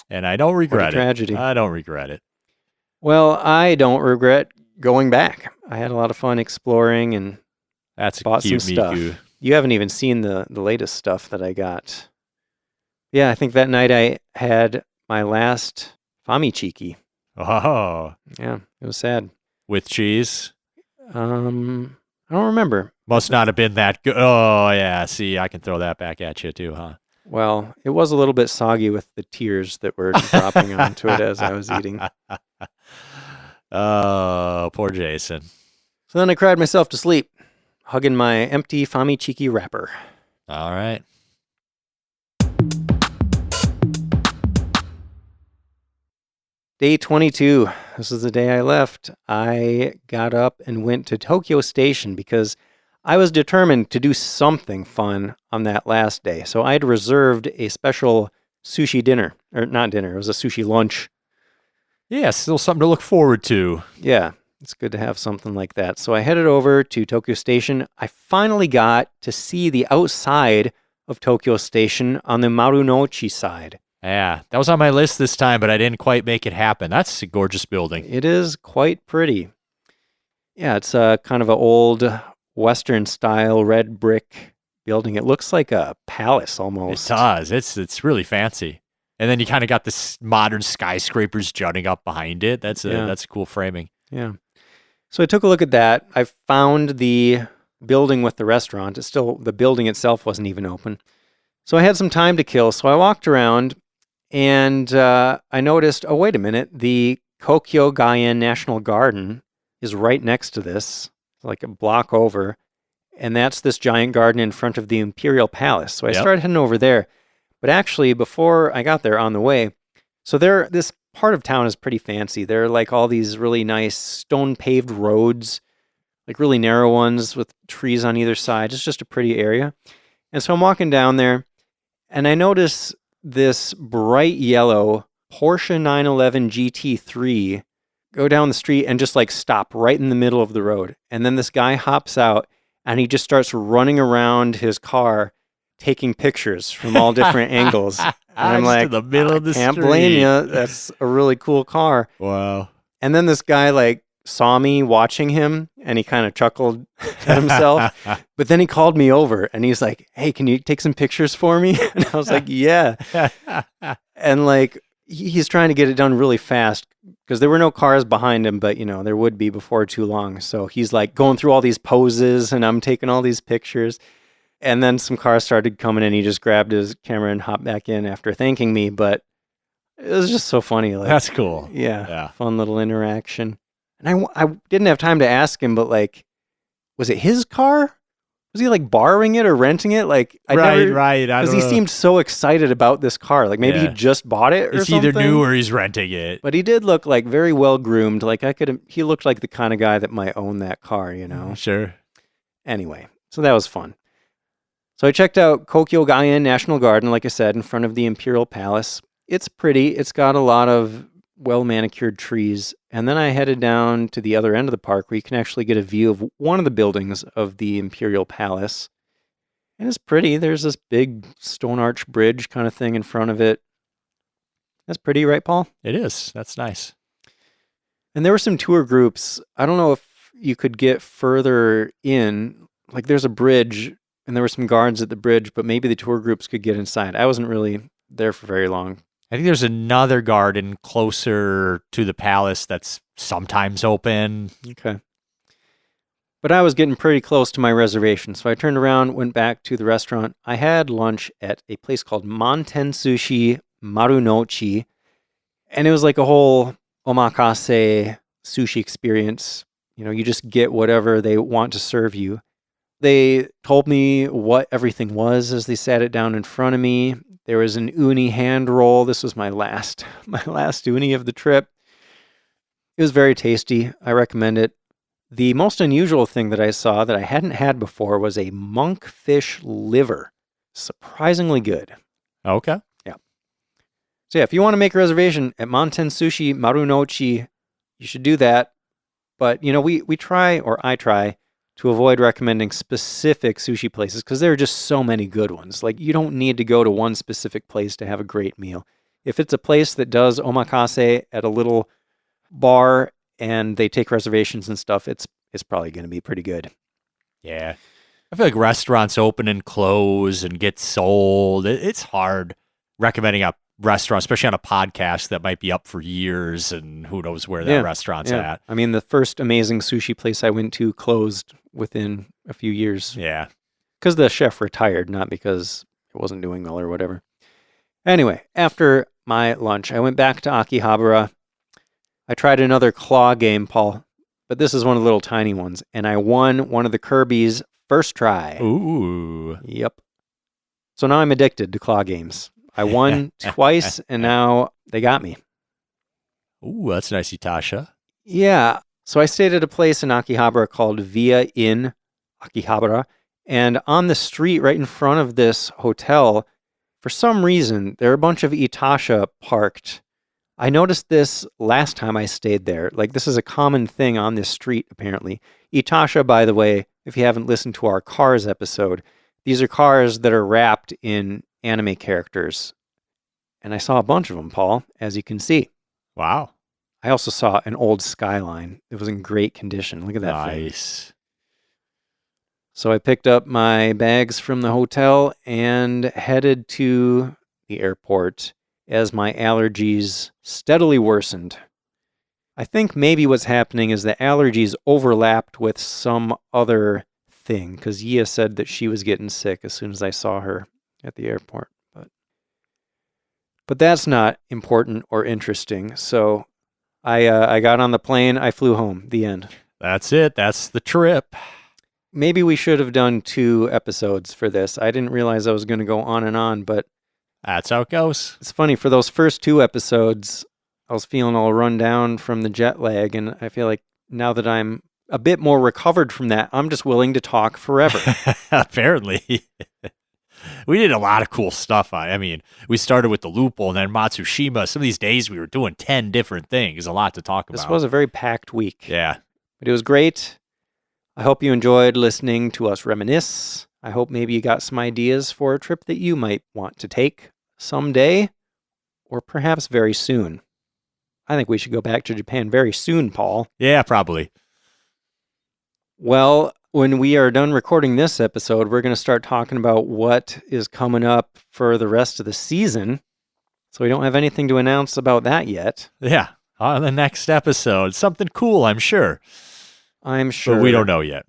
and I don't regret it. What a tragedy. I don't regret it. Well, I don't regret going back. I had a lot of fun exploring and That's bought cute, some stuff. Miku. You haven't even seen the latest stuff that I got. Yeah, I think that night I had my last famichiki. Oh, Yeah, it was sad. with cheese? I don't remember. Must not have been that good. Oh, yeah. See, I can throw that back at you too, huh? Well, it was a little bit soggy with the tears that were dropping onto it as I was eating. Oh, poor Jason. So then I cried myself to sleep, hugging my empty famichiki wrapper. All right. Day 22. This is the day I left. I got up and went to Tokyo Station because I was determined to do something fun on that last day. So I had reserved a special sushi dinner. Or not dinner, it was a sushi lunch. Yeah, still something to look forward to. Yeah, it's good to have something like that. So I headed over to Tokyo Station. I finally got to see the outside of Tokyo Station on the Marunouchi side. Yeah, that was on my list this time, but I didn't quite make it happen. That's a gorgeous building. It is quite pretty. Yeah, it's a kind of an old Western style red brick building. It looks like a palace almost. It does. It's really fancy. And then you kind of got this modern skyscrapers jutting up behind it. That's a cool framing. Yeah. So I took a look at that. I found the building with the restaurant. It's still, the building itself wasn't even open. So I had some time to kill. So I walked around and I noticed, oh, wait a minute, the Kokyo Gaien National Garden is right next to this, like a block over. And that's this giant garden in front of the Imperial Palace. So I started heading over there. But actually, before I got there on the way, so this part of town is pretty fancy. There are like all these really nice stone-paved roads, like really narrow ones with trees on either side. It's just a pretty area. And so I'm walking down there, and I notice this bright yellow Porsche 911 GT3 go down the street and just like stop right in the middle of the road. And then this guy hops out and he just starts running around his car taking pictures from all different angles. And I'm Just like, in the middle of the can't street. blame you. That's a really cool car. Wow. And then this guy like saw me watching him and he kind of chuckled at himself. But then he called me over and he's like, hey, can you take some pictures for me? And I was like, yeah. And like, he's trying to get it done really fast because there were no cars behind him, but there would be before too long. So he's like going through all these poses and I'm taking all these pictures. And then some cars started coming and he just grabbed his camera and hopped back in after thanking me. But it was just so funny. Like, That's cool. yeah. Fun little interaction. And I didn't have time to ask him, but like, was it his car? Was he like borrowing it or renting it? Like, Right. Because he seemed so excited about this car. Like maybe he just bought it or it's something. either new or he's renting it. But he did look like very well groomed. Like he looked like the kind of guy that might own that car, Sure. Anyway, so that was fun. So I checked out Kokyo Gaien National Garden, like I said, in front of the Imperial Palace. It's pretty. It's got a lot of well-manicured trees. And then I headed down to the other end of the park where you can actually get a view of one of the buildings of the Imperial Palace. And it's pretty. There's this big stone arch bridge kind of thing in front of it. That's pretty, right, Paul? It is. That's nice. And there were some tour groups. I don't know if you could get further in. Like there's a bridge and there were some guards at the bridge, but maybe the tour groups could get inside. I wasn't really there for very long. I think there's another garden closer to the palace that's sometimes open. Okay. But I was getting pretty close to my reservation, so I turned around, went back to the restaurant. I had lunch at a place called Manten Sushi Marunouchi, and it was like a whole omakase sushi experience. You just get whatever they want to serve you. They told me what everything was as they sat it down in front of me. There was an uni hand roll. This was my last uni of the trip. It was very tasty. I recommend it. The most unusual thing that I saw that I hadn't had before was a monkfish liver. Surprisingly good. Okay. Yeah. So yeah, if you want to make a reservation at Manten Sushi Marunouchi, you should do that. But, we try, or I try, to avoid recommending specific sushi places because there are just so many good ones. Like, you don't need to go to one specific place to have a great meal. If it's a place that does omakase at a little bar and they take reservations and stuff, it's probably going to be pretty good. Yeah. I feel like restaurants open and close and get sold. It's hard recommending a restaurant, especially on a podcast that might be up for years and who knows where that restaurant's at. I mean, the first amazing sushi place I went to closed within a few years. Yeah. Because the chef retired, not because it wasn't doing well or whatever. Anyway, after my lunch, I went back to Akihabara. I tried another claw game, Paul, but this is one of the little tiny ones, and I won one of the Kirby's first try. Ooh. Yep. So now I'm addicted to claw games. I won twice, and now they got me. Ooh, that's nice, Itasha. Yeah. So I stayed at a place in Akihabara called Via Inn Akihabara, and on the street right in front of this hotel, for some reason, there are a bunch of Itasha parked. I noticed this last time I stayed there. Like, this is a common thing on this street, apparently. Itasha, by the way, if you haven't listened to our Cars episode, these are cars that are wrapped in anime characters. And I saw a bunch of them, Paul, as you can see. Wow. I also saw an old Skyline. It was in great condition. Look at that thing. Nice. So I picked up my bags from the hotel and headed to the airport as my allergies steadily worsened. I think maybe what's happening is the allergies overlapped with some other thing, because Yia said that she was getting sick as soon as I saw her at the airport. But that's not important or interesting. So I got on the plane. I flew home. The end. That's it. That's the trip. Maybe we should have done 2 episodes for this. I didn't realize I was going to go on and on, but That's how it goes. it's funny. For those first 2 episodes, I was feeling all run down from the jet lag, and I feel like now that I'm a bit more recovered from that, I'm just willing to talk forever. Apparently. We did a lot of cool stuff. I mean, we started with the loophole and then Matsushima. Some of these days we were doing 10 different things. A lot to talk about. This was a very packed week. Yeah. But it was great. I hope you enjoyed listening to us reminisce. I hope maybe you got some ideas for a trip that you might want to take someday, or perhaps very soon. I think we should go back to Japan very soon, Paul. Yeah, probably. Well, when we are done recording this episode, we're going to start talking about what is coming up for the rest of the season. So we don't have anything to announce about that yet. Yeah. On the next episode. Something cool, I'm sure. I'm sure. But we don't know yet.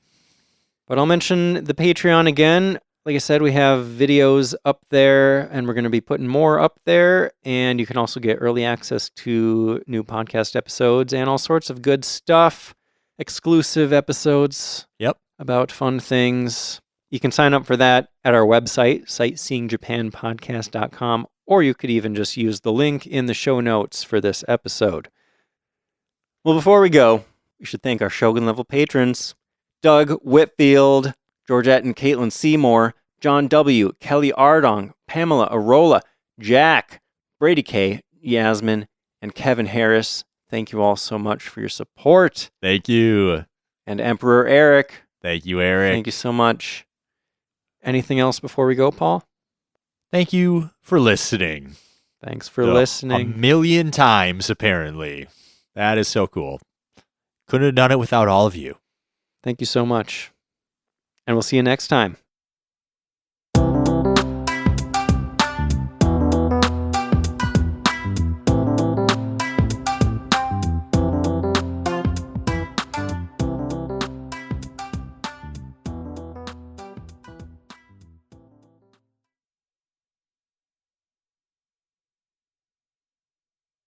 But I'll mention the Patreon again. Like I said, we have videos up there, and we're going to be putting more up there. And you can also get early access to new podcast episodes and all sorts of good stuff. Exclusive episodes. Yep. About fun things. You can sign up for that at our website, sightseeingjapanpodcast.com, or you could even just use the link in the show notes for this episode. Well, before we go, we should thank our Shogun level patrons: Doug Whitfield, Georgette and Caitlin Seymour, John W., Kelly Ardong, Pamela Arola, Jack, Brady K., Yasmin, and Kevin Harris. Thank you all so much for your support. Thank you. And Emperor Eric. Thank you, Eric. Thank you so much. Anything else before we go, Paul? Thank you for listening. Thanks for listening. A million times, apparently. That is so cool. Couldn't have done it without all of you. Thank you so much. And we'll see you next time.